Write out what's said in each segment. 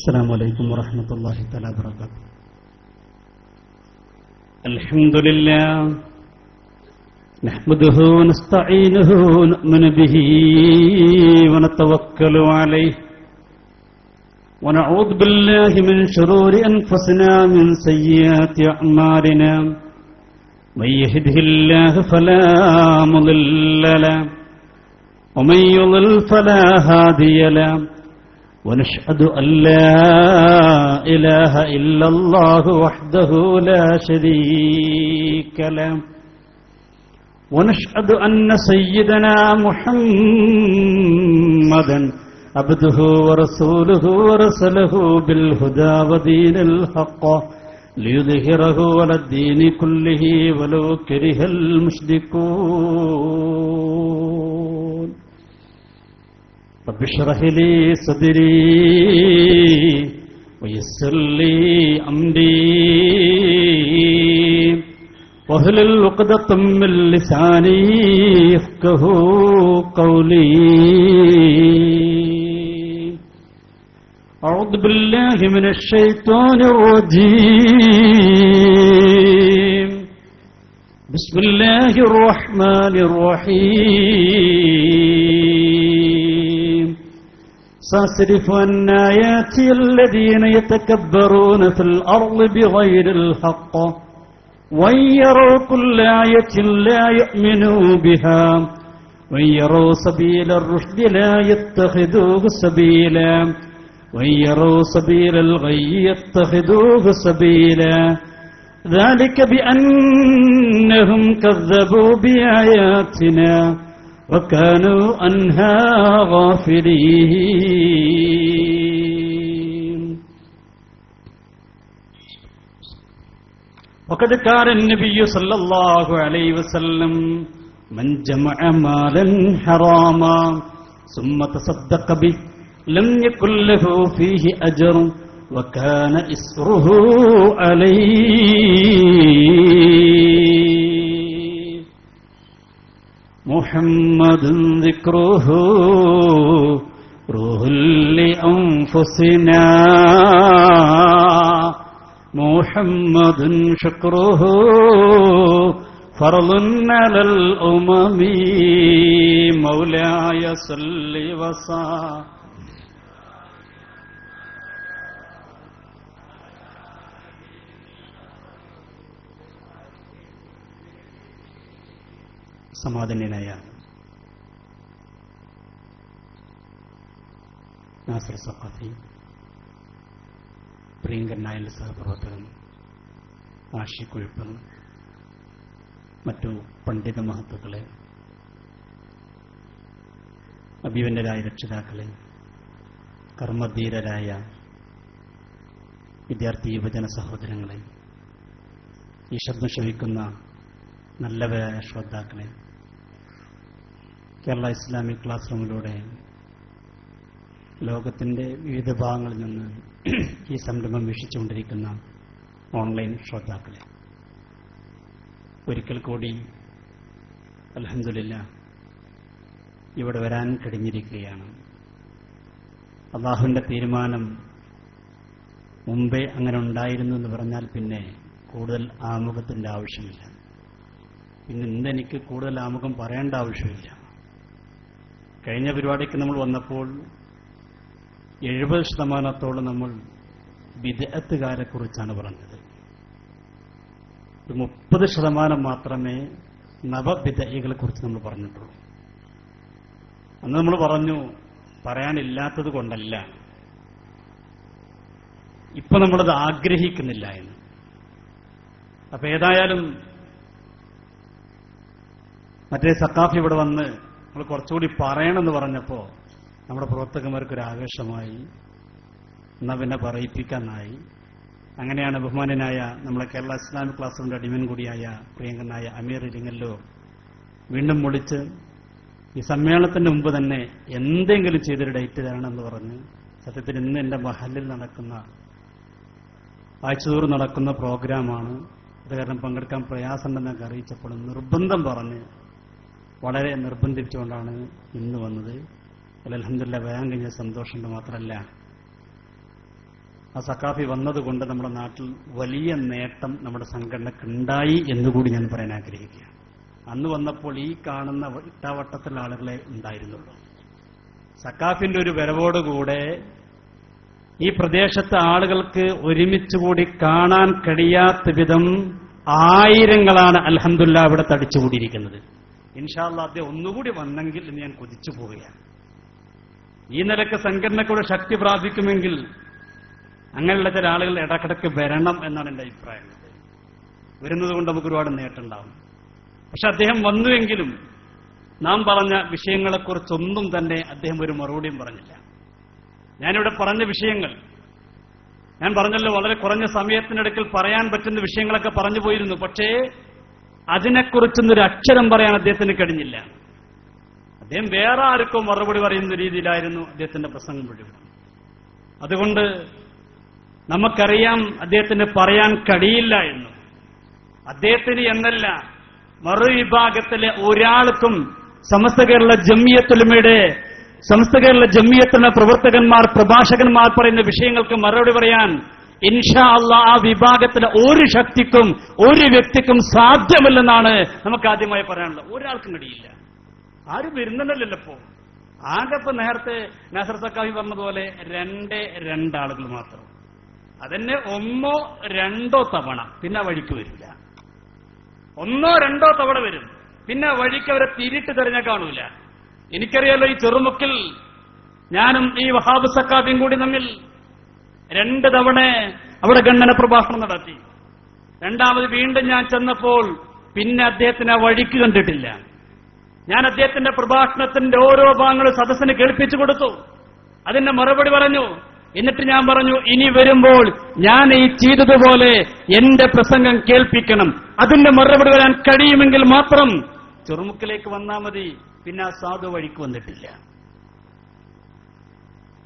السلام عليكم ورحمة الله تعالى وبركاته. الحمد لله نحمده ونستعينه ونؤمن به ونتوكل عليه ونعوذ بالله من شرور أنفسنا من سيئات أعمالنا من يهده الله فلا مضل له ومن يضلل فلا هادي له ونشهد أن لا إله إلا الله وحده لا شريك له ونشهد أن سيدنا محمدا عبده ورسوله ورسله بالهدى ودين الحق ليظهره على الدين كله ولو كره المشركون. رب اشرح لي صدري ويسر لي أمري واحلل عقدة من لساني يفقهوا قولي. أعوذ بالله من الشيطان الرجيم. بسم الله الرحمن الرحيم. سأصرف عن آياتي الذين يتكبرون في الأرض بغير الحق وإن يروا كل آية لا يؤمنوا بها وإن يروا سبيل الرشد لا يتخذوه سبيلا وإن يروا سبيل الغي يتخذوه سبيلا ذلك بأنهم كذبوا بآياتنا وكانوا عنها غافلين. وقد كان النبي صلى الله عليه وسلم من جمع مالا حراما ثم تصدق به لم يكن له فيه أجر وكان إسره عليه. محمد ذكره روح لأنفسنا محمد شكره فرض على الأمم مولاي صل وسلم. സമാധാനനായ നാസർ സഖാഫി, പ്രിയങ്കരനായ സഹപ്രവർത്തകൻ ആഷിഖുൽപ്പൻ, മറ്റു പണ്ഡിത മഹത്തുക്കളെ, അഭിവന്യരായ രക്ഷിതാക്കളെ, കർമ്മധീരരായ വിദ്യാർത്ഥി യുവജന സഹോദരങ്ങളെ, ഈ ശബ്ദം ശ്രവിക്കുന്ന നല്ലവരായ ശ്രോതാക്കളെ, കേരള ഇസ്ലാമിക് ക്ലാസ് റൂമിലൂടെ ലോകത്തിൻ്റെ വിവിധ ഭാഗങ്ങളിൽ നിന്ന് ഈ സംരംഭം വീക്ഷിച്ചുകൊണ്ടിരിക്കുന്ന ഓൺലൈൻ ശ്രോതാക്കളെ, ഒരിക്കൽ കൂടി അൽഹംദുലില്ലാഹ് ഇവിടെ വരാൻ കഴിഞ്ഞിരിക്കുകയാണ്. അല്ലാഹുവിൻ്റെ തീരുമാനം മുമ്പേ അങ്ങനെ ഉണ്ടായിരുന്നു എന്ന് പറഞ്ഞാൽ പിന്നെ കൂടുതൽ ആമുഖത്തിൻ്റെ ആവശ്യമില്ല. പിന്നെ ഇന്നെനിക്ക് കൂടുതൽ ആമുഖം പറയേണ്ട ആവശ്യമില്ല. കഴിഞ്ഞ പരിപാടിക്ക് നമ്മൾ വന്നപ്പോൾ 70% നമ്മൾ ബിദ്അത്തുകാരെക്കുറിച്ചാണ് പറഞ്ഞത്. ഒരു 30% മാത്രമേ നവബിദ്അകളെ കുറിച്ച് നമ്മൾ പറഞ്ഞിട്ടുള്ളൂ. അന്ന് നമ്മൾ പറഞ്ഞു പറയാനില്ലാത്തത് കൊണ്ടല്ല, ഇപ്പൊ നമ്മളത് ആഗ്രഹിക്കുന്നില്ല എന്ന്. അപ്പൊ ഏതായാലും മറ്റേ സഖാഫി ഇവിടെ വന്ന് നമ്മൾ കുറച്ചുകൂടി പറയണമെന്ന് പറഞ്ഞപ്പോൾ നമ്മുടെ പ്രവർത്തകന്മാർക്കൊരു ആവേശമായി, എന്നാൽ പിന്നെ പറയിപ്പിക്കാനായി. അങ്ങനെയാണ് ബഹുമാനനായ നമ്മളെ കേരള ഇസ്ലാമിക് ക്ലാസ് റൂമിന്റെ അടിമൻ കൂടിയായ പ്രിയങ്കരനായ അമീർ ഇരിങ്ങല്ലൂർ വീണ്ടും വിളിച്ച് ഈ സമ്മേളനത്തിന് മുമ്പ് തന്നെ എന്തെങ്കിലും ചെയ്തൊരു ഡേറ്റ് തരണമെന്ന് പറഞ്ഞ്, സത്യത്തിൽ ഇന്ന് എൻ്റെ മഹലിൽ നടക്കുന്ന ആഴ്ചതോറും നടക്കുന്ന പ്രോഗ്രാമാണ്, അത് കാരണം പങ്കെടുക്കാൻ പ്രയാസമുണ്ടെന്നൊക്കെ അറിയിച്ചപ്പോൾ നിർബന്ധം പറഞ്ഞ് വളരെ നിർബന്ധിച്ചുകൊണ്ടാണ് ഇന്ന് വന്നത്. അൽഹംദുലില്ലാഹ് വരാൻ കഴിഞ്ഞ സന്തോഷമുണ്ട്. മാത്രമല്ല ആ സഖാഫി വന്നതുകൊണ്ട് നമ്മുടെ നാട്ടിൽ വലിയ നേട്ടം നമ്മുടെ സംഘടനക്കുണ്ടായി എന്നുകൂടി ഞാൻ പറയാൻ ആഗ്രഹിക്കുകയാണ്. അന്ന് വന്നപ്പോൾ ഈ കാണുന്ന ഇട്ടാവട്ടത്തിലുള്ള ആളുകളെ ഉണ്ടായിരുന്നുള്ളൂ. സഖാഫിന്റെ ഒരു വരവോടുകൂടെ ഈ പ്രദേശത്തെ ആളുകൾക്ക് ഒരുമിച്ചുകൂടി കാണാൻ കഴിയാത്ത വിധം ആയിരങ്ങളാണ് അൽഹംദുലില്ലാഹ് ഇവിടെ തടിച്ചുകൂടിയിരിക്കുന്നത്. ഇൻഷാ അല്ലാഹ് അദ്ദേഹം ഒന്നുകൂടി വന്നെങ്കിൽ എന്ന് ഞാൻ കൊതിച്ചു പോവുകയാണ്. ഈ നിലക്ക് സംഘടനക്കൂടെ ശക്തി പ്രാപിക്കുമെങ്കിൽ അങ്ങനെയുള്ള ചില ആളുകൾ ഇടക്കിടക്ക് വരണം എന്നാണ് എന്റെ അഭിപ്രായം. വരുന്നത് കൊണ്ട് നമുക്ക് ഒരുപാട് നേട്ടമുണ്ടാവും. പക്ഷെ അദ്ദേഹം വന്നുവെങ്കിലും നാം പറഞ്ഞ വിഷയങ്ങളെക്കുറിച്ചൊന്നും തന്നെ അദ്ദേഹം ഒരു മറുപടിയും പറഞ്ഞില്ല. ഞാനിവിടെ പറഞ്ഞ വിഷയങ്ങൾ ഞാൻ പറഞ്ഞല്ലോ, വളരെ കുറഞ്ഞ സമയത്തിനിടയ്ക്ക് പറയാൻ പറ്റുന്ന വിഷയങ്ങളൊക്കെ പറഞ്ഞു പോയിരുന്നു. പക്ഷേ അതിനെക്കുറിച്ചൊന്നൊരു അക്ഷരം പറയാൻ അദ്ദേഹത്തിന് കഴിഞ്ഞില്ല. അദ്ദേഹം വേറെ ആർക്കും മറുപടി പറയുന്ന രീതിയിലായിരുന്നു അദ്ദേഹത്തിന്റെ പ്രസംഗം മുഴുവൻ. അതുകൊണ്ട് നമുക്കറിയാം അദ്ദേഹത്തിന് പറയാൻ കഴിയില്ല എന്ന്. അദ്ദേഹത്തിന് എന്നല്ല, മറുവിഭാഗത്തിലെ ഒരാൾക്കും സമസ്ത കേരള ജംഇയ്യത്തുലമയുടെ പ്രവർത്തകന്മാർ, പ്രഭാഷകന്മാർ പറയുന്ന വിഷയങ്ങൾക്ക് മറുപടി പറയാൻ ഇൻഷാ അല്ലാഹ് ആ വിഭാഗത്തിലെ ഒരു ശക്തിക്കും ഒരു വ്യക്തിക്കും സാധ്യമല്ലെന്നാണ് നമുക്ക് ആദ്യമായി പറയാനുള്ളത്. ഒരാൾക്കും കഴിയില്ല. ആരും വരുന്നുണ്ടല്ലോ ഇപ്പോ. ആകെപ്പോ നേരത്തെ നാസർ സഖാഫി പറഞ്ഞതുപോലെ 2 ആളുകൾ മാത്രം. അതന്നെ 1 2 തവണ, പിന്നെ വഴിക്ക് വരില്ല. 1 2 തവണ വരും, പിന്നെ വഴിക്ക് അവരെ തിരിട്ട് തെരഞ്ഞ കാണൂല. എനിക്കറിയാലോ, ഈ ചെറുമുക്കിൽ ഞാനും ഈ വഹാബ് സഖാഫിയും കൂടി തമ്മിൽ 2 തവണ അവിടെ ഖണ്ഡന പ്രഭാഷണം നടത്തി. രണ്ടാമത് വീണ്ടും ഞാൻ ചെന്നപ്പോൾ പിന്നെ അദ്ദേഹത്തിന് ആ വഴിക്ക് കണ്ടിട്ടില്ല. ഞാൻ അദ്ദേഹത്തിന്റെ പ്രഭാഷണത്തിന്റെ ഓരോ ഭാഗങ്ങളും സദസ്സിന് കേൾപ്പിച്ചു കൊടുത്തു. അതിന്റെ മറുപടി പറഞ്ഞു. എന്നിട്ട് ഞാൻ പറഞ്ഞു, ഇനി വരുമ്പോൾ ഞാൻ ഈ ചെയ്തതുപോലെ എന്റെ പ്രസംഗം കേൾപ്പിക്കണം. അതിന്റെ മറുപടി വരാൻ കഴിയുമെങ്കിൽ മാത്രം ചെറുമുക്കിലേക്ക് വന്നാൽ മതി. പിന്നെ ആ സാധു വഴിക്ക് വന്നിട്ടില്ല.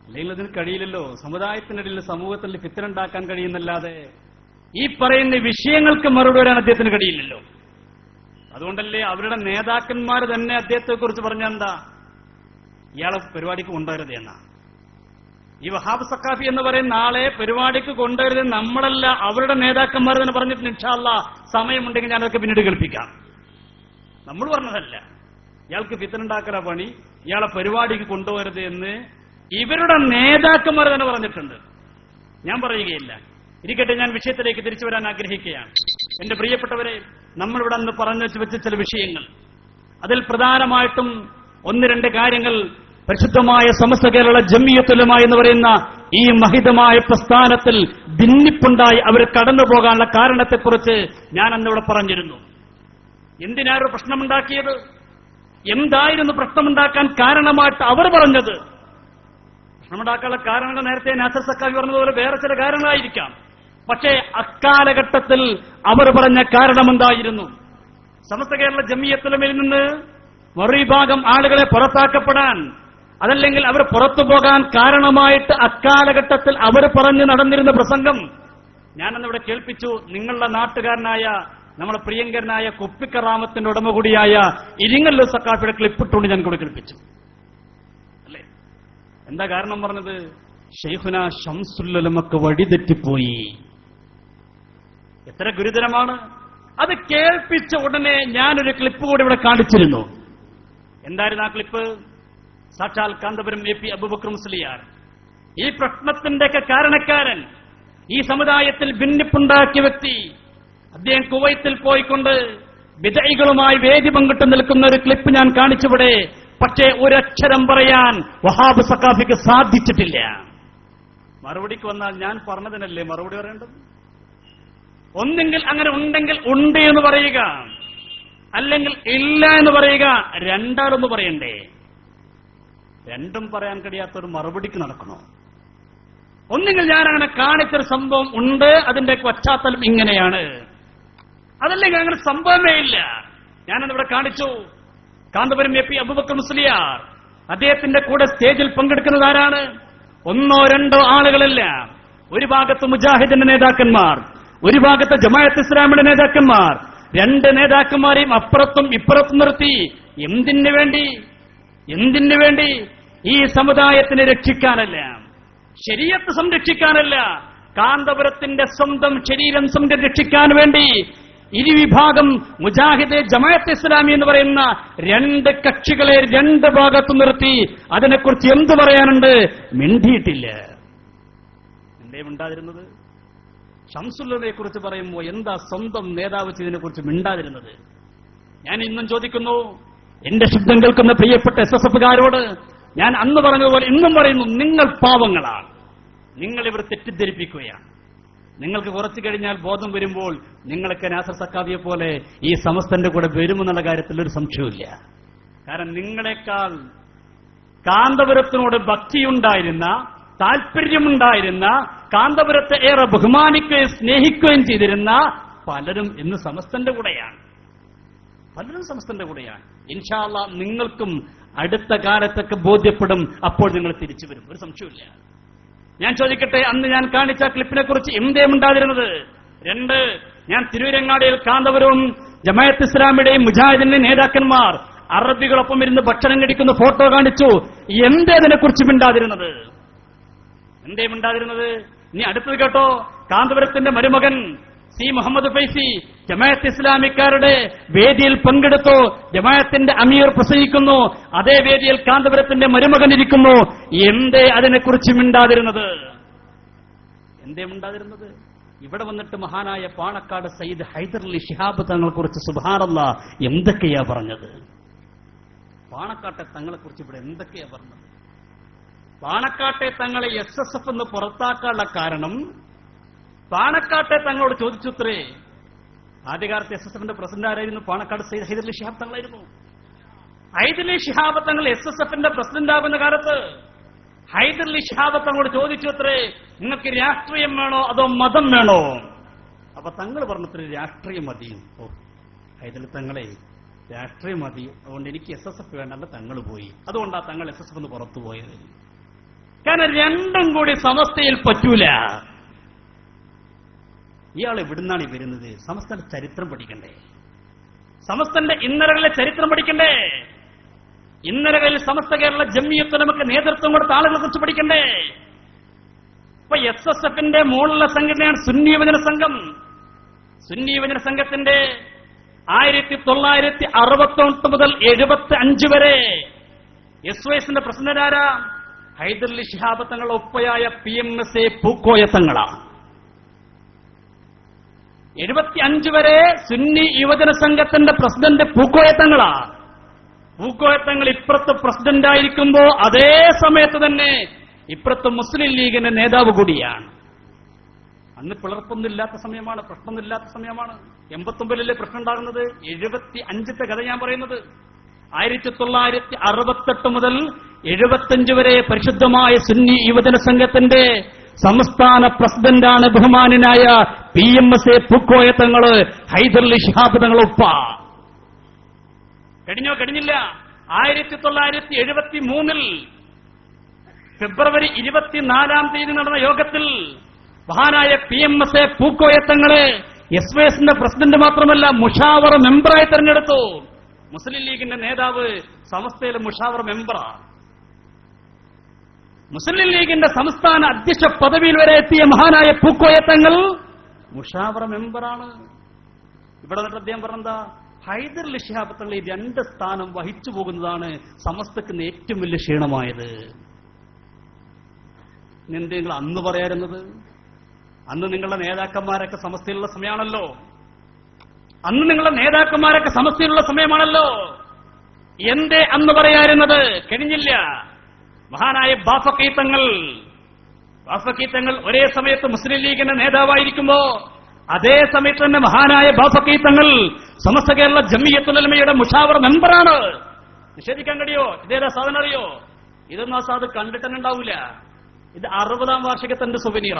അല്ലെങ്കിൽ അതിന് കഴിയില്ലല്ലോ. സമുദായത്തിനിടയിൽ സമൂഹത്തിൽ ഫിത്ന ഉണ്ടാക്കാൻ കഴിയുന്നല്ലാതെ ഈ പറയുന്ന വിഷയങ്ങൾക്ക് മറുപടി വരാൻ അദ്ദേഹത്തിന് കഴിയില്ലല്ലോ. അതുകൊണ്ടല്ലേ അവരുടെ നേതാക്കന്മാർ തന്നെ അദ്ദേഹത്തെ കുറിച്ച് പറഞ്ഞെന്താ, ഇയാളെ പരിപാടിക്ക് കൊണ്ടുവരുത് എന്നാ. ഈ വഹാബ് സഖാഫി എന്ന് പറയുന്ന ആളെ പരിപാടിക്ക് കൊണ്ടുവരുത് നമ്മളല്ല, അവരുടെ നേതാക്കന്മാർ തന്നെ പറഞ്ഞിട്ടുണ്ട്. ഇൻഷാ അല്ലാഹ് സമയമുണ്ടെങ്കിൽ ഞാനതൊക്കെ പിന്നീട് കേൾപ്പിക്കാം. നമ്മൾ പറഞ്ഞതല്ല. ഇയാൾക്ക് ഫിത്ന ഉണ്ടാക്കല പണി, ഇയാളെ പരിപാടിക്ക് കൊണ്ടുവരുത് എന്ന് ഇവരുടെ നേതാക്കന്മാർ തന്നെ പറഞ്ഞിട്ടുണ്ട്. ഞാൻ പറയുകയില്ല. ഇരിക്കട്ടെ, ഞാൻ വിഷയത്തിലേക്ക് തിരിച്ചു വരാൻ ആഗ്രഹിക്കുകയാണ്. എന്റെ പ്രിയപ്പെട്ടവരെ, നമ്മളിവിടെ അന്ന് പറഞ്ഞു വെച്ച ചില വിഷയങ്ങൾ, അതിൽ പ്രധാനമായിട്ടും 1-2 കാര്യങ്ങൾ പരിശുദ്ധമായ സമസ്ത കേരള ജംഇയ്യത്തുലമ എന്ന് പറയുന്ന ഈ മഹിതമായ പ്രസ്ഥാനത്തിൽ ഭിന്നിപ്പുണ്ടായി അവർ കടന്നു പോകാനുള്ള കാരണത്തെക്കുറിച്ച് ഞാൻ അന്നിവിടെ പറഞ്ഞിരുന്നു. എന്തിനാണ് പ്രശ്നമുണ്ടാക്കിയത്, എന്തായിരുന്നു പ്രശ്നമുണ്ടാക്കാൻ കാരണമായിട്ട് അവർ പറഞ്ഞത്. പ്രശ്നമുണ്ടാക്കാനുള്ള കാരണങ്ങൾ നേരത്തെ നാസർ സഖാഫി പറഞ്ഞതുപോലെ വേറെ ചില കാരണങ്ങളായിരിക്കാം. പക്ഷേ അക്കാലഘട്ടത്തിൽ അവർ പറഞ്ഞ കാരണം എന്തായിരുന്നു? സമസ്ത കേരള ജംഇയ്യത്തുലമയിൽ നിന്ന് മറുവിഭാഗം ആളുകളെ പുറത്താക്കപ്പെടാൻ, അതല്ലെങ്കിൽ അവർ പുറത്തു പോകാൻ കാരണമായിട്ട് അക്കാലഘട്ടത്തിൽ അവർ പറഞ്ഞു നടന്നിരുന്ന പ്രസംഗം ഞാനന്നിവിടെ കേൾപ്പിച്ചു. നിങ്ങളുടെ നാട്ടുകാരനായ നമ്മുടെ പ്രിയങ്കരനായ കുപ്പിക്കറാമത്തിന്റെ ഉടമ കൂടിയായ ഇരിങ്ങല്ലൂർ സഖാഫിയുടെ ക്ലിപ്പിട്ടുകൊണ്ട് ഞാൻ കൂടെ കേൾപ്പിച്ചു. അല്ലേ? എന്താ കാരണം പറഞ്ഞത്? ശൈഖുന ശംസുൽ ഉലമക്ക് വഴിതെറ്റിപ്പോയി. എത്ര ഗുരുതരമാണ് അത്. കേൾപ്പിച്ച ഉടനെ ഞാനൊരു ക്ലിപ്പ് കൂടി ഇവിടെ കാണിച്ചിരുന്നു. എന്തായിരുന്നു ആ ക്ലിപ്പ്? സാക്ഷാൽ കാന്തപുരം AP അബൂബക്കർ മുസ്ലിയാർ, ഈ പ്രശ്നത്തിന്റെയൊക്കെ കാരണക്കാരൻ, ഈ സമുദായത്തിൽ ഭിന്നിപ്പുണ്ടാക്കിയ വ്യക്തി, അദ്ദേഹം കുവൈത്തിൽ പോയിക്കൊണ്ട് ബിദഈകളുമായി വേദി പങ്കിട്ട് നിൽക്കുന്ന ഒരു ക്ലിപ്പ് ഞാൻ കാണിച്ചിവിടെ. പക്ഷേ ഒരക്ഷരം പറയാൻ വഹാബ് സഖാഫിക്ക് സാധിച്ചിട്ടില്ല. മറുപടിക്ക് വന്നാൽ ഞാൻ പറഞ്ഞതിനല്ലേ മറുപടി പറയേണ്ടത്? ഒന്നെങ്കിൽ അങ്ങനെ ഉണ്ടെങ്കിൽ ഉണ്ട് എന്ന് പറയുക, അല്ലെങ്കിൽ ഇല്ല എന്ന് പറയുക. രണ്ടാളൊന്ന് പറയണ്ടേ? രണ്ടും പറയാൻ കഴിയാത്തൊരു മറുപടിക്ക് നടക്കണോ? ഒന്നെങ്കിൽ ഞാൻ അങ്ങനെ കാണിച്ചൊരു സംഭവം ഉണ്ട്, അതിന്റെ പശ്ചാത്തലം ഇങ്ങനെയാണ്, അതല്ലെങ്കിൽ അങ്ങനെ സംഭവമേ ഇല്ല. ഞാനതിവിടെ കാണിച്ചു. കാന്തപുരം AP അബൂബക്കർ മുസ്ലിയാർ, അദ്ദേഹത്തിന്റെ കൂടെ സ്റ്റേജിൽ പങ്കെടുക്കുന്നത് ആരാണ്? 1-2 ആളുകളല്ല. ഒരു ഭാഗത്ത് മുജാഹിദിന്റെ നേതാക്കന്മാർ, ഒരു ഭാഗത്ത് ജമാഅത്ത് ഇസ്ലാമിയുടെ നേതാക്കന്മാർ, 2 നേതാക്കന്മാരെയും അപ്പുറത്തും ഇപ്പുറത്തും നിർത്തി. എന്തിനു വേണ്ടി? ഈ സമുദായത്തിനെ രക്ഷിക്കാനല്ല, ശരീഅത്ത് സംരക്ഷിക്കാനല്ല, കാന്തപുരത്തിന്റെ സ്വന്തം ശരീരം സംരക്ഷിക്കാൻ വേണ്ടി ഇരുവിഭാഗം മുജാഹിദ് ജമാഅത്ത് ഇസ്ലാമി എന്ന് പറയുന്ന രണ്ട് കക്ഷികളെ രണ്ട് ഭാഗത്തു നിർത്തി അതിനെക്കുറിച്ച് എന്തു പറയാനുണ്ട്? മിണ്ടിയിട്ടില്ല. എന്തേ മിണ്ടാതിരുന്നത്? ശംസുല്ലയെ കുറിച്ച് പറയുമ്പോൾ എന്താ സ്വന്തം നേതാവ് ചെയ്തതിനെ കുറിച്ച് മിണ്ടാതിരുന്നത്? ഞാൻ ഇന്നും ചോദിക്കുന്നു, എന്റെ ശബ്ദം കേൾക്കുന്ന പ്രിയപ്പെട്ട SSFകാരോട് ഞാൻ അന്ന് പറഞ്ഞതുപോലെ ഇന്നും പറയുന്നു, നിങ്ങൾ പാവങ്ങളാണ്. നിങ്ങൾ ഇവർ തെറ്റിദ്ധരിപ്പിക്കുകയാണ്. നിങ്ങൾക്ക് കുറച്ചു കഴിഞ്ഞാൽ ബോധം വരുമ്പോൾ നിങ്ങൾക്ക് നാസർ സക്കാഫിയെ പോലെ ഈ സമസ്തന്റെ കൂടെ വരുമെന്നുള്ള കാര്യത്തിൽ ഒരു സംശയമില്ല. കാരണം നിങ്ങളെക്കാൾ കാന്തപുരത്തിനോട് ഭക്തിയുണ്ടായിരുന്ന, താല്പര്യമുണ്ടായിരുന്ന, കാന്തപുരത്തെ ഏറെ ബഹുമാനിക്കുകയും സ്നേഹിക്കുകയും ചെയ്തിരുന്ന പലരും ഇന്ന് സമസ്തന്റെ കൂടെയാണ്. പലരും സമസ്തന്റെ കൂടെയാണ്. ഇൻഷാ അല്ലാഹ് നിങ്ങൾക്കും അടുത്ത കാലത്തൊക്കെ ബോധ്യപ്പെടും. അപ്പോൾ നിങ്ങൾ തിരിച്ചു വരും, ഒരു സംശയമില്ല. ഞാൻ ചോദിക്കട്ടെ, അന്ന് ഞാൻ കാണിച്ച ക്ലിപ്പിനെ കുറിച്ച് എന്തേ ഉണ്ടാതിരുന്നത്? 2, ഞാൻ തിരുവരങ്ങാടിയിൽ കാന്തപുരവും ജമാഅത്ത് ഇസ്ലാമിയുടെയും മുജാഹിദിന്റെ നേതാക്കന്മാർ അറബികളൊപ്പം ഇരുന്ന് ഭക്ഷണം കഴിക്കുന്ന ഫോട്ടോ കാണിച്ചു. എന്തേ അതിനെക്കുറിച്ച് മിണ്ടാതിരുന്നത്? എന്തേ മിണ്ടാതിരുന്നത്? ഇനി അടുത്തത് കേട്ടോ, കാന്തപുരത്തിന്റെ മരുമകൻ സി മുഹമ്മദ് ഫൈസി ജമാഅത്ത് ഇസ്ലാമിക്കാരുടെ വേദിയിൽ പങ്കെടുത്തു. ജമാഅത്തിന്റെ അമീർ പ്രസംഗിക്കുന്നു, അതേ വേദിയിൽ കാന്തപുരത്തിന്റെ മരുമകൻ ഇരിക്കുന്നു. എന്തേ അതിനെക്കുറിച്ച് മിണ്ടാതിരുന്നത്? എന്തേ മിണ്ടാതിരുന്നത്? ഇവിടെ വന്നിട്ട് മഹാനായ പാണക്കാട് സയ്യിദ് ഹൈദരലി ശിഹാബ് തങ്ങളെ കുറിച്ച് സുബ്ഹാനല്ലാഹ് എന്തൊക്കെയാ പറഞ്ഞത്? പാണക്കാട്ടെ തങ്ങളെ കുറിച്ച് ഇവിടെ എന്തൊക്കെയാ പറഞ്ഞത്? പാണക്കാട്ടെ തങ്ങളെ SSF എന്ന് പുറത്താക്കാനുള്ള കാരണം പാണക്കാട്ടെ തങ്ങളോട് ചോദിച്ചുത്രേ. ആദ്യകാലത്ത് SSFന്റെ പ്രസിഡന്റ് ആരായിരുന്നു? പാണക്കാട് സയ്യിദ് ഹൈദരലി ശിഹാബ് തങ്ങളായിരുന്നു. ഹൈദരലി ശിഹാബ് തങ്ങൾ SSFന്റെ പ്രസിഡന്റ് ആകുന്ന കാലത്ത് ഹൈദരലി ശിഹാബ് തങ്ങളോട് ചോദിച്ചുത്രേ, നിങ്ങൾക്ക് രാഷ്ട്രീയം വേണോ അതോ മതം വേണോ? അപ്പൊ തങ്ങൾ പറഞ്ഞത്രേ, രാഷ്ട്രീയം മതി. ഓ ഹൈദരലി തങ്ങളെ, രാഷ്ട്രീയം മതി, അതുകൊണ്ട് എനിക്ക് SSF വേണ്ടല്ല. തങ്ങൾ പോയി. അതുകൊണ്ടാ തങ്ങൾ SSF എന്ന് പുറത്തു പോയത്. കാരണം രണ്ടും കൂടി സമസ്തയിൽ പറ്റൂല. ഇയാൾ എവിടുന്നാണ് വരുന്നത്? സമസ്തന്റെ ചരിത്രം പഠിക്കണ്ടേ? സമസ്തന്റെ ഇന്നലകളിലെ ചരിത്രം പഠിക്കണ്ടേ? ഇന്നലകളിൽ സമസ്ത കേരള ജംഇയ്യത്ത് ഉലമക്ക് നേതൃത്വം കൊടുത്ത ആളുകളെ കുറിച്ച് പഠിക്കണ്ടേ? ഇപ്പൊ SSFന്റെ മുകളിലുള്ള സംഘടനയാണ് സുന്നി യുവജന സംഘം. സുന്നി യുവജന സംഘത്തിന്റെ 1968 മുതൽ 75 വരെ SYSന്റെ പ്രസിഡന്റ് ആരാ? ഹൈദരലി ശിഹാബ് തങ്ങളുടെ ഒപ്പയായ PMSA പൂക്കോയ തങ്ങളാണ്. 75 വരെ സുന്നി യുവജന സംഘത്തിന്റെ പ്രസിഡന്റ് പൂക്കോയ തങ്ങളാണ്. പൂക്കോയ തങ്ങൾ ഇപ്പുറത്ത് പ്രസിഡന്റ് ആയിരിക്കുമ്പോ അതേ സമയത്ത് തന്നെ ഇപ്പുറത്ത് മുസ്ലിം ലീഗിന്റെ നേതാവ് കൂടിയാണ്. അന്ന് പിളർപ്പൊന്നുമില്ലാത്ത സമയമാണ്, പ്രശ്നമൊന്നുമില്ലാത്ത സമയമാണ്. 89-ലെ പ്രശ്നം ഉണ്ടാകുന്നത്. 75-ത്തെ കഥ ഞാൻ പറയുന്നത്. 1968 മുതൽ 75 വരെ പരിശുദ്ധമായ സുന്നി യുവജന സംഘത്തിന്റെ സംസ്ഥാന പ്രസിഡന്റാണ് ബഹുമാനായ PMSA പൂക്കോയ തങ്ങള്, ഹൈദരലി ശിഹാബ് തങ്ങളൊപ്പ. കഴിഞ്ഞില്ല. 1973 ഫെബ്രുവരി 24 നടന്ന യോഗത്തിൽ മഹാനായ PMSA പൂക്കോയ തങ്ങളെ SYSന്റെ പ്രസിഡന്റ് മാത്രമല്ല മുഷാവറ മെമ്പറായി തെരഞ്ഞെടുത്തു. മുസ്ലിം ലീഗിന്റെ നേതാവ് സമസ്തയിലെ മുഷാവറ മെമ്പറാണ്. മുസ്ലിം ലീഗിന്റെ സംസ്ഥാന അധ്യക്ഷ പദവിയിൽ വരെ എത്തിയ മഹാനായ പൂക്കോയ തങ്ങൾ മുഷാവറ മെമ്പറാണ്. ഇവിടെ നിന്നിട്ട് അദ്ദേഹം പറഞ്ഞെന്താ? ഹൈദരലി ശിഹാബ് തങ്ങൾ ഈ 2 സ്ഥാനം വഹിച്ചു പോകുന്നതാണ് സമസ്തക്ക് ഏറ്റവും വലിയ ക്ഷീണമായത്. എന്തെങ്കിലും അന്ന് പറയാറുന്നത്? അന്ന് നിങ്ങളുടെ നേതാക്കന്മാരൊക്കെ സമസ്തയിലുള്ള സമയമാണല്ലോ. അന്ന് നിങ്ങളുടെ നേതാക്കന്മാരൊക്കെ സമസ്തയിലുള്ള സമയമാണല്ലോ. എന്തേ അന്ന് പറയാറുന്നത്? കഴിഞ്ഞില്ല. മഹാനായ ബാഫഖി തങ്ങൾ ഒരേ സമയത്ത് മുസ്ലിം ലീഗിന്റെ നേതാവായിരിക്കുമ്പോ അതേ സമയത്ത് തന്നെ മഹാനായ ബാഫഖി തങ്ങൾ സമസ്ത കേരള ജംഇയ്യത്തുൽ ഉലമയുടെ മുഷാവറ മെമ്പറാണ്. നിഷേധിക്കാൻ കഴിയോ? ഇതേതാ സാധനം അറിയോ? ഇതൊന്നും ആ സാധു കണ്ടിട്ട് തന്നെ ഉണ്ടാവില്ല. ഇത് 60-ാം വാർഷികത്തിന്റെ സുവനീറ.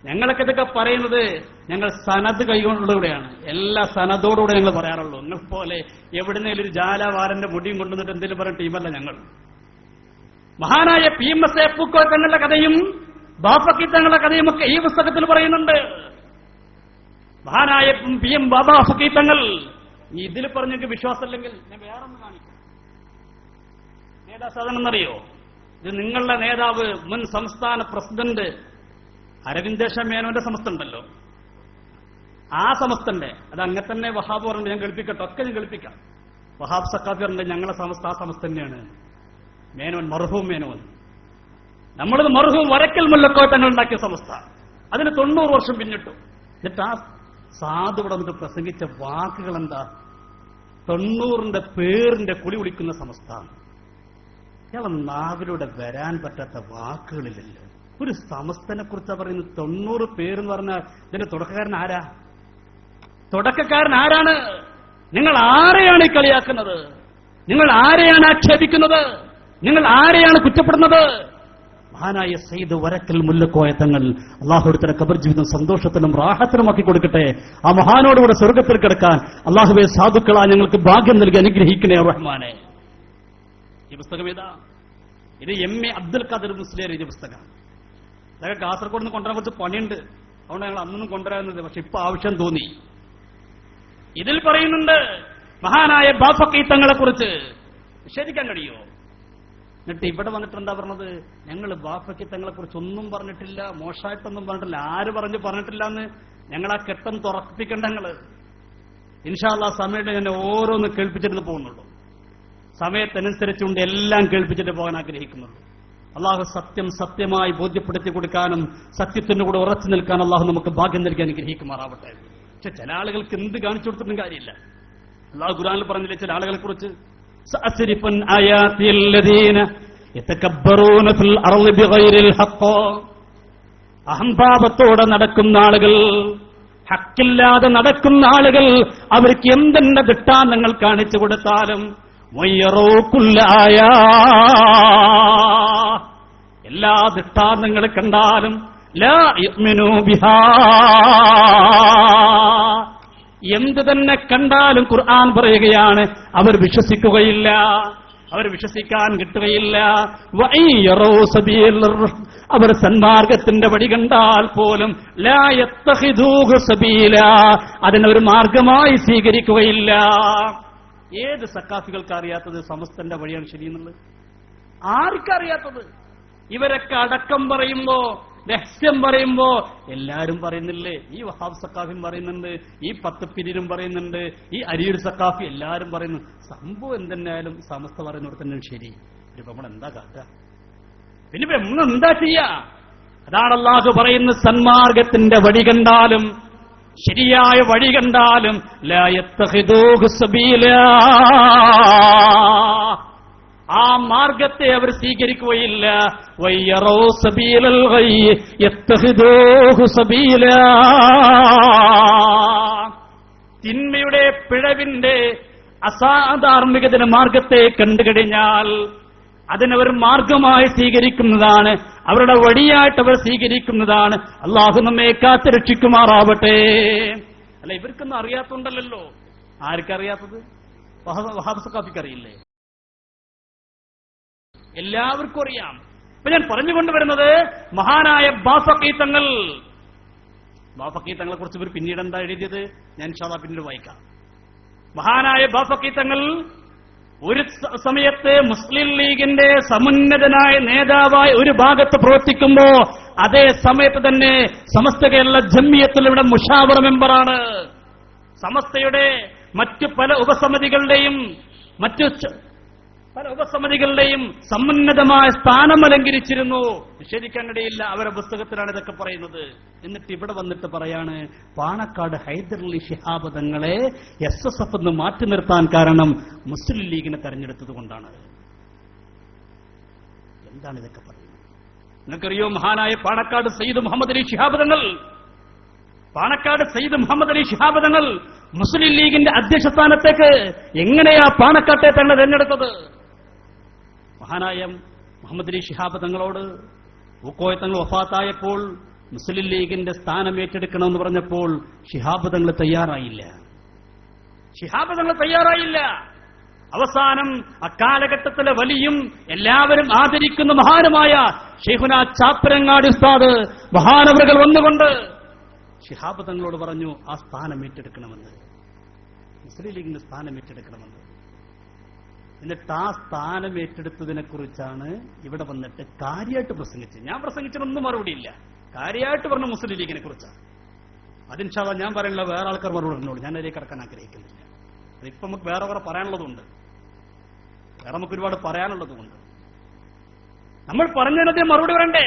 ഞങ്ങളൊക്കെ ഇതൊക്കെ പറയുന്നത് ഞങ്ങൾ സനദ് കൈകൊണ്ടുകൂടെയാണ്. എല്ലാ സനദോടുകൂടെ ഞങ്ങൾ പറയാറുള്ളൂ. നിങ്ങൾ പോലെ എവിടുന്നേലും ഒരു ജാലവാരന്റെ മുടിയും കൊണ്ടുവന്നിട്ട് എന്തെങ്കിലും പറയുന്ന ടീമല്ല ഞങ്ങൾ. മഹാനായ PMSA പൂക്കോയ തങ്ങളുടെ കഥയും ബാഫഖി തങ്ങളുടെ കഥയും ഒക്കെ ഈ പുസ്തകത്തിൽ പറയുന്നുണ്ട്. മഹാനായ ബാഫഖി തങ്ങൾ ഇതിൽ പറഞ്ഞെങ്കിൽ വിശ്വാസമില്ലെങ്കിൽ ഞാൻ വേറൊന്ന് കാണിക്കാം. ഏതാ സാധനം എന്നറിയോ? ഇത് നിങ്ങളുടെ നേതാവ് മുൻ സംസ്ഥാന പ്രസിഡന്റ് അരവിന്ദേശ മേനോന്റെ സമസ്ത ഉണ്ടല്ലോ, ആ സമസ്തന്റെ അത് അങ്ങനെ തന്നെ വഹാബ് പറഞ്ഞിട്ട് ഞാൻ കേൾപ്പിക്കട്ടെ, ഒക്കെ ഞാൻ കേൾപ്പിക്കാം. വഹാബ് സക്കാഫി പറഞ്ഞ ഞങ്ങളെ സമസ്ത ആ സമസ്ത തന്നെയാണ്. മേനോൻ, മർഹൂം മേനോൻ. നമ്മളത് മർഹൂം വരക്കൽ മുല്ലക്കോയ തങ്ങൾ ഉണ്ടാക്കിയ സമസ്ത. അതിന് 90 വർഷം പിന്നിട്ടു. എന്നിട്ട് ആ സാധു ഇവിടെ വന്നിട്ട് പ്രസംഗിച്ച വാക്കുകൾ എന്താ? 90ന്റെ പേരിന്റെ കുളി വിളിക്കുന്ന സമസ്ത. ഇയാളെ നാവിലൂടെ വരാൻ പറ്റാത്ത വാക്കുകളില്ലല്ലോ. ഒരു സമസ്തനെ കുറിച്ചാ പറയുന്നത്. 90 പേരെന്ന് പറഞ്ഞാൽ ഇതിന്റെ തുടക്കക്കാരൻ ആരാ? തുടക്കക്കാരൻ ആരാണ്? നിങ്ങൾ ആരെയാണ് ഈ കളിയാക്കുന്നത്? നിങ്ങൾ ആരെയാണ് ആക്ഷേപിക്കുന്നത്? നിങ്ങൾ ആരെയാണ് കുറ്റപ്പെടുന്നത്? മഹാനായ സയ്യിദ് വരക്കൽ മുല്ലക്കോയ തങ്ങൾ അള്ളാഹുവിന്റെ ഖബർ ജീവിതം സന്തോഷത്തിനും റാഹത്തിനുമാക്കി കൊടുക്കട്ടെ. ആ മഹാനോടുകൂടെ സ്വർഗത്തിൽ കിടക്കാൻ അള്ളാഹുവെ സാധുക്കളാ ഞങ്ങൾക്ക് ഭാഗ്യം നൽകി അനുഗ്രഹിക്കണേ റഹ്മാനെ. ഈ പുസ്തകം ഏതാ? ഇത് MA അബ്ദുൽ ഖാദർ മുസ്ലിയാർ എഴുതിയ പുസ്തകം. അതൊക്കെ കാസർഗോഡ് നിന്ന് കൊണ്ടുവരാൻ കുറച്ച് പണിയുണ്ട്, അതുകൊണ്ട് ഞങ്ങൾ അന്നൊന്നും കൊണ്ടുവരാറുന്നത്. പക്ഷെ ഇപ്പൊ ആവശ്യം തോന്നി. ഇതിൽ പറയുന്നുണ്ട് മഹാനായ ബാഫഖി തങ്ങളെ കുറിച്ച്. നിഷേധിക്കാൻ കഴിയുമോ? എന്നിട്ട് ഇവിടെ വന്നിട്ട് എന്താ പറഞ്ഞത്? ഞങ്ങൾ ബാഫഖി തങ്ങളെ കുറിച്ച് ഒന്നും പറഞ്ഞിട്ടില്ല, മോശമായിട്ടൊന്നും പറഞ്ഞിട്ടില്ല. ആര് പറഞ്ഞിട്ടില്ല എന്ന് ഞങ്ങൾ ആ കെട്ടം തുറപ്പിക്കേണ്ട. ഞങ്ങള് ഇൻഷാ അല്ലാഹ് സമയത്ത് ഞാൻ ഓരോന്ന് കേൾപ്പിച്ചിട്ട് പോകുന്നുള്ളൂ. സമയത്തനുസരിച്ചുകൊണ്ട് എല്ലാം കേൾപ്പിച്ചിട്ട് പോകാൻ ആഗ്രഹിക്കുന്നുള്ളൂ. അള്ളാഹു സത്യം സത്യമായി ബോധ്യപ്പെടുത്തി കൊടുക്കാനും സത്യത്തിന്റെ കൂടെ ഉറച്ചു നിൽക്കാൻ അള്ളാഹു നമുക്ക് ഭാഗ്യം നൽകി അനുഗ്രഹിക്കുമാറാവട്ടെ. പക്ഷെ ചില ആളുകൾക്ക് എന്ത് കാണിച്ചു കൊടുത്തിട്ടും കാര്യമില്ല. അള്ളാഹു ഖുർആനിൽ പറഞ്ഞില്ലേ ചില ആളുകളെ കുറിച്ച്? അഹംഭാവത്തോടെ നടക്കുന്ന ആളുകൾ, ഹക്കില്ലാതെ നടക്കുന്ന ആളുകൾ, അവർക്ക് എന്തെന്റെ ദൃഷ്ടാന്തങ്ങൾ കാണിച്ചു കൊടുത്താലും എല്ലാ ദൃഷ്ടാന്തങ്ങൾ കണ്ടാലും ലാ യുഅ്മിനൂ ബിഹാ, എന്ത് തന്നെ കണ്ടാലും ഖുർആൻ പറയുകയാണ് അവർ വിശ്വസിക്കുകയില്ല, അവർ വിശ്വസിക്കാൻ കിട്ടുകയില്ല. അവർ സന്മാർഗത്തിന്റെ വഴി കണ്ടാൽ പോലും ലാ യത്തഖിദൂഹു സബീല, അതിനൊരു മാർഗമായി സ്വീകരിക്കുകയില്ല. ഏത് സക്കാഫികൾക്ക് അറിയാത്തത് സമസ്തന്റെ വഴിയാണ് ശരിയെന്നുള്ളത്? ആർക്കറിയാത്തത്? ഇവരൊക്കെ അടക്കം പറയുമ്പോ, രഹസ്യം പറയുമ്പോ എല്ലാരും പറയുന്നില്ലേ? ഈ വഹാബ് സക്കാഫിയും പറയുന്നുണ്ട്, ഈ 10 പിരിരും പറയുന്നുണ്ട്, ഈ അരിയൂർ സക്കാഫി എല്ലാരും പറയുന്നു. സംഭവം എന്തെന്നായാലും സമസ്ത പറയുന്നവർ തന്നെ ശരി. ഇപ്പൊ നമ്മൾ എന്താ കാട്ടുക? പിന്നെ നമ്മൾ എന്താ ചെയ്യാ? അതാണ് അല്ലാഹു പറയുന്നത്, സന്മാർഗത്തിന്റെ വഴി കണ്ടാലും ശരിയായ വഴി കണ്ടാലും ലാ യത്തഖിദൂഹു സബീലാ, ആ മാർഗത്തെ അവർ സ്വീകരിക്കുകയില്ല. വയ്യറൂ സബീലൽ ഗയ്യ് യത്തഖിദൂഹു സബീലാ, തിന്മയുടെ പിഴവിന്റെ അസാധാർമികത്തിന്റെ മാർഗത്തെ കണ്ടുകഴിഞ്ഞാൽ അതിനവർ മാർഗമായി സ്വീകരിക്കുന്നതാണ്, അവരുടെ വഴിയായിട്ട് അവർ സ്വീകരിക്കുന്നതാണ്. അള്ളാഹു നമ്മെ കാത്ത് രക്ഷിക്കുമാറാവട്ടെ. അല്ല, ഇവർക്കൊന്നും അറിയാത്തുണ്ടല്ലോ. ആർക്കറിയാത്തത്? വഹാബ് സക്കാഫിക്ക് അറിയില്ലേ? എല്ലാവർക്കും അറിയാം. ഇപ്പൊ ഞാൻ പറഞ്ഞുകൊണ്ടുവരുന്നത് മഹാനായ ബാഫഖി തങ്ങൾ. ബാഫഖി തങ്ങളെ കുറിച്ച് ഇവർ പിന്നീട് എന്താ എഴുതിയത് ഞാൻ ഇൻഷാ അല്ലാഹ് പിന്നീട് വായിക്കാം. മഹാനായ ബാഫഖി തങ്ങൾ ഒരു സമയത്ത് മുസ്ലിം ലീഗിന്റെ സമുന്നതനായ നേതാവായി ഒരു ഭാഗത്ത് പ്രവർത്തിക്കുമ്പോ അതേ സമയത്ത് തന്നെ സമസ്ത കേരള ജംഇയ്യത്തുൽ മുഷാവറ മെമ്പറാണ്. സമസ്തയുടെ മറ്റു പല ഉപസമിതികളുടെയും സമുന്നതമായ സ്ഥാനം അലങ്കരിച്ചിരുന്നു. നിഷേധിക്കാൻ കഴിയില്ല. അവരുടെ പുസ്തകത്തിലാണ് ഇതൊക്കെ പറയുന്നത്. എന്നിട്ട് ഇവിടെ വന്നിട്ട് പറയാണ്, പാണക്കാട് ഹൈദരലി ശിഹാബ് തങ്ങളെ SSF എന്ന് മാറ്റി നിർത്താൻ കാരണം മുസ്ലിം ലീഗിനെ തെരഞ്ഞെടുത്തത് കൊണ്ടാണ്. എന്താണ് ഇതൊക്കെ പറയുന്നത്? നിങ്ങൾക്കറിയോ മഹാനായ പാണക്കാട് സയ്യിദ് മുഹമ്മദ് അലി ശിഹാബ് തങ്ങൾ? പാണക്കാട് സയ്യിദ് മുഹമ്മദ് അലി ശിഹാബ് തങ്ങൾ മുസ്ലിം ലീഗിന്റെ അധ്യക്ഷ സ്ഥാനത്തേക്ക് എങ്ങനെയാ പാണക്കാട്ടെ തന്നെ തെരഞ്ഞെടുത്തത്? മഹാനായ മുഹമ്മദ് അലി ശിഹാബ് തങ്ങളോട് പൂക്കോയ തങ്ങൾ വഫാത്തായപ്പോൾ മുസ്ലിം ലീഗിന്റെ സ്ഥാനം ഏറ്റെടുക്കണമെന്ന് പറഞ്ഞപ്പോൾ ശിഹാബ് തങ്ങൾ തയ്യാറായില്ല. അവസാനം അക്കാലഘട്ടത്തിലെ വലിയും എല്ലാവരും ആദരിക്കുന്ന മഹാനുമായ ശൈഖുനാ ചാപ്പരങ്ങാടി ഉസ്താദ് മഹാനവറുകൾ വന്നുകൊണ്ട് ശിഹാബ് തങ്ങളോട് പറഞ്ഞു, ആ സ്ഥാനം ഏറ്റെടുക്കണമെന്ന്, മുസ്ലിം ലീഗിന്റെ സ്ഥാനം ഏറ്റെടുക്കണമെന്ന്. എന്നിട്ട് ആ സ്ഥാനം ഏറ്റെടുത്തതിനെ കുറിച്ചാണ് ഇവിടെ വന്നിട്ട് കാര്യമായിട്ട് പ്രസംഗിച്ചത്. ഞാൻ പ്രസംഗിച്ചതൊന്നും മറുപടിയില്ല. കാര്യമായിട്ട് പറഞ്ഞ മുസ്ലിം ലീഗിനെ കുറിച്ചാണ്. അതിൻഷാ അല്ലാഹ് ഞാൻ പറയാനുള്ള വേറെ ആൾക്കാർ മറുപടി പറഞ്ഞോളൂ, ഞാൻ അതിലേക്ക് കടക്കാൻ ആഗ്രഹിക്കുന്നില്ല. അതിപ്പോ നമുക്ക് വേറെ പറയാനുള്ളതുണ്ട്, വേറെ നമുക്ക് ഒരുപാട് പറയാനുള്ളതുകൊണ്ട് നമ്മൾ പറഞ്ഞതിനതേ മറുപടി പറയണ്ടേ.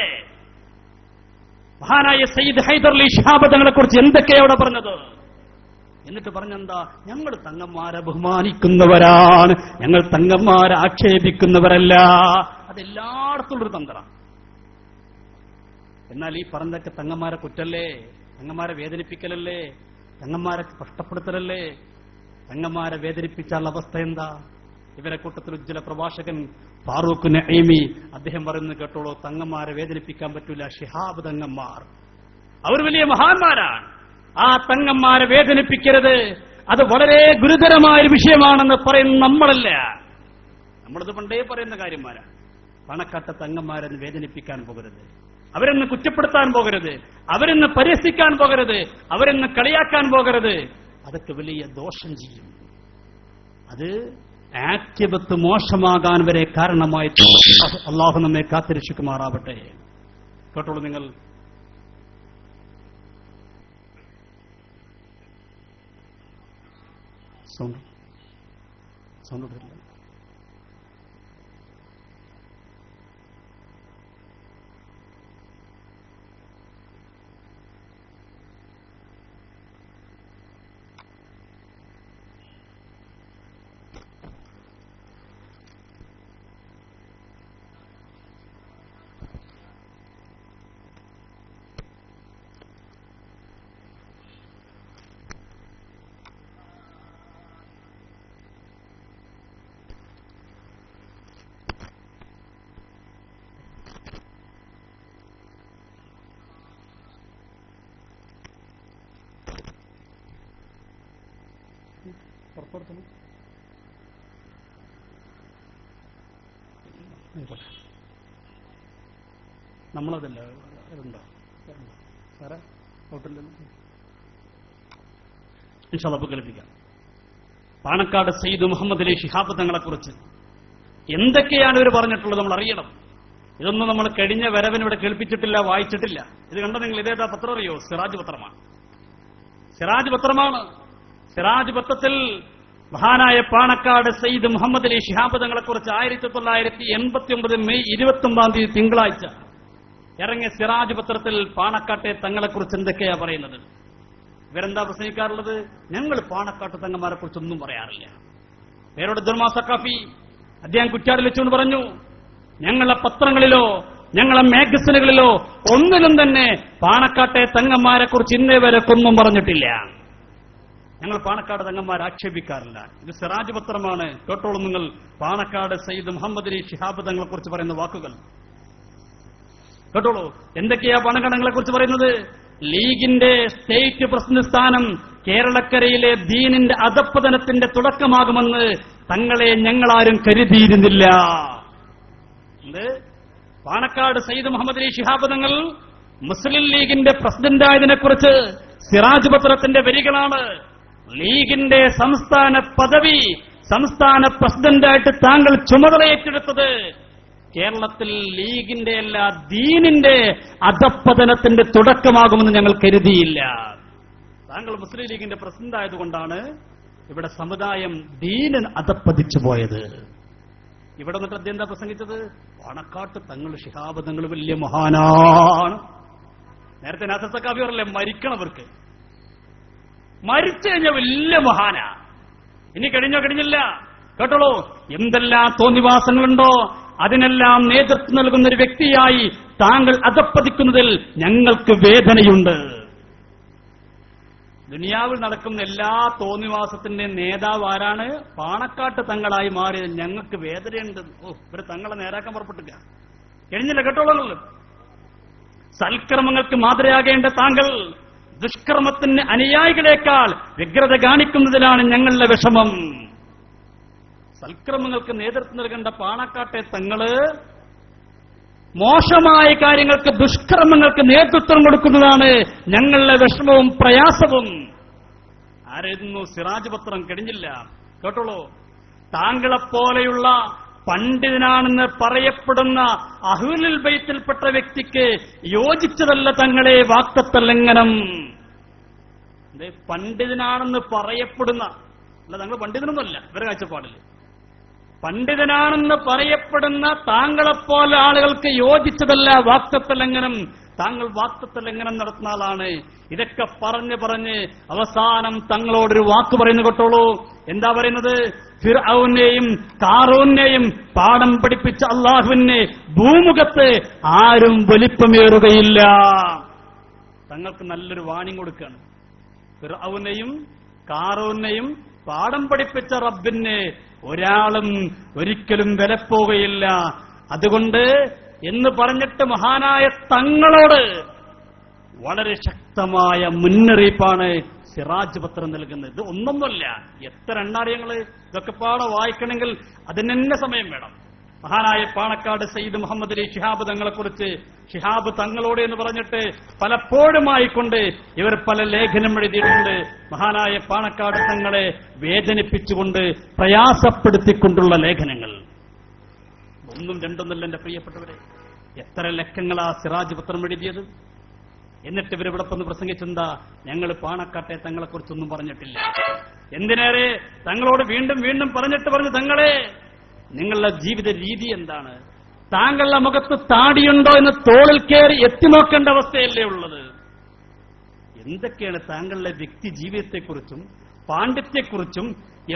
മഹാനായ സയ്യിദ് ഹൈദർ അലി ശിഹാബ് തങ്ങളെ കുറിച്ച് എന്തൊക്കെയാണ് അവിടെ പറഞ്ഞത്? എന്നിട്ട് പറഞ്ഞെന്താ? ഞങ്ങൾ തങ്ങന്മാരെ ബഹുമാനിക്കുന്നവരാണ്, ഞങ്ങൾ തങ്ങന്മാരെ ആക്ഷേപിക്കുന്നവരല്ല. അതെല്ലായിടത്തുള്ളൊരു തന്ത്രം. എന്നാൽ ഈ പറഞ്ഞതൊക്കെ തങ്ങന്മാരെ കുറ്റല്ലേ, തങ്ങന്മാരെ വേദനിപ്പിക്കലല്ലേ, തങ്ങന്മാരെ കഷ്ടപ്പെടുത്തലല്ലേ? തങ്ങന്മാരെ വേദനിപ്പിച്ചാൽ അവസ്ഥ എന്താ? ഇവരെ കൂട്ടത്തിൽ ഉജ്ജ്വല പ്രഭാഷകൻ ഫാറൂഖ് നഈമി അദ്ദേഹം പറയുന്നത് കേട്ടോളൂ, തങ്ങന്മാരെ വേദനിപ്പിക്കാൻ പറ്റൂല, ശിഹാബ് തങ്ങന്മാർ അവർ വലിയ മഹാന്മാരാണ്, ആ തങ്ങന്മാരെ വേദനിപ്പിക്കരുത്, അത് വളരെ ഗുരുതരമായ ഒരു വിഷയമാണെന്ന് പറയുന്ന നമ്മളല്ല. നമ്മളത് പണ്ടേ പറയുന്ന കാര്യന്മാരാണ്. പണക്കാട്ട തങ്ങന്മാരെന്ന് വേദനിപ്പിക്കാൻ പോകരുത്, അവരെന്ന് കുറ്റപ്പെടുത്താൻ പോകരുത്, അവരെന്ന് പരിഹസിക്കാൻ പോകരുത്, അവരെന്ന് കളിയാക്കാൻ പോകരുത്. അതൊക്കെ വലിയ ദോഷം ചെയ്യും. അത് ആക്യബത്ത് മോശമാകാൻ വരെ കാരണമായി. അള്ളാഹു നമ്മെ കാത്തിരക്ഷിക്കുമാറാവട്ടെ. കേട്ടോളൂ നിങ്ങൾ. സൗണ്ട് ഇട്ടില്ല. നമ്മളതല്ല ഉണ്ടോ സാറേ? ഇൻഷാല്ലാഹ് കേൾപ്പിക്കാം. പാണക്കാട് സയ്യിദ് മുഹമ്മദ് അലി ശിഹാബ് തങ്ങളെ കുറിച്ച് എന്തൊക്കെയാണ് ഇവർ പറഞ്ഞിട്ടുള്ളത് നമ്മൾ അറിയണം. ഇതൊന്നും നമ്മൾ കഴിഞ്ഞ വരവിന് ഇവിടെ കേൾപ്പിച്ചിട്ടില്ല, വായിച്ചിട്ടില്ല. ഇത് കണ്ട നിങ്ങൾ ഇതേതാ പത്രം അറിയോ? സിറാജ് പത്രമാണ്. സിറാജ് പത്രമാണ്. സിറാജ് പത്രത്തിൽ മഹാനായ പാണക്കാട് സയ്യിദ് മുഹമ്മദ് അലി ശിഹാബ് തങ്ങളെ കുറിച്ച് 1989 മെയ് 29 തിങ്കളാഴ്ച ഇറങ്ങിയ സിറാജ് പത്രത്തിൽ പാണക്കാട്ടെ തങ്ങളെക്കുറിച്ച് എന്തൊക്കെയാ പറയുന്നത്? ഇവരെന്താ പ്രസംഗിക്കാറുള്ളത്? ഞങ്ങൾ പാണക്കാട്ട് തങ്ങന്മാരെ കുറിച്ചൊന്നും പറയാറില്ല. പേരോട് ദുർമാ സഖാഫി അദ്ദേഹം കുറ്റാടിൽ വെച്ചുകൊണ്ട് പറഞ്ഞു, ഞങ്ങളെ പത്രങ്ങളിലോ ഞങ്ങളെ മാഗസിനുകളിലോ ഒന്നിലും തന്നെ പാണക്കാട്ടെ തങ്ങന്മാരെ കുറിച്ച് ഇന്നേ വരെ ഒന്നും പറഞ്ഞിട്ടില്ല. ഞങ്ങൾ പാണക്കാട് തങ്ങന്മാരെ ആക്ഷേപിക്കാറില്ല. ഇത് സിറാജ് പത്രമാണ്. കേട്ടോളൂ നിങ്ങൾ. പാണക്കാട് സയ്യിദ് മുഹമ്മദ് അലി ശിഹാബ് തങ്ങളെ കുറിച്ച് പറയുന്ന വാക്കുകൾ കേട്ടോളൂ. എന്തൊക്കെയാ പാണക്കാടങ്ങളെ കുറിച്ച് പറയുന്നത്? ലീഗിന്റെ സ്റ്റേറ്റ് പ്രസിഡന്റ് സ്ഥാനം കേരളക്കരയിലെ ദീനിന്റെ അധപ്പതനത്തിന്റെ തുടക്കമാകുമെന്ന് തങ്ങളെ ഞങ്ങളാരും കരുതിയിരുന്നില്ല. പാണക്കാട് സയ്യിദ് മുഹമ്മദ് അലി ശിഹാബ് തങ്ങൾ മുസ്ലിം ലീഗിന്റെ പ്രസിഡന്റായതിനെ കുറിച്ച് സിറാജ് പത്രത്തിന്റെ വരികളാണ്. ലീഗിന്റെ സംസ്ഥാന പദവി, സംസ്ഥാന പ്രസിഡന്റായിട്ട് താങ്കൾ ചുമതല ഏറ്റെടുത്തത് കേരളത്തിൽ ലീഗിന്റെ എല്ലാ ദീനിന്റെ അധപ്പതനത്തിന്റെ തുടക്കമാകുമെന്ന് ഞങ്ങൾ കരുതിയില്ല. താങ്കൾ മുസ്ലിം ലീഗിന്റെ പ്രസിഡന്റ് ആയതുകൊണ്ടാണ് ഇവിടെ സമുദായം ദീനൻ അധപ്പതിച്ചു പോയത്. ഇവിടെ നിന്നിട്ട് അദ്ദേഹം എന്താ പ്രസംഗിച്ചത്? പാണക്കാട്ട് തങ്ങൾ ശിഹാബ് തങ്ങൾ വലിയ മഹാനാണ്. നേരത്തെ നാസർ സഖാഫി പറഞ്ഞല്ലേ, മരിക്കണവർക്ക് മരിച്ചു കഴിഞ്ഞാൽ വലിയ മഹാനാ. ഇനി കഴിഞ്ഞില്ല. കേട്ടോളൂ, എന്തെല്ലാം തോന്നിവാസങ്ങളുണ്ടോ അതിനെല്ലാം നേതൃത്വം നൽകുന്ന ഒരു വ്യക്തിയായി താങ്കൾ അധപ്പതിക്കുന്നതിൽ ഞങ്ങൾക്ക് വേദനയുണ്ട്. ദുനിയാവിൽ നടക്കുന്ന എല്ലാ തോന്നിവാസത്തിന്റെ നേതാവ് ആരാണ്? പാണക്കാട്ട് തങ്ങളായി മാറിയത് ഞങ്ങൾക്ക് വേദനയുണ്ട്. ഇവര് തങ്ങളെ നേരാക്കാൻ പുറപ്പെട്ടില്ല. കഴിഞ്ഞില്ല. കേട്ടോളൂ, സൽക്കർമ്മങ്ങൾക്ക് മാതൃകയാകേണ്ട താങ്കൾ ദുഷ്കർമ്മത്തിന് അനുയായികളെക്കാൾ വ്യഗ്രത കാണിക്കുന്നതിലാണ് ഞങ്ങളുടെ വിഷമം. സൽക്കർമ്മങ്ങൾക്ക് നേതൃത്വം നൽകേണ്ട പാണക്കാട്ടെ തങ്ങള് മോശമായ കാര്യങ്ങൾക്ക്, ദുഷ്കർമ്മങ്ങൾക്ക് നേതൃത്വം കൊടുക്കുന്നതാണ് ഞങ്ങളുടെ വിഷമവും പ്രയാസവും. ആരെഴുതുന്നു? സിറാജ് പത്രം. കഴിഞ്ഞില്ല. കേട്ടോളൂ, താങ്കളെപ്പോലെയുള്ള പണ്ഡിതനാണെന്ന് പറയപ്പെടുന്ന അഹ്ലുൽ ബൈത്തിൽപ്പെട്ട വ്യക്തിക്ക് യോജിച്ചതല്ല തങ്ങളെ വാക്തത്വ ലംഘനം. പണ്ഡിതനാണെന്ന് പറയപ്പെടുന്ന, അല്ല തങ്ങൾ പണ്ഡിതനൊന്നുമല്ല ഇവരുടെ കാഴ്ചപ്പാടില്, പണ്ഡിതനാണെന്ന് പറയപ്പെടുന്ന താങ്കളെപ്പോലെ ആളുകൾക്ക് യോജിച്ചതല്ല വാക്തത്വ ലംഘനം. താങ്കൾ വാക്തത്വ ലംഘനം നടത്തുന്ന ആളാണ്. ഇതൊക്കെ പറഞ്ഞ് അവസാനം തങ്ങളോടൊരു വാക്ക് പറയുന്നു കേട്ടോളൂ. എന്താ പറയുന്നത്? ഫിർഔനെയും കാറൂനെയും പാഠം പഠിപ്പിച്ച അള്ളാഹുവിനെ ഭൂമുഖത്ത് ആരും വലിപ്പമേറുകയില്ല. തങ്ങൾക്ക് നല്ലൊരു വാണിംഗ് കൊടുക്കുകയാണ്. ഫിർഔനെയും കാറൂനെയും പാഠം പഠിപ്പിച്ച റബ്ബിനെ ഒരാളും ഒരിക്കലും വിലപ്പോവുകയില്ല. അതുകൊണ്ട് എന്ന് പറഞ്ഞിട്ട് മഹാനായ തങ്ങളോട് വളരെ ശക്തമായ മുന്നറിയിപ്പാണ് സിറാജ് പത്രം നൽകുന്നത്. ഇത് ഒന്നൊന്നുമല്ല, എത്ര എണ്ണാറിയങ്ങള് ഇതൊക്കെ പാടെ വായിക്കണമെങ്കിൽ അതിന് തന്നെ സമയം വേണം. മഹാനായ പാണക്കാട് സയ്യിദ് മുഹമ്മദ് അലി ശിഹാബ് തങ്ങളെക്കുറിച്ച് ശിഹാബ് തങ്ങളോട് എന്ന് പറഞ്ഞിട്ട് പലപ്പോഴുമായിക്കൊണ്ട് ഇവർ പല ലേഖനം എഴുതിയിട്ടുണ്ട്. മഹാനായ പാണക്കാട് തങ്ങളെ വേദനിപ്പിച്ചുകൊണ്ട് പ്രയാസപ്പെടുത്തിക്കൊണ്ടുള്ള ലേഖനങ്ങൾ. ഒന്നും രണ്ടൊന്നല്ല എന്റെ പ്രിയപ്പെട്ടവരെ, എത്ര ലക്കങ്ങളാ സിറാജ് പത്രം എഴുതിയത്. എന്നിട്ട് ഇവരിവിടെ വന്ന് പ്രസംഗിച്ചെന്താ? ഞങ്ങൾ പാണക്കാട്ടെ തങ്ങളെക്കുറിച്ചൊന്നും പറഞ്ഞിട്ടില്ല. എന്തിനേറെ തങ്ങളോട് വീണ്ടും വീണ്ടും പറഞ്ഞു, തങ്ങളെ നിങ്ങളുടെ ജീവിത രീതി എന്താണ്? താങ്കളുടെ മുഖത്ത് താടിയുണ്ടോ എന്ന് തോളിൽ കയറി എത്തി നോക്കേണ്ട അവസ്ഥയല്ലേ ഉള്ളത്? എന്തൊക്കെയാണ് താങ്കളുടെ വ്യക്തി ജീവിതത്തെക്കുറിച്ചും പാണ്ഡിത്യത്തെക്കുറിച്ചും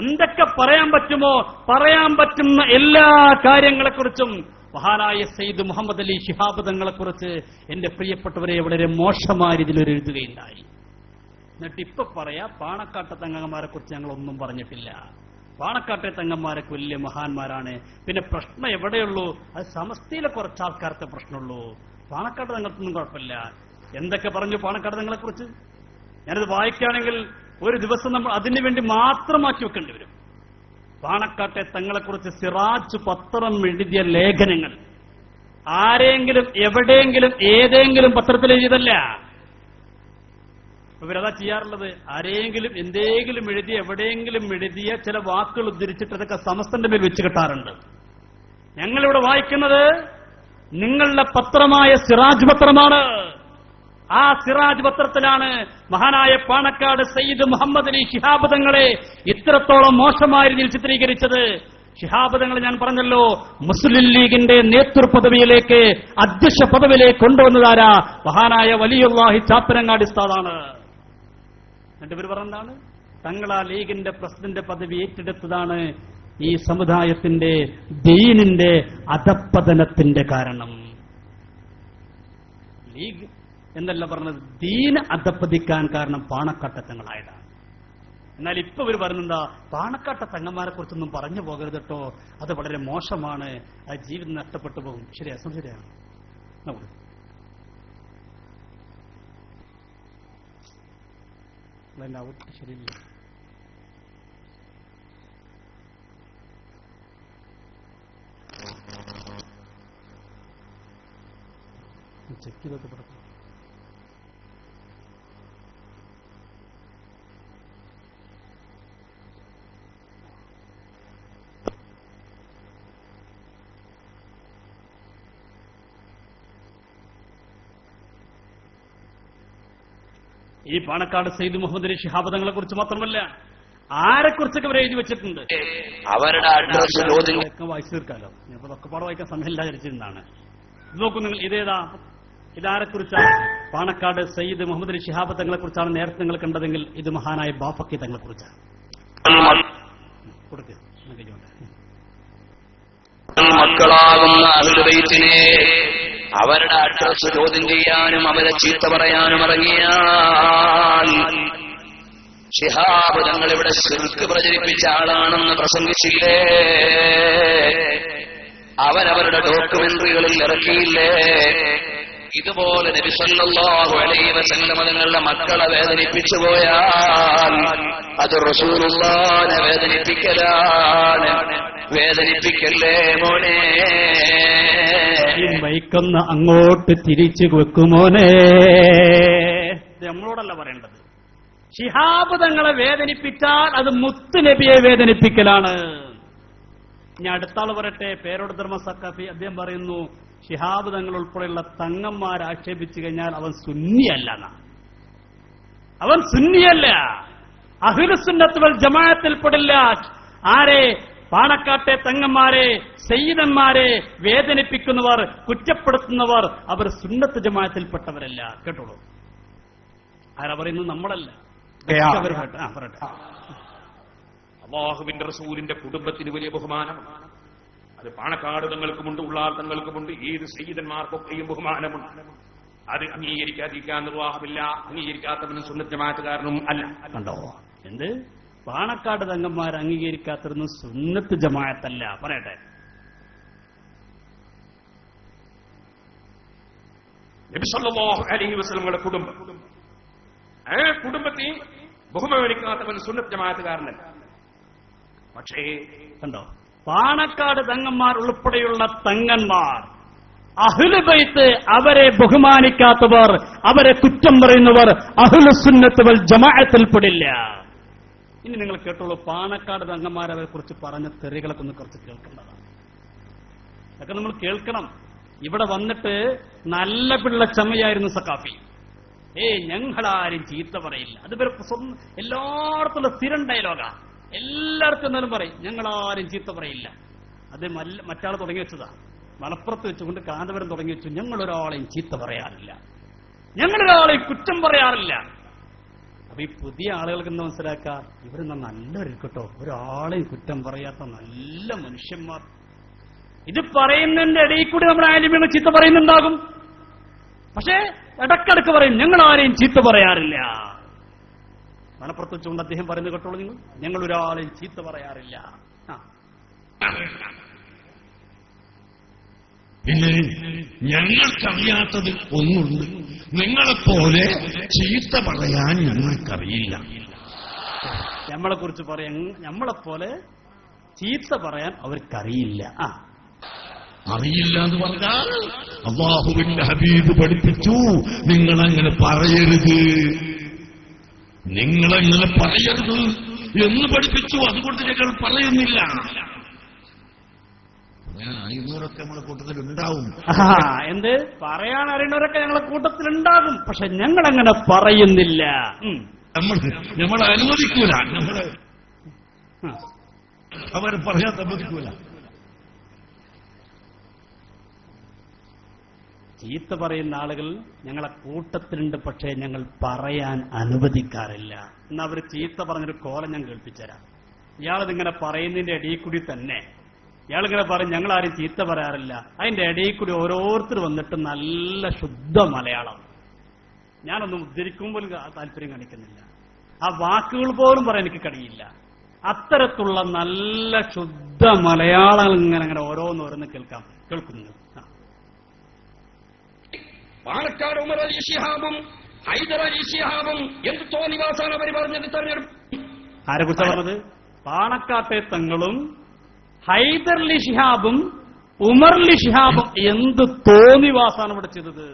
എന്തൊക്കെ പറയാൻ പറ്റുമോ പറയാൻ പറ്റുന്ന എല്ലാ കാര്യങ്ങളെക്കുറിച്ചും മഹാനായ സയ്യിദ് മുഹമ്മദ് അലി ശിഹാബ് തങ്ങളെക്കുറിച്ച് എന്റെ പ്രിയപ്പെട്ടവരെ വളരെ മോശമായ രീതിയിൽ ഒരു എഴുതുകയുണ്ടായി. എന്നിട്ട് ഇപ്പൊ പറയാ പാണക്കാട്ടെ തങ്ങന്മാരെ കുറിച്ച് ഞങ്ങളൊന്നും പറഞ്ഞിട്ടില്ല. പാണക്കാട്ടെ തങ്ങന്മാരൊക്കെ വലിയ മഹാന്മാരാണ്. പിന്നെ പ്രശ്നം എവിടെയുള്ളൂ? അത് സമസ്തയിലെ കുറച്ച് ആൾക്കാർക്ക് പ്രശ്നമുള്ളൂ. പാണക്കാട്ടെ തങ്ങൾക്കൊന്നും കുഴപ്പമില്ല. എന്തൊക്കെ പറഞ്ഞു പാണക്കാട്ടെ തങ്ങളെ കുറിച്ച്? ഞാനത് വായിക്കുകയാണെങ്കിൽ ഒരു ദിവസം നമ്മൾ അതിനു വേണ്ടി മാത്രം മാറ്റി വെക്കേണ്ടി വരും. പാണക്കാട്ടെ തങ്ങളെക്കുറിച്ച് സിറാജ് പത്രം എഴുതിയ ലേഖനങ്ങൾ ആരെങ്കിലും എവിടെയെങ്കിലും ഏതെങ്കിലും പത്രത്തിൽ എഴുതിയതല്ല. ഇവരതാ ചെയ്യാറുള്ളത്. ആരെങ്കിലും എന്തെങ്കിലും എഴുതിയ എവിടെയെങ്കിലും എഴുതിയ ചില വാക്കുകൾ ഉദ്ധരിച്ചിട്ട് അതൊക്കെ സമസ്തന്റെ മേൽ വെച്ച് കെട്ടാറുണ്ട്. ഞങ്ങളിവിടെ വായിക്കുന്നത് നിങ്ങളുടെ പത്രമായ സിറാജ് പത്രമാണ്. ആ സിറാജ് പത്രത്തിലാണ് മഹാനായ പാണക്കാട് സയ്യിദ് മുഹമ്മദ് അലി ശിഹാബ് തങ്ങളെ ഇത്രത്തോളം മോശമായ രീതിയിൽ ചിത്രീകരിച്ചത്. ശിഹാബ് തങ്ങൾ ഞാൻ പറഞ്ഞല്ലോ, മുസ്ലിം ലീഗിന്റെ നേതൃപദവിയിലേക്ക് അധ്യക്ഷ പദവിയിലേക്ക് കൊണ്ടുവന്നതാരാ? മഹാനായ വലിയുള്ളാഹി ചാപ്പരങ്ങാടി ഉസ്താദാണ്. എന്നിട്ട് ഇവർ പറഞ്ഞതാണ് തങ്ങളാ ലീഗിന്റെ പ്രസിഡന്റ് പദവി ഏറ്റെടുത്തതാണ് ഈ സമുദായത്തിന്റെ ദീനിന്റെ അധപ്പതനത്തിന്റെ കാരണം. ലീഗ് എന്നല്ല പറഞ്ഞത്, ദീന് അധപ്പതിക്കാൻ കാരണം പാണക്കാട്ടെ തങ്ങളായതാണ്. എന്നാൽ ഇപ്പൊ ഇവർ പറയുന്നെന്താ? പാണക്കാട്ടെ തങ്ങന്മാരെ കുറിച്ചൊന്നും പറഞ്ഞു പോകരുത് കേട്ടോ, അത് വളരെ മോശമാണ്, അത് ജീവിതം നഷ്ടപ്പെട്ടു പോകും. ശരിയാ, ശരിയാണ്. ശരിയില്ല. ചെക്ക് ചെയ്തൊക്കെ പറഞ്ഞു. ഈ പാണക്കാട് സയ്യിദ് മുഹമ്മദ് അലി ശിഹാബ് തങ്ങളെ കുറിച്ച് മാത്രമല്ല ആരെക്കുറിച്ചൊക്കെ ഇവർ എഴുതി വെച്ചിട്ടുണ്ട്. അവരുടെ വായിച്ചു തീർക്കാലോ, ഞാനിപ്പോ അതൊക്കെ പാടെ വായിക്കാൻ സമയമില്ലാതിരിച്ചിരുന്നാണ്. ഇത് നോക്കൂ നിങ്ങൾ, ഇതേതാ? ഇതാരെക്കുറിച്ചാണ്? പാണക്കാട് സയ്യിദ് മുഹമ്മദ് അലി ശിഹാബ് തങ്ങളെ കുറിച്ചാണ് നേരത്തെ നിങ്ങൾ കണ്ടതെങ്കിൽ ഇത് മഹാനായ ബാഫക്കി തങ്ങളെ കുറിച്ചാണ്. കൊടുക്കുക മക്കളാകുന്ന അഹ്ലുൽ ബൈത്തിനെ അവരുടെ അഡ്രസ് ചോദ്യം ചെയ്യാനും അവരെ ചീത്ത പറയാനും ഇറങ്ങിയാൽ ശിഹാബ് തങ്ങൾ ഇവിടെ ശിർക്ക് പ്രചരിപ്പിച്ച ആളാണെന്ന് പ്രസംഗിച്ചില്ലേ? അവരവരുടെ ഡോക്യുമെന്ററികളിൽ ഇറക്കിയില്ലേ? ഇതുപോലെ നബി സല്ലല്ലാഹു അലൈഹി വസല്ലം തങ്ങളുടെ മക്കളെ വേദനിപ്പിച്ചു പോയാൽ അത് റസൂലുള്ളാഹിനെ വേദനിപ്പിക്കലാണ്. വേദനിപ്പിക്കല്ലേ മോനെ, മൈക്കൊന്ന് അങ്ങോട്ട് തിരിച്ചു വെക്കുമോനെ. നമ്മളോടല്ല പറയേണ്ടത്. ശിഹാബ് തങ്ങളെ വേദനിപ്പിച്ചാൽ അത് മുത്ത് നബിയെ വേദനിപ്പിക്കലാണ്. ഇനി അടുത്താൾ പറയട്ടെ, പേരോട് ധർമ്മ സക്കാഫി. അദ്ദേഹം പറയുന്നു ശിഹാബ് തങ്ങൾ ഉൾപ്പെടെയുള്ള തങ്ങന്മാർ ആക്ഷേപിച്ചു കഴിഞ്ഞാൽ അവൻ സുന്നിയല്ല. അവൻ സുന്നിയല്ല, അഹ്ലുസുന്നത്ത് വൽ ജമാഅത്തിൽപ്പെടില്ല. ആരെ? പാണക്കാട്ടെ തങ്ങന്മാരെ, സയ്യിദന്മാരെ വേദനിപ്പിക്കുന്നവർ, കുറ്റപ്പെടുത്തുന്നവർ അവർ സുന്നത്ത് ജമാഅത്തിൽപ്പെട്ടവരല്ല. കേട്ടോളൂ, ആരാ പറയുന്നത്? നമ്മളല്ല. പറയട്ടെ. അല്ലാഹുവിന്റെ റസൂലിന്റെ കുടുംബത്തിന് വലിയ ബഹുമാനമാണ്. അത് പാണക്കാട് തങ്ങൾക്കുമുണ്ട്, ഉള്ളാൾ തങ്ങൾക്കുമുണ്ട്, ഏത് സയ്യിദന്മാർക്കൊക്കെയും ബഹുമാനമുണ്ട്. അത് അംഗീകരിക്കാതിരിക്കാൻ നിർവാഹമില്ല. അംഗീകരിക്കാത്തവനും സുന്നത്ത് ജമാഅത്തുകാരനും അല്ല. കണ്ടോ എന്ത്? പാണക്കാട് തങ്ങന്മാർ അംഗീകരിക്കാത്തതൊന്നും സുന്നത്ത് ജമാഅത്തല്ല. പറയട്ടെ. നബി സല്ലല്ലാഹു അലൈഹി വസല്ലമയുടെ കുടുംബം, ആ കുടുംബത്തെ ബഹുമാനിക്കാത്തവൻ സുന്നത്ത് ജമാഅത്തുകാരനല്ല. പക്ഷേ കണ്ടോ, പാണക്കാട് തങ്ങന്മാർ ഉൾപ്പെടെയുള്ള തങ്ങന്മാർ, അഹ്ലു ബൈത്ത് അവരെ ബഹുമാനിക്കാത്തവർ, അവരെ കുറ്റം പറയുന്നവർ അഹ്ലുസുന്നത്ത് വൽ ജമാഅത്തിൽപ്പെടില്ല. ഇനി നിങ്ങൾ കേട്ടോളൂ, പാണക്കാട് തങ്ങന്മാർ അവരെ കുറിച്ച് പറഞ്ഞ തെറികളൊക്കെ ഒന്ന് കുറച്ച് കേൾക്കേണ്ടതാണ്. അതൊക്കെ നമ്മൾ കേൾക്കണം. ഇവിടെ വന്നിട്ട് നല്ല പിള്ള ചമയായിരുന്നു സക്കാഫി. ഞങ്ങളാരും ചീത്ത പറയില്ല. അത് എല്ലായിടത്തുള്ള സ്ഥിരം ഡയലോഗാ. എല്ലായിടത്തും എന്നാലും പറയും ഞങ്ങളാരും ചീത്ത പറയില്ല. അത് മറ്റാൾ തുടങ്ങി വെച്ചതാ. മലപ്പുറത്ത് വെച്ചുകൊണ്ട് കാന്തപുരം തുടങ്ങി വെച്ചു, ഞങ്ങളൊരാളെയും ചീത്ത പറയാറില്ല, ഞങ്ങളൊരാളെയും കുറ്റം പറയാറില്ല. അപ്പൊ ഈ പുതിയ ആളുകൾക്ക് എന്താ മനസ്സിലാക്കുക? ഇവരെന്നാ നല്ലൊരു കേട്ടോ, ഒരാളെയും കുറ്റം പറയാത്ത നല്ല മനുഷ്യന്മാർ. ഇത് പറയുന്നതിന്റെ ഇടയിൽ കൂടി നമ്മുടെ ആലിമ്യങ്ങൾ ചീത്ത പറയുന്നുണ്ടാകും. പക്ഷേ ഇടക്കിടക്ക് പറയും ഞങ്ങളാരെയും ചീത്ത പറയാറില്ല. മലപ്പുറത്ത് വെച്ചുകൊണ്ട് അദ്ദേഹം പറയുന്നത് കേട്ടോളൂ നിങ്ങൾ, ഞങ്ങളൊരാളെയും ചീത്ത പറയാറില്ല. പിന്നെ ഞങ്ങൾക്കറിയാത്തത് ഒന്നുണ്ട്, നിങ്ങളെപ്പോലെ ചീത്ത പറയാൻ ഞങ്ങൾക്കറിയില്ല. നമ്മളെ കുറിച്ച് പറയാൻ, നമ്മളെപ്പോലെ ചീത്ത പറയാൻ അവർക്കറിയില്ല. അറിയില്ല എന്ന് പറഞ്ഞാൽ അല്ലാഹുവിന്റെ ഹബീബ് പഠിപ്പിച്ചു, നിങ്ങളങ്ങനെ പറയരുത്, നിങ്ങളങ്ങനെ പറയരുത് എന്ന് പഠിപ്പിച്ചു. അതുകൊണ്ട് ഞങ്ങൾ പറയുന്നില്ല. അറിയുന്നവരൊക്കെ നമ്മളെ കൂട്ടത്തിലുണ്ടാവും. എന്ത് പറയാൻ അറിയുന്നവരൊക്കെ ഞങ്ങളെ കൂട്ടത്തിലുണ്ടാകും. പക്ഷെ ഞങ്ങളങ്ങനെ പറയുന്നില്ല. നമ്മൾ അനുവദിക്കൂല, നമ്മള് അവരെ പറയാൻ സമ്മതിക്കൂല. ചീത്ത പറയുന്ന ആളുകൾ ഞങ്ങളെ കൂട്ടത്തിലുണ്ട്, പക്ഷേ ഞങ്ങൾ പറയാൻ അനുവദിക്കാറില്ല. എന്നാ അവർ ചീത്ത പറഞ്ഞൊരു കോലം ഞാൻ കേൾപ്പിച്ചുതരാം. ഇയാളിതിങ്ങനെ പറയുന്നതിന്റെ ഇടയിൽ കൂടി തന്നെ ഇയാളിങ്ങനെ പറയും ഞങ്ങളാരും ചീത്ത പറയാറില്ല. അതിന്റെ ഇടയിൽ കൂടി ഓരോരുത്തർ വന്നിട്ട് നല്ല ശുദ്ധ മലയാളം, ഞാനൊന്നും ഉദ്ധരിക്കുമ്പോൾ താല്പര്യം കാണിക്കുന്നില്ല, ആ വാക്കുകൾ പോലും പറയാൻ എനിക്ക് കഴിയില്ല. അത്തരത്തിലുള്ള നല്ല ശുദ്ധ മലയാളം ഇങ്ങനെ ഓരോന്നോരോന്ന് കേൾക്കുന്നു. പാണക്കാട് ഉമർ അലി ശിഹാബും ഹൈദർ അലി ശിഹാബും എന്ത് തോന്നിവാസാണ് അവർ പറഞ്ഞത്? തെരഞ്ഞെടുപ്പ് ആരെ കുറിച്ചാണ് പറഞ്ഞത്? പാണക്കാട്ടെ തങ്ങളും ഹൈദർ അലി ശിഹാബും ഉമർ അലി ശിഹാബും എന്ത് തോന്നിവാസാണ് ഇവിടെ ചെയ്തത്?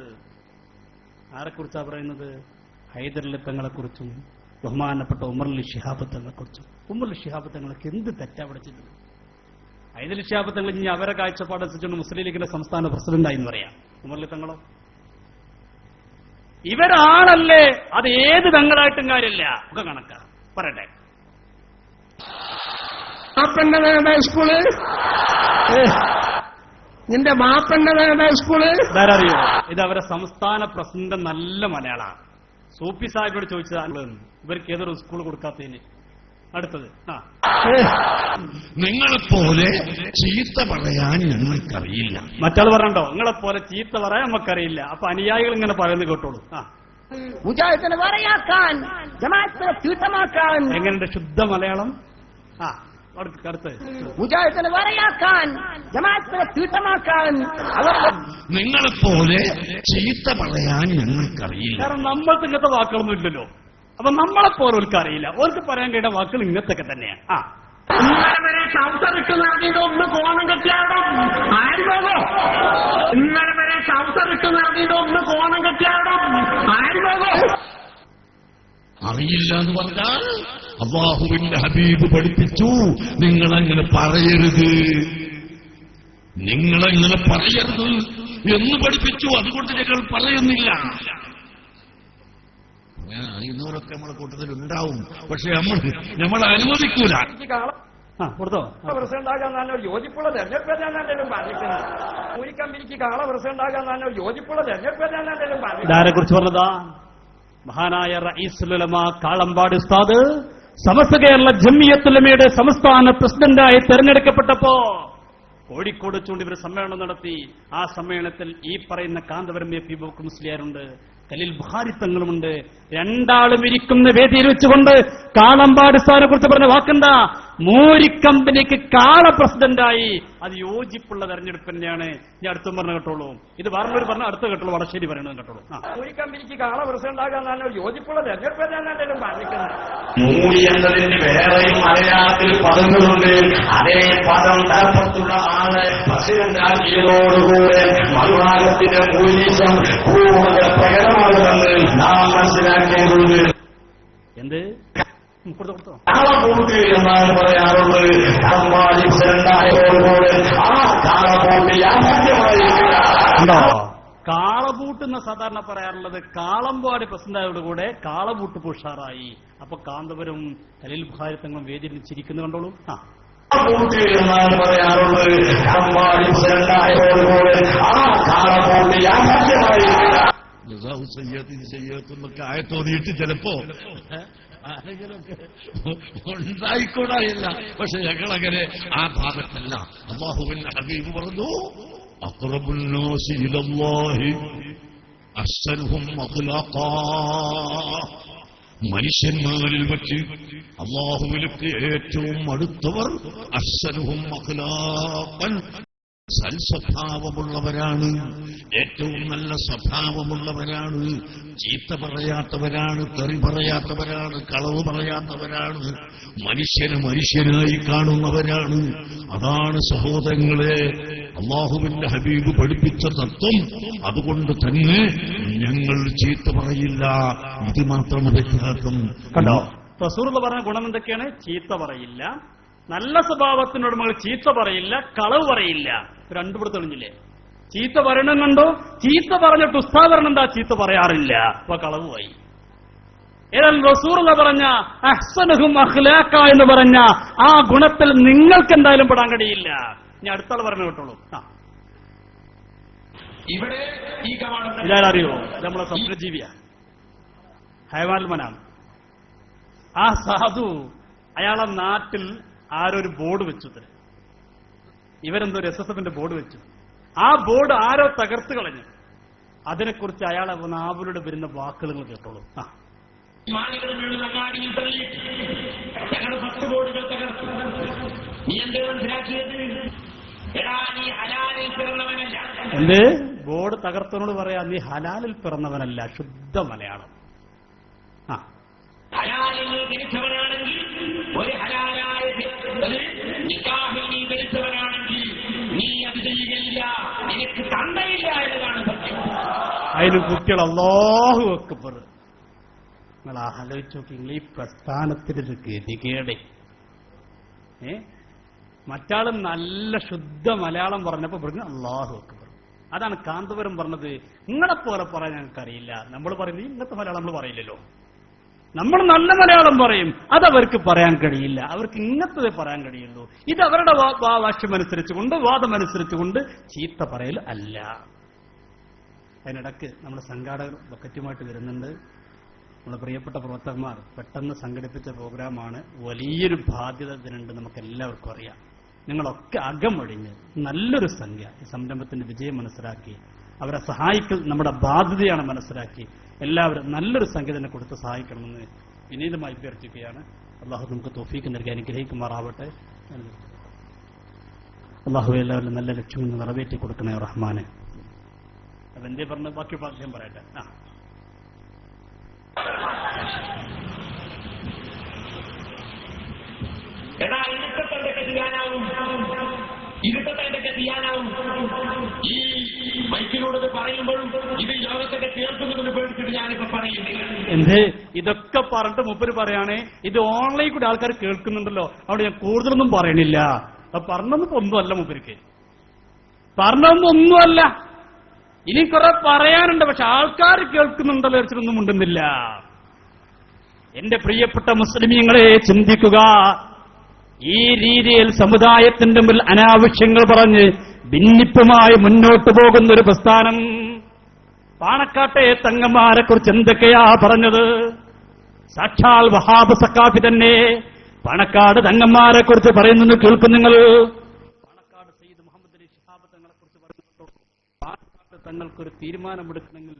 ആരെക്കുറിച്ചാണ് പറയുന്നത്? ഹൈദർ അലി തങ്ങളെക്കുറിച്ചും ബഹുമാനപ്പെട്ട ഉമർ അലി ശിഹാബ് തങ്ങളെക്കുറിച്ചും. ഉമർ അലി ശിഹാബ് തങ്ങൾക്ക് എന്ത് തെറ്റാ ഇവിടെ ചെയ്തത്? ഹൈദർ അലി ശിഹാബ് തങ്ങൾ ഇനി അവരെ കാഴ്ചപ്പാടനുസരിച്ചുകൊണ്ട് മുസ്ലിം ലീഗിന്റെ സംസ്ഥാന പ്രസിഡന്റായി എന്ന് പറയാം. ഉമർ അലി തങ്ങളോ? ഇവരാളല്ലേ, അത് ഏത് തങ്ങളായിട്ടും കാര്യമില്ല, ഒക്കെ കണക്കാണ്. പറയട്ടെ. മാപ്പണ്ണ സ്കൂള്, നിന്റെ മാപ്പണ്ണ സ്കൂള് ഇതാരറിയോ? ഇത് അവരെ സംസ്ഥാന പ്രസിഡന്റ് നല്ല മലയാളമാണ്. സൂപ്പി സാഹിബോട് ചോദിച്ചതാണ് ഇവർക്ക് ഏതൊരു സ്കൂൾ കൊടുക്കാത്തതിന്. അടുത്തത് നിങ്ങളെപ്പോലെ ചീത്ത പറയാൻ ഞങ്ങൾക്കറിയില്ല. മറ്റാൾ പറഞ്ഞോ നിങ്ങളെപ്പോലെ ചീത്ത പറയാൻ നമുക്കറിയില്ല. അപ്പൊ അനുയായികൾ ഇങ്ങനെ പറയുന്നത് കേട്ടോളൂ. മുജാഹിദിനെ വരയാക്കാൻ, ജമാഅത്തിനെ തീട്ടമാക്കാൻ. എങ്ങനെയുണ്ട് ശുദ്ധ മലയാളം? അടുത്ത് മുജാഹിദിനെ വരയാക്കാൻ, ജമാഅത്തിനെ തീട്ടമാക്കാൻ. നിങ്ങളെപ്പോലെ ചീത്ത പറയാൻ ഞങ്ങൾക്കറിയില്ല. കാരണം നമ്മൾക്ക് ഇങ്ങനത്തെ വാക്കുകളൊന്നും ഇല്ലല്ലോ. അപ്പൊ നമ്മളെപ്പോലെ ഓർക്ക് അറിയില്ല. ഓർക്ക് പറയാൻ കേട്ട വാക്കുകൾ ഇങ്ങനത്തൊക്കെ തന്നെയാണ്. ഇന്നലെ വരെ ട്രൗസർ ഇട്ട് നടന്നിട്ട് ഒന്ന് കോണം കെട്ടിയാടും ആരുമോ? ഇന്നലെ വരെ ട്രൗസർ ഇട്ട് നടന്നിട്ട് ഒന്ന് കോണം കെട്ടിയാടും ആരുമോ? അറിയില്ല എന്ന് പറഞ്ഞാൽ അല്ലാഹുവിന്റെ ഹബീബ് പഠിപ്പിച്ചു, നിങ്ങളങ്ങനെ പറയരുത്, നിങ്ങളങ്ങനെ പറയരുത് എന്ന് പഠിപ്പിച്ചു. അതുകൊണ്ട് ഞങ്ങൾ പറയുന്നില്ല. അറിയുന്നവരൊക്കെ നമ്മളെ കൂട്ടത്തിൽ ഉണ്ടാവും, പക്ഷെ നമ്മൾ അനുവദിക്കൂല. കൊടുത്തോ പ്രസിഡന്റാകാൻ യോജിപ്പുള്ള തെരഞ്ഞെടുപ്പ് എന്തെങ്കിലും പറഞ്ഞിട്ടുണ്ട്. മൂരിക്കമ്പനിക്ക് കാള പ്രസിഡന്റാകാൻ യോജിപ്പുള്ള തെരഞ്ഞെടുപ്പ് എന്തെങ്കിലും പറഞ്ഞു. ഇതാരെ കുറിച്ച് പറഞ്ഞതാ? മഹാനായ റഈസുൽ ഉലമാ കാളമ്പാടി ഉസ്താദ് സമസ്ത കേരള ജംഇയ്യത്തുൽ സംസ്ഥാന പ്രസിഡന്റായി തെരഞ്ഞെടുക്കപ്പെട്ടപ്പോ കോഴിക്കോട് ചൂണ്ടി ഒരു സമ്മേളനം നടത്തി. ആ സമ്മേളനത്തിൽ ഈ പറയുന്ന കാന്തപുരം എ.പി. ബക്കർ മുസ്ലിയാരുണ്ട്, ഖലീൽ ബുഖാരി തങ്ങളുമുണ്ട്. രണ്ടാളും ഇരിക്കുന്ന വേദിയിൽ വെച്ചുകൊണ്ട് കാളമ്പാടി ഉസ്താദിനെ കുറിച്ച് പറഞ്ഞ വാക്കെന്താ? മൂരിക്കമ്പനിക്ക് കാള പ്രസിഡന്റായി. അത് യോജിപ്പുള്ള തെരഞ്ഞെടുപ്പ് തന്നെയാണ്. ഞാൻ അടുത്തും പറഞ്ഞു കേട്ടോളൂ. ഇത് പറഞ്ഞവർ പറഞ്ഞ അടുത്ത കേട്ടോളൂ, വടശ്ശേരി പറയണത് കേട്ടോളൂ. മൂരിക്കമ്പനിക്ക് കാള പ്രസിഡന്റാകാൻ യോജിപ്പുള്ള തെരഞ്ഞെടുപ്പ് എന്തെങ്കിലും പറഞ്ഞിട്ടുണ്ട്. മൂരി എന്നതിന് വേറെയും മലയാളത്തിൽ പദങ്ങളുണ്ട്. അതേ പദം തലപ്പത്തുള്ള ആളെ പ്രസിഡന്റാക്കിയതോടുകൂടെ മലയാളത്തിന്റെ മൂല്യം കൂടുതൽ പ്രകടമാകുമെന്ന് നാം മനസ്സിലാക്കേണ്ടതുണ്ട്. എന്ത് കൊടുത്തോ? കാളപൂട്ട് എന്നാണ് പറയാറുള്ളത്. കാളമ്പാടി പ്രസിഡന്റായതോടുകൂടെ ആ കാളപൂട്ട് യാഥാർത്ഥ്യമായിരിക്കില്ല. ഉണ്ടോ? കാളപൂട്ടെന്ന് സാധാരണ പറയാറുള്ളത്. കാളമ്പാടി പ്രസിഡന്റായോടുകൂടെ കാളപൂട്ട് ഉഷാറായി. അപ്പൊ കാന്തപുരം ഖലീൽ ബുഖാരി തങ്ങളും വേദിയിൽ ചിരിക്കുന്നു കണ്ടോളൂ. കാളപൂട്ട് എന്നാണ് പറയാറുള്ളത്. കാളമ്പാടി പ്രസിഡന്റായതോടുകൂടെ ആ കാളപൂട്ട് യാഥാർത്ഥ്യമായിരിക്കില്ല. എന്നൊക്കെ ആയത്തോതിയിട്ട് ചിലപ്പോ ആരെങ്കിലൊക്കെ ഉണ്ടായിക്കൂടായില്ല. പക്ഷെ ഞങ്ങളങ്ങനെ ആ ഭാഗത്തല്ല. അല്ലാഹുവിന്റെ ഹബീബ് പറഞ്ഞു, അഖ്റബുൻ നാസി ഇലല്ലാഹി അഹ്സനുഹും അഖ്ലാഖാ. മനുഷ്യന്മാരിൽ വച്ച് അല്ലാഹുവിലേക്ക് ഏറ്റവും അടുത്തവർ അഹ്സനുഹും അഖ്ലാഖൻ, സൽസ്വഭാവമുള്ളവരാണ്, ഏറ്റവും നല്ല സ്വഭാവമുള്ളവരാണ്, ചീത്ത പറയാത്തവരാണ്, തെറി പറയാത്തവരാണ്, കളവ് പറയാത്തവരാണ്, മനുഷ്യനെ മനുഷ്യനായി കാണുന്നവരാണ്. അതാണ് സഹോദരങ്ങളെ അല്ലാഹുവിന്റെ ഹബീബ് പഠിപ്പിച്ച തത്വം. അതുകൊണ്ട് തന്നെ ഞങ്ങൾ ചീത്ത പറയില്ല. ഇത് മാത്രം വ്യത്യാസം. കണ്ടോ? റസൂൽ പറഞ്ഞ ഗുണം എന്തൊക്കെയാണ്? ചീത്ത പറയില്ല, നല്ല സ്വഭാവത്തിനോട് നമ്മൾ ചീത്ത പറയില്ല, കളവ് പറയില്ല. രണ്ടുപേർ തെളിഞ്ഞില്ലേ? ചീത്ത പറയണമെന്നുണ്ടോ? ചീത്ത പറഞ്ഞിട്ട് ഉസ്താദ് എന്താ ചീത്ത പറയാറില്ല, അപ്പൊ കളവുമായി. ഏതായാലും റസൂലുള്ള പറഞ്ഞ അഹ്സനുഹും അഖ്ലാഖ എന്ന് പറഞ്ഞ ആ ഗുണത്തിൽ നിങ്ങൾക്ക് എന്തായാലും പെടാൻ കഴിയില്ല. ഞാൻ അടുത്താൾ പറഞ്ഞു കേട്ടോളൂ. ഇവിടെ ഈ കവാടം ഇതാരറിയോ? നമ്മളെ സമുദ്രജീവിയ ഹൈവാൽ മനാം. ആ സാധു അയാളെ നാട്ടിൽ ആരൊരു ബോർഡ് വെച്ചു. ഇവരെന്തോ SSFന്റെ ബോർഡ് വെച്ചു. ആ ബോർഡ് ആരോ തകർത്ത് കളഞ്ഞു. അതിനെക്കുറിച്ച് അയാളെ നാവിലൂടെ വരുന്ന വാക്കുകൾ കേട്ടോളൂ. മാണികൾ വീണ് അങ്ങാടിയിൽ തള്ളി ഞങ്ങൾ 10 ബോർഡുകൾ തകർത്തു. നീ എന്ത് മനസ്സിലാക്കിയത്? എടാ, നീ ഹലാലിൽ പിറന്നവനല്ല. എന്ത്? ബോർഡ് തകർത്തനോട് പറയാ, നീ ഹലാലിൽ പിറന്നവനല്ല. ശുദ്ധ മലയാളം. ഹലാലിൽ നീ ജനിച്ചവനാണെങ്കിൽ, ഒരു ഹലാലായ നിക്കാഹിൽ നീ ജനിച്ചവനാണെങ്കിൽ നീ അത് ചെയ്യുകയില്ല. നിനക്ക് തന്തയില്ല എന്നതാണ് സത്യം. അതിന് കുട്ടികൾ അല്ലാഹു അക്ബർ. നിങ്ങൾ ആലോചിച്ച് നോക്കി, നിങ്ങൾ ഈ പ്രസ്ഥാനത്തിനൊരു ഗതികേടെ. മറ്റാളും നല്ല ശുദ്ധ മലയാളം പറഞ്ഞപ്പോ പറഞ്ഞു അല്ലാഹു അക്ബർ. അതാണ് കാന്തപുരം പറഞ്ഞത്. നിങ്ങളെപ്പോലെ പറയാൻ ഞങ്ങൾക്കറിയില്ല. നമ്മൾ പറയുന്നത് ഇന്നത്തെ മലയാളം നമ്മൾ പറയില്ലല്ലോ. നമ്മൾ നല്ല മലയാളം പറയും, അതവർക്ക് പറയാൻ കഴിയില്ല. അവർക്ക് ഇങ്ങനത്തതേ പറയാൻ കഴിയുള്ളൂ. ഇത് അവരുടെ വാശ്യമനുസരിച്ചുകൊണ്ട്, വാദമനുസരിച്ചുകൊണ്ട് ചീത്ത പറയൽ അല്ല. അതിനിടക്ക് നമ്മുടെ സംഘാടകർ ബക്കറ്റുമായിട്ട് വരുന്നുണ്ട്. നമ്മുടെ പ്രിയപ്പെട്ട പ്രവർത്തകന്മാർ പെട്ടെന്ന് സംഘടിപ്പിച്ച പ്രോഗ്രാമാണ്. വലിയൊരു ബാധ്യത ഇതിനുണ്ട്, നമുക്ക് എല്ലാവർക്കും അറിയാം. നിങ്ങളൊക്കെ അകമൊഴിഞ്ഞ് നല്ലൊരു സംഖ്യ ഈ സംരംഭത്തിന്റെ വിജയം മനസ്സിലാക്കി അവരെ സഹായിക്കൽ നമ്മുടെ ബാധ്യതയാണ് മനസ്സിലാക്കി എല്ലാവരും നല്ലൊരു സംഖ്യ തന്നെ കൊടുത്ത് സഹായിക്കണമെന്ന് വിനീതമായി അഭ്യർത്ഥിക്കുകയാണ്. അള്ളാഹു നമുക്ക് തൗഫീക്ക് നൽകി അനുഗ്രഹിക്കുമാറാവട്ടെ. അള്ളാഹു എല്ലാവരും നല്ല ലക്ഷ്യങ്ങൾ നിറവേറ്റി കൊടുക്കണേ റഹ്മാനെ. അതെന്തേ പറഞ്ഞ് ബാക്കി അദ്ദേഹം പറയട്ടെ. എടാ, ഇരുട്ടത്തൊക്കെ ചെയ്യാനാവും. ഈ മൈക്കിലൂടെ പറയും. പറയുമ്പോഴും ഇത് ലോകത്തൊക്കെ കേൾക്കുന്നുണ്ടെന്ന് പേടിച്ചിട്ട് ഞാനിപ്പോ പറയുന്നില്ല. എന്തേ ഇതൊക്കെ പറഞ്ഞിട്ട് മൂപ്പര് പറയാണ് ഇത് ഓൺലൈൻ കൂടി ആൾക്കാർ കേൾക്കുന്നുണ്ടല്ലോ, അവിടെ ഞാൻ കൂടുതലൊന്നും പറയണില്ല. അത് പറഞ്ഞൊന്നും ഒന്നുമല്ല മൂപ്പർക്ക്, പറഞ്ഞൊന്നുമല്ല. ഇനി കുറെ പറയാനുണ്ട്, പക്ഷെ ആൾക്കാർ കേൾക്കുന്നുണ്ടല്ലോ വെച്ചിട്ടൊന്നും ഉണ്ടെന്നില്ല. എന്റെ പ്രിയപ്പെട്ട മുസ്ലിമീങ്ങളെ ചിന്തിക്കുക. ഈ രീതിയിൽ സമുദായത്തിന്റെ മുമ്പിൽ അനാവശ്യങ്ങൾ പറഞ്ഞ് ഭിന്നിപ്പുമായി മുന്നോട്ടു പോകുന്ന ഒരു പ്രസ്ഥാനം. പാണക്കാട്ടെ തങ്ങന്മാരെ കുറിച്ച് എന്തൊക്കെയാ പറഞ്ഞത്? സാക്ഷാൽ വഹാബ് സഖാഫി തന്നെ പാണക്കാട് തങ്ങന്മാരെ കുറിച്ച് പറയുന്നു. കേൾക്കും നിങ്ങൾ. പാണക്കാട് സയ്യിദ് മുഹമ്മദ് അലി ശിഹാബ് തങ്ങളെ കുറിച്ച് പറഞ്ഞു. പാണക്കാട് തങ്ങൾക്കൊരു തീരുമാനമെടുക്കണമെങ്കിൽ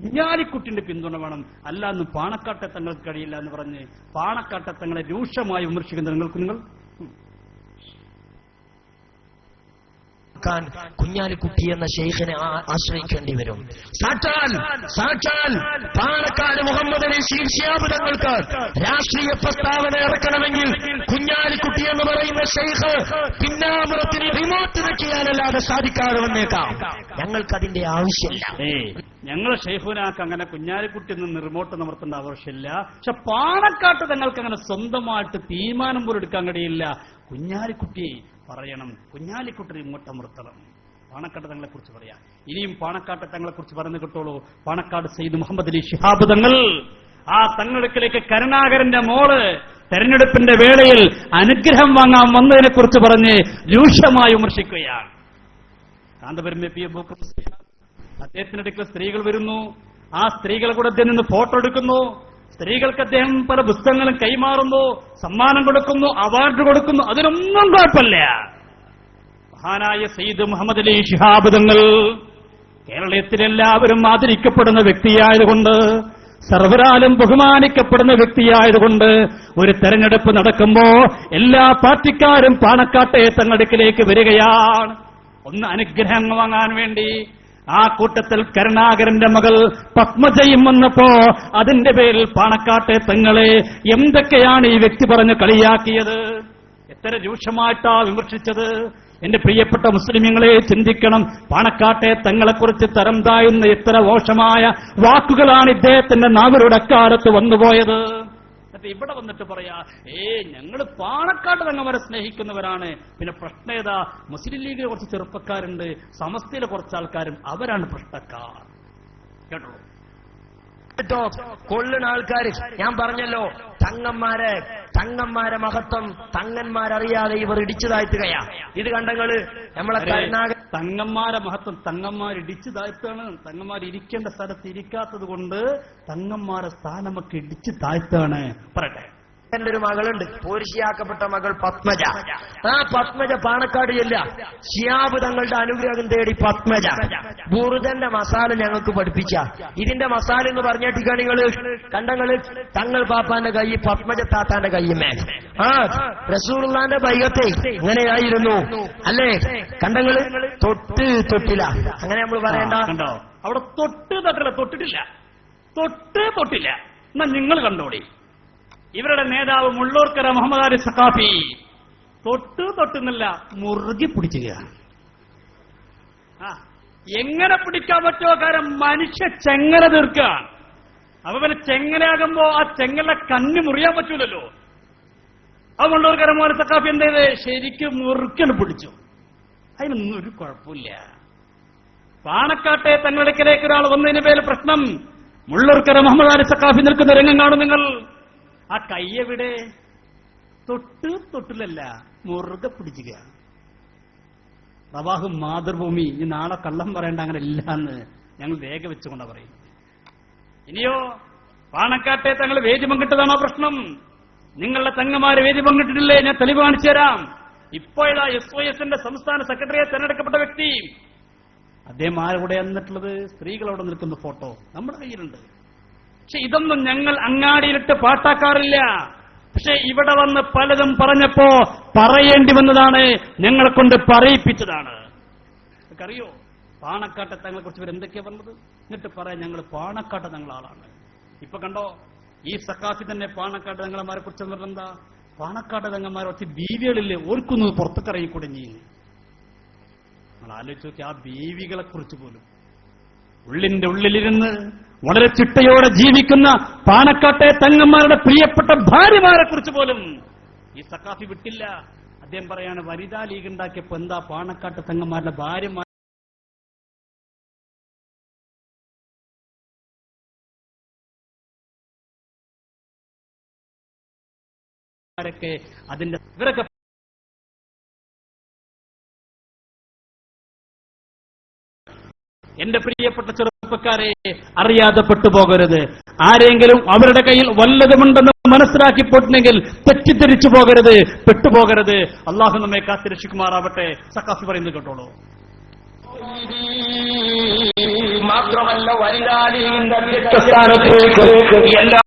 കുഞ്ഞാലിക്കുട്ടിന്റെ പിന്തുണ വേണം, അല്ലാന്ന് പാണക്കാട്ടെ തങ്ങൾക്ക് കഴിയില്ല എന്ന് പറഞ്ഞ് പാണക്കാട്ടെ തങ്ങളെ രൂക്ഷമായി വിമർശിക്കുന്ന നിങ്ങൾ കുഞ്ഞാലിക്കുട്ടി എന്ന ഷെയ്ഖിനെ ആശ്രയിക്കേണ്ടി വരും. സാക്ഷാൽ പാണക്കാട് മുഹമ്മദ് അലി ശിഹാബ് തങ്ങൾക്ക് രാഷ്ട്രീയ പ്രസ്താവന ഇറക്കണമെങ്കിൽ കുഞ്ഞാലിക്കുട്ടി എന്ന് പറയുന്ന ഷെയ്ഖ് പിന്നാമ്പുറത്തിന് റിമോട്ട് വെക്കാനല്ലാതെ സാധിക്കാതെ വന്നേക്കാം. ഞങ്ങൾക്കതിന്റെ ആവശ്യമില്ല. ഞങ്ങളെ ഷെയ്ഖുനാക്ക് അങ്ങനെ കുഞ്ഞാലിക്കുട്ടി നിന്ന് റിമോട്ട് നിവർത്തേണ്ട ആവശ്യമില്ല. പക്ഷെ പാണക്കാട്ട് തങ്ങൾക്ക് അങ്ങനെ സ്വന്തമായിട്ട് തീരുമാനം പോലും എടുക്കാൻ കഴിയില്ല. കുഞ്ഞാലിക്കുട്ടി പറയണം, കുഞ്ഞാലിക്കുട്ടി റിമോട്ട് അമർത്തണം. പാണക്കാട്ട് തങ്ങളെ കുറിച്ച് പറയാം. ഇനിയും പാണക്കാട്ട് തങ്ങളെ കുറിച്ച് പറഞ്ഞു കിട്ടുള്ളൂ. പാണക്കാട് സയ്യിദ് മുഹമ്മദ് അലി ശിഹാബ് തങ്ങൾ, ആ തങ്ങൾക്കിലേക്ക് കരുണാകരന്റെ മോള് തെരഞ്ഞെടുപ്പിന്റെ വേളയിൽ അനുഗ്രഹം വാങ്ങാൻ വന്നതിനെ കുറിച്ച് പറഞ്ഞ് രൂക്ഷമായി വിമർശിക്കുകയാണ്. കാന്തപുരം അദ്ദേഹത്തിനിടയ്ക്ക് സ്ത്രീകൾ വരുന്നു. ആ സ്ത്രീകളെ കൂടെ അദ്ദേഹം നിന്ന് ഫോട്ടോ എടുക്കുന്നു. സ്ത്രീകൾക്ക് അദ്ദേഹം പല പുസ്തകങ്ങളും കൈമാറുന്നു, സമ്മാനം കൊടുക്കുന്നു, അവാർഡ് കൊടുക്കുന്നു. അതിനൊന്നും കുഴപ്പമില്ല. മഹാനായ സയ്യിദ് മുഹമ്മദ് അലി ശിഹാബ് തങ്ങൾ കേരളത്തിലെല്ലാവരും ആദരിക്കപ്പെടുന്ന വ്യക്തിയായതുകൊണ്ട്, സർവരാലും ബഹുമാനിക്കപ്പെടുന്ന വ്യക്തിയായതുകൊണ്ട് ഒരു തെരഞ്ഞെടുപ്പ് നടക്കുമ്പോ എല്ലാ പാർട്ടിക്കാരും പാണക്കാട്ടെ തങ്ങടുക്കിലേക്ക് വരികയാണ്, ഒന്ന് അനുഗ്രഹം വാങ്ങാൻ വേണ്ടി. ആ കൂട്ടത്തിൽ കരുണാകരന്റെ മകൾ പത്മജയും വന്നപ്പോ അതിന്റെ പേരിൽ പാണക്കാട്ടെ തങ്ങളെ എന്തൊക്കെയാണ് ഈ വ്യക്തി പറഞ്ഞ് കളിയാക്കിയത്, എത്ര രൂക്ഷമായിട്ടാ വിമർശിച്ചത്. എന്റെ പ്രിയപ്പെട്ട മുസ്ലിമീങ്ങളെ ചിന്തിക്കണം. പാണക്കാട്ടെ തങ്ങളെക്കുറിച്ച് തരം താഴുന്ന എത്ര മോശമായ വാക്കുകളാണ് ഇദ്ദേഹത്തിന്റെ നാവിലൂടെ അക്കാലത്ത് വന്നുപോയത്. എന്നിട്ട് ഇവിടെ വന്നിട്ട് പറയാ, ഞങ്ങൾ പാണക്കാട് തങ്ങന്മാരെ സ്നേഹിക്കുന്നവരാണ്. പിന്നെ പ്രശ്നം ഏതാ? മുസ്ലിം ലീഗിലെ കുറച്ച് ചെറുപ്പക്കാരുണ്ട്, സമസ്തയിലെ കുറച്ച് ആൾക്കാരും, അവരാണ് പ്രശ്നക്കാർ. കേട്ടോ കൊള്ളുന്ന ആൾക്കാർ. ഞാൻ പറഞ്ഞല്ലോ, തങ്ങന്മാരെ മഹത്വം തങ്ങന്മാരറിയാതെ ഇവർ ഇടിച്ചു താഴ്ത്തുകയാ. ഇത് കണ്ടങ്ങള് നമ്മളെ തങ്ങന്മാരെ മഹത്വം തങ്ങന്മാർ ഇടിച്ചു താഴ്ത്താണ്. തങ്ങന്മാർ ഇരിക്കേണ്ട സ്ഥലത്ത് ഇരിക്കാത്തത് കൊണ്ട് തങ്ങന്മാരെ സ്ഥാനമൊക്കെ ഇടിച്ചു താഴ്ത്താണ്. പറയട്ടെ, എന്റെ ഒരു മകളുണ്ട്, പോരിശിയാക്കപ്പെട്ട മകൾ പത്മജ. ആ പത്മജ പാണക്കാട് ചെല്ല ശിഹാബ് തങ്ങളുടെ അനുഗ്രഹം തേടി പത്മജ ബുറുദന്റെ മസാല ഞങ്ങൾക്ക് പഠിപ്പിച്ച. ഇതിന്റെ മസാല എന്ന് പറഞ്ഞിട്ടിക്കാ നിങ്ങള് കണ്ടങ്ങള് തങ്ങൾ പാപ്പാന്റെ കൈ പത്മജ താത്താന്റെ കൈമേ. ആ റസൂലുള്ളാന്റെ ബൈഅത്തെ ഇങ്ങനെയായിരുന്നു അല്ലേ? കണ്ടങ്ങള് തൊട്ടില്ല, അങ്ങനെ നമ്മൾ പറയണ്ട. കണ്ടോ, അവിടെ തൊട്ടിട്ടില്ല. എന്നാ നിങ്ങൾ കണ്ടോടി, ഇവരുടെ നേതാവ് മുള്ളൂർക്കര മുഹമ്മദ് അലി സഖാഫി തൊട്ടുന്നില്ല, മുറുകി പിടിക്കുകയാണ്. എങ്ങനെ പിടിക്കാൻ പറ്റുമോ? കാരണം മനുഷ്യ ചെങ്ങല തീർക്കുകയാണ്. അപ്പൊ പിന്നെ ചെങ്ങലയാകുമ്പോ ആ ചെങ്ങല കണ്ണി മുറിയാൻ പറ്റൂലല്ലോ. അത് മുള്ളൂർക്കര മുഹമ്മദ് സഖാഫി എന്ത് ചെയ്ത് ശരിക്കും മുറുക്കിന് പിടിച്ചു. അതിനൊന്നും ഒരു കുഴപ്പമില്ല. പാണക്കാട്ടെ തങ്ങളിടക്കിലേക്ക് ഒരാൾ വന്നതിന് പേര് പ്രശ്നം. മുള്ളൂർക്കര മുഹമ്മദ് അലി സഖാഫി നിൽക്കുന്ന രംഗം കാണും നിങ്ങൾ. ആ കയ്യെവിടെ? തൊട്ടില്ലല്ല, മുറുകെ പിടിക്കുക. പ്രവാഹം മാതൃഭൂമി ഈ നാളെ കള്ളം പറയേണ്ട അങ്ങനെ ഇല്ലാന്ന് ഞങ്ങൾ രേഖ വെച്ചുകൊണ്ടാ പറയും. ഇനിയോ പാണക്കാട്ടെ തങ്ങൾ വേദി പങ്കിട്ടതാണോ പ്രശ്നം? നിങ്ങളുടെ തങ്ങന്മാര് വേദി പങ്കിട്ടിട്ടില്ലേ? ഞാൻ തെളിവ് കാണിച്ചു തരാം. ഇപ്പോഴാ SOSന്റെ സംസ്ഥാന സെക്രട്ടറിയെ തെരഞ്ഞെടുക്കപ്പെട്ട വ്യക്തി, അദ്ദേഹം ആരുടെ എന്നിട്ടുള്ളത്? സ്ത്രീകളോട് നിൽക്കുന്ന ഫോട്ടോ നമ്മുടെ കയ്യിലുണ്ട്. പക്ഷെ ഇതൊന്നും ഞങ്ങൾ അങ്ങാടിയിലിട്ട് പാട്ടാക്കാറില്ല. പക്ഷെ ഇവിടെ വന്ന് പലതും പറഞ്ഞപ്പോ പറയേണ്ടി വന്നതാണ്, ഞങ്ങളെ കൊണ്ട് പറയിപ്പിച്ചതാണ്. അറിയോ പാണക്കാട്ടെ തങ്ങളെ കുറിച്ച് ഇവർ എന്തൊക്കെയാ പറഞ്ഞത്? എന്നിട്ട് പറയാം ഞങ്ങൾ പാണക്കാട്ടെ തങ്ങളാളാണ്. ഇപ്പൊ കണ്ടോ, ഈ സഖാഫി തന്നെ പാണക്കാട്ടെ തങ്ങളമാരെ കുറിച്ച് പറഞ്ഞെന്താ? പാണക്കാട്ടെ തങ്ങന്മാരെ കുറച്ച് ബീവികളില്ലേ, ഓർക്കുന്നത് പുറത്തേക്കിറങ്ങി കുടഞ്ഞി. നമ്മൾ ആലോചിച്ച് നോക്കി, ആ ബീവികളെ കുറിച്ച് പോലും ഉള്ളിന്റെ ഉള്ളിലിരുന്ന് വളരെ ചിട്ടയോടെ ജീവിക്കുന്ന പാണക്കാട്ടെ തങ്ങന്മാരുടെ പ്രിയപ്പെട്ട ഭാര്യമാരെ കുറിച്ച് പോലും ഈ സഖാഫി വിട്ടില്ല. അദ്ദേഹം പറയാണ്, വനിതാ ലീഗ് ഉണ്ടാക്കിയപ്പോ എന്താ പാണക്കാട്ടെ തങ്ങന്മാരുടെ ഭാര്യമാരൊക്കെ അതിന്റെ ഇവരൊക്കെ എന്റെ പ്രിയപ്പെട്ട ചെറുപ്പക്കാരെ, അറിയാതെ പെട്ടുപോകരുത്. ആരെങ്കിലും അവരുടെ കയ്യിൽ വല്ലതുമുണ്ടെന്ന് മനസ്സിലാക്കിപ്പോയിട്ടുണ്ടെങ്കിൽ തെറ്റിദ്ധരിച്ചു പോകരുത്, പെട്ടുപോകരുത്. അള്ളാഹു നമ്മെ കാത്തിരക്ഷിക്കുമാറാവട്ടെ. സഖാഫി പറയുന്നത് കേട്ടോളൂ. മാത്രമല്ല വനിതാലീഗിന്റെ അധ്യക്ഷസ്ഥാനത്തേക്ക് എല്ലാ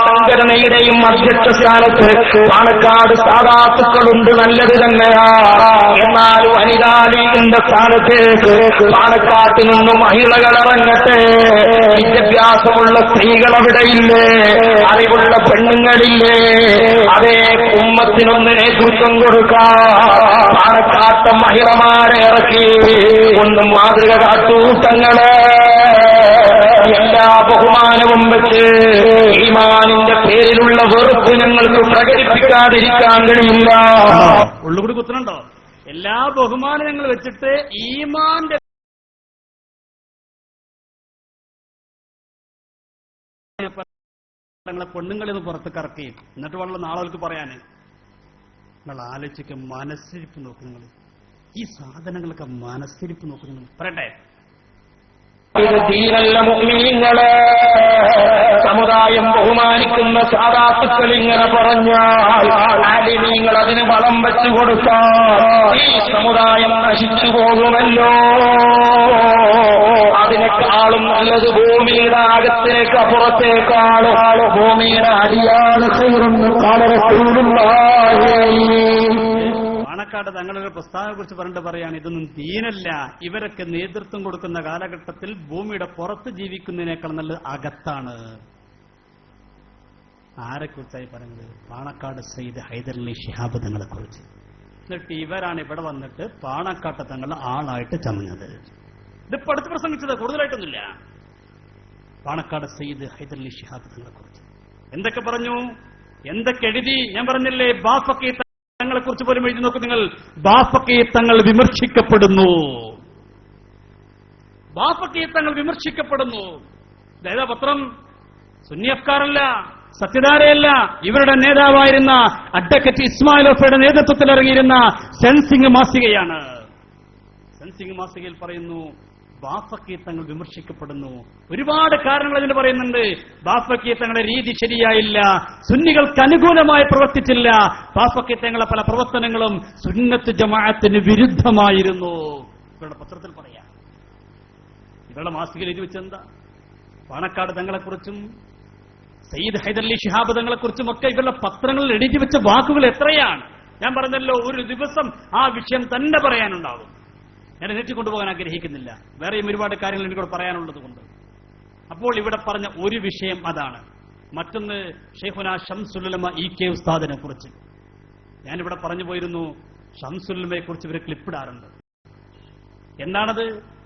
സംഘടനയുടെയും അധ്യക്ഷസ്ഥാനത്ത് പാണക്കാട് സാധാത്തുക്കളുണ്ട്, നല്ലത് തന്നെയാ. എന്നാൽ വനിതാലീഗിന്റെ സ്ഥാനത്തേക്ക് പാണക്കാട്ടിൽ നിന്നും മഹിളകൾ ഇറങ്ങട്ടെ. വിദ്യാഭ്യാസമുള്ള സ്ത്രീകൾ അവിടെയില്ലേ, അറിവുള്ള പെണ്ണുങ്ങളില്ലേ? അതേ ഉമ്മത്തിനൊന്ന് നേതൃത്വം കൊടുക്കാൻ പാണക്കാട്ട് മഹിളമാരെ ഇറക്കി ഒന്നും മാതൃക കാട്ടൂട്ടങ്ങളെ. എല്ലാ ബഹുമാനവും വെച്ച് ഈമാനിന്റെ പേരിലുള്ള വെറുപ്പ് ഞങ്ങൾക്ക് പ്രകടിപ്പിക്കാതിരിക്കാൻ കഴിയില്ല. ഉള്ളുകൂടി കുത്തുന്നുണ്ടോ? എല്ലാ ബഹുമാനങ്ങൾ വെച്ചിട്ട് ഈമാന്റെ പെണ്ണുങ്ങളിൽ നിന്ന് പുറത്തേക്ക് ഇറക്കി, എന്നിട്ട് വളരെ നാളുകൾക്ക് പറയാന് നിങ്ങൾ ആലോചിക്ക്. മനസ്സിരിപ്പ് നോക്ക് നിങ്ങൾ, ഈ സാധനങ്ങളൊക്കെ മനസ്സിരിപ്പ് നോക്ക് നിങ്ങൾ. പറയട്ടെ, ഇത് ദീനല്ല മുഅ്മിനീങ്ങളെ. സമുദായം ബഹുമാനിക്കുന്ന സാദാത്തുക്കൾ ഇങ്ങനെ പറഞ്ഞാൽ ആലിമീങ്ങൾ അതിന് വളം വെച്ചു കൊടുത്താൽ ഈ സമുദായം നശിച്ചു പോകുമല്ലോ. അതിനേക്കാളും നല്ലത് ഭൂമിയുടെ അകത്തേക്ക് അപ്പുറത്തേക്കാളും ഭൂമിയുടെ അടിയാണ് ഖൈറെന്ന് ഖാല റസൂലുള്ളാഹി. പാണക്കാട് തങ്ങളുടെ പ്രസ്താവനയെ കുറിച്ച് പറഞ്ഞിട്ട് പറയാണ്, ഇതൊന്നും ദീനല്ല. ഇവരൊക്കെ നേതൃത്വം കൊടുക്കുന്ന കാലഘട്ടത്തിൽ ഭൂമിയുടെ പുറത്ത് ജീവിക്കുന്നതിനേക്കാൾ നല്ലത് അകത്താണ്. ആരെക്കുറിച്ചായി പറയുന്നത്? പാണക്കാട് സയ്യിദ് ഹൈദരലി ശിഹാബ് തങ്ങളെ കുറിച്ച്. എന്നിട്ട് ഇവരാണ് ഇവിടെ വന്നിട്ട് പാണക്കാട്ട് തങ്ങളുടെ ആളായിട്ട് ചമഞ്ഞത്. ഇതിപ്പോ അടുത്ത് പ്രസംഗിച്ചത്, കൂടുതലായിട്ടൊന്നുമില്ല. പാണക്കാട് സയ്യിദ് ഹൈദരലി ശിഹാബ് തങ്ങളെ കുറിച്ച് എന്തൊക്കെ പറഞ്ഞു, എന്തൊക്കെ എഴുതി? ഞാൻ പറഞ്ഞില്ലേ, ബാഫക്കി തങ്ങളെ കുറിച്ച് പോലും എഴുതി നോക്കൂ നിങ്ങൾ. ബാഫക്കി തങ്ങൾ വിമർശിക്കപ്പെടുന്നു, ബാഫക്കി തങ്ങൾ വിമർശിക്കപ്പെടുന്നു. ഏതാ പത്രം? സുന്നി അഫ്കാറല്ല, സത്യധാരയല്ല. ഇവരുടെ നേതാവായിരുന്ന അഡ്വക്കേറ്റ് ഇസ്മായിൽ ഓഫയുടെ നേതൃത്വത്തിൽ ഇറങ്ങിയിരുന്ന സെൻസിംഗ് മാസികയാണ്. സെൻസിംഗ് മാസികയിൽ പറയുന്നു, ബാഫക്കി തങ്ങൾ വിമർശിക്കപ്പെടുന്നു. ഒരുപാട് കാരണങ്ങൾ ഇതിന് പറയുന്നുണ്ട്. ബാഫക്കി തങ്ങളുടെ രീതി ശരിയായില്ല, സുന്നികൾക്ക് അനുകൂലമായി പ്രവർത്തിച്ചില്ല. ബാഫക്കി തങ്ങളുടെ പല പ്രവർത്തനങ്ങളും സുന്നത്ത് ജമാഅത്തിന് വിരുദ്ധമായിരുന്നു. ഇവരുടെ പത്രത്തിൽ പറയാം. ഇവരുടെ മാസികയിൽ എഴുതി വെച്ചെന്താ? പാണക്കാട് തങ്ങളെക്കുറിച്ചും സയ്യിദ് ഹൈദരലി ശിഹാബ് തങ്ങളെക്കുറിച്ചും ഒക്കെ ഇവരുടെ പത്രങ്ങളിൽ എഴുതി വെച്ച വാക്കുകൾ എത്രയാണ്. ഞാൻ പറഞ്ഞല്ലോ, ഒരു ദിവസം ആ വിഷയം തന്നെ പറയാനുണ്ടാവും. ഞാൻ നീട്ടിക്കൊണ്ടുപോകാൻ ആഗ്രഹിക്കുന്നില്ല, വേറെയും ഒരുപാട് കാര്യങ്ങൾ എനിക്കോട് പറയാനുള്ളത് കൊണ്ട്. അപ്പോൾ ഇവിടെ പറഞ്ഞ ഒരു വിഷയം അതാണ്. മറ്റൊന്ന് ഷെയ്ഖുനാ ശംസുൽ ഉലമ ഇ.കെ. ഉസ്താദിനെ കുറിച്ച് ഞാനിവിടെ പറഞ്ഞു പോയിരുന്നു. ശംസുൽ ഉലമയെ കുറിച്ച് ഇവർ ക്ലിപ്പിടാറുണ്ട്. എന്താണത്?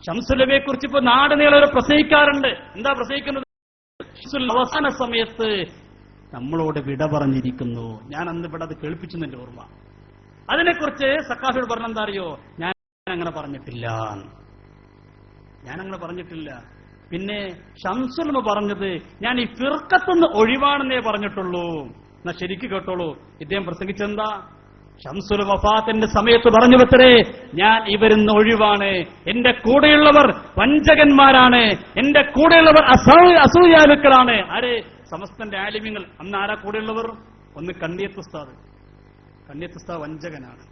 ശംസുൽ ഉലമയെ കുറിച്ച് ഇപ്പൊ നാട് നീളെ പ്രസംഗിക്കാറുണ്ട്. എന്താ പ്രസംഗിക്കുന്നത്? അവസാന സമയത്ത് നമ്മളോട് വിട പറഞ്ഞിരിക്കുന്നു. ഞാൻ അന്ന് ഇവിടെ അത് കേൾപ്പിച്ചെന്നെ ഓർമ്മ. അതിനെക്കുറിച്ച് സക്കാഫിയോട് പറഞ്ഞെന്താ അറിയോ? ഞാനങ്ങനെ പറഞ്ഞിട്ടില്ല, ഞാനങ്ങനെ പറഞ്ഞിട്ടില്ല. പിന്നെ ശംസുൽ ഉലമ പറഞ്ഞത് ഞാൻ ഈ ഫിർഖത്തുനിന്ന് ഒഴിവാണെന്നേ പറഞ്ഞിട്ടുള്ളൂ. എന്നാ ശരിക്ക് കേട്ടോളൂ, ഇദ്ദേഹം പ്രസംഗിച്ചെന്താ? ശംസുൽ വഫാത്തിന്റെ സമയത്ത് പറഞ്ഞു വെത്തരേ, ഞാൻ ഇവരിന്ന് ഒഴിവാണ്, എന്റെ കൂടെയുള്ളവർ വഞ്ചകന്മാരാണ്, എന്റെ കൂടെയുള്ളവർ അസൂയാലുക്കളാണ്. ആര്? സമസ്തന്റെ ആലിമ്യങ്ങൾ. അന്ന് ആരാ കൂടെയുള്ളവർ? ഒന്ന് കണ്ണിയത്ത് ഉസ്താദ്, കണ്ണിയത്ത് ഉസ്താദ് വഞ്ചകനാണ്.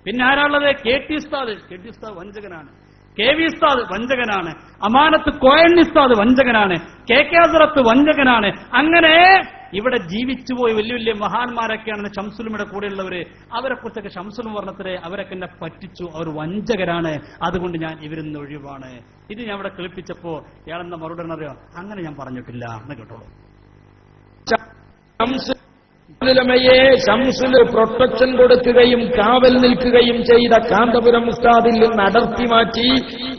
പിന്നെ ആരാളുള്ളത്? കെ.ടി. ഉസ്താദ്, കെ.ടി. ഉസ്താദ് വഞ്ചകനാണ്. കെ.വി. ഉസ്താദ് വഞ്ചകനാണ്. അമാനത്ത് കോയണ്ണി ഉസ്താദ് വഞ്ചകനാണ്. കെ.കെ. ഹസ്രത്ത് വഞ്ചകനാണ്. അങ്ങനെ ഇവിടെ ജീവിച്ചുപോയി വലിയ വലിയ മഹാന്മാരൊക്കെയാണ് ശംസുൽ ഉലമയുടെ കൂടെയുള്ളവര്. അവരെ കുറിച്ചൊക്കെ ശംസുൽ ഉലമ പറഞ്ഞത്രേ, അവരൊക്കെ എന്നെ പറ്റിച്ചു, അവർ വഞ്ചകരാണ്, അതുകൊണ്ട് ഞാൻ ഇവരിന്ന് ഒഴിവാണ്. ഇത് ഞാൻ ഇവിടെ കേൾപ്പിച്ചപ്പോ ഇയാളെന്ന മറുപടി അറിയോ? അങ്ങനെ ഞാൻ പറഞ്ഞിട്ടില്ല എന്ന് കേട്ടോളൂ. യെ ശംസുല് പ്രൊട്ടക്ഷൻ കൊടുക്കുകയും കാവൽ നിൽക്കുകയും ചെയ്ത കാന്തപുരം ഉസ്താദിൽ നിന്ന് അടർത്തി മാറ്റി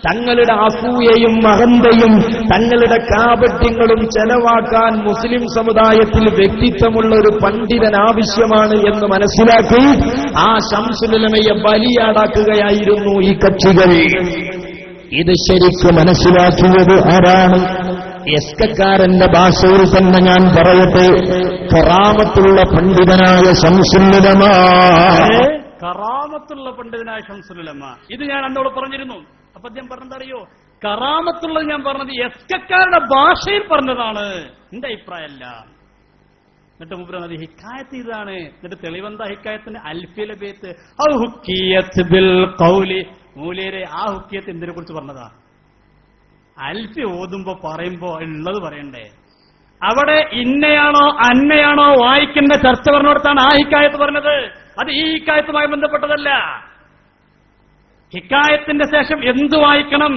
തങ്ങളുടെ അസൂയയും അഹന്തയും തങ്ങളുടെ കാപട്യങ്ങളും ചെലവാക്കാൻ മുസ്ലിം സമുദായത്തിൽ വ്യക്തിത്വമുള്ള ഒരു പണ്ഡിതൻ ആവശ്യമാണ് എന്ന് മനസ്സിലാക്കി ആ ശംസുലമയെ ബലിയാടാക്കുകയായിരുന്നു ഈ കക്ഷികൾ. ഇത് ശരിക്കും മനസ്സിലാക്കിയത് ആരാണ്? എസ്കക്കാരന്റെ ഭാഷയിൽ തന്നെ ഞാൻ പറയട്ടെ, കറാമത്തുള്ള പണ്ഡിതനായ ശംസുലുലമ. കറാമത്തുള്ള പണ്ഡിതനായ ശംസുലുലമ, ഇത് ഞാൻ അന്നോട് പറഞ്ഞിരുന്നു. അപ്പൊ അദ്ദേഹം പറഞ്ഞതറിയോ? കറാമത്തുള്ളത് ഞാൻ പറഞ്ഞത് എസ്കക്കാരുടെ ഭാഷയിൽ പറഞ്ഞതാണ്, എന്റെ അഭിപ്രായമല്ല. എന്നിട്ട് മുമ്പ് അത് ഹിക്കായത്ത് ഇതാണ്. എന്നിട്ട് തെളിവെന്താ ഹിക്കായത്തിന്? അൽഫിലെ ബേത്ത് ഔ ഹുക്കിയത്ത് ബിൽ ഖൗലി. മൂലേരെ ആ ഹുക്കിയത്ത് എന്തിനെ കുറിച്ച് പറഞ്ഞതാ? അൽഫി ഓതുമ്പോ പറയുമ്പോ ഉള്ളത് പറയണ്ടേ? അവിടെ ഇന്നയാണോ അന്നയാണോ വായിക്കേണ്ട ചർച്ച പറഞ്ഞിടത്താണ് ആ ഹിക്കായത്ത് പറഞ്ഞത്. അത് ഈ ഹിക്കായത്തുമായി ബന്ധപ്പെട്ടതല്ല. ഹിക്കായത്തിന്റെ ശേഷം എന്ത് വായിക്കണം,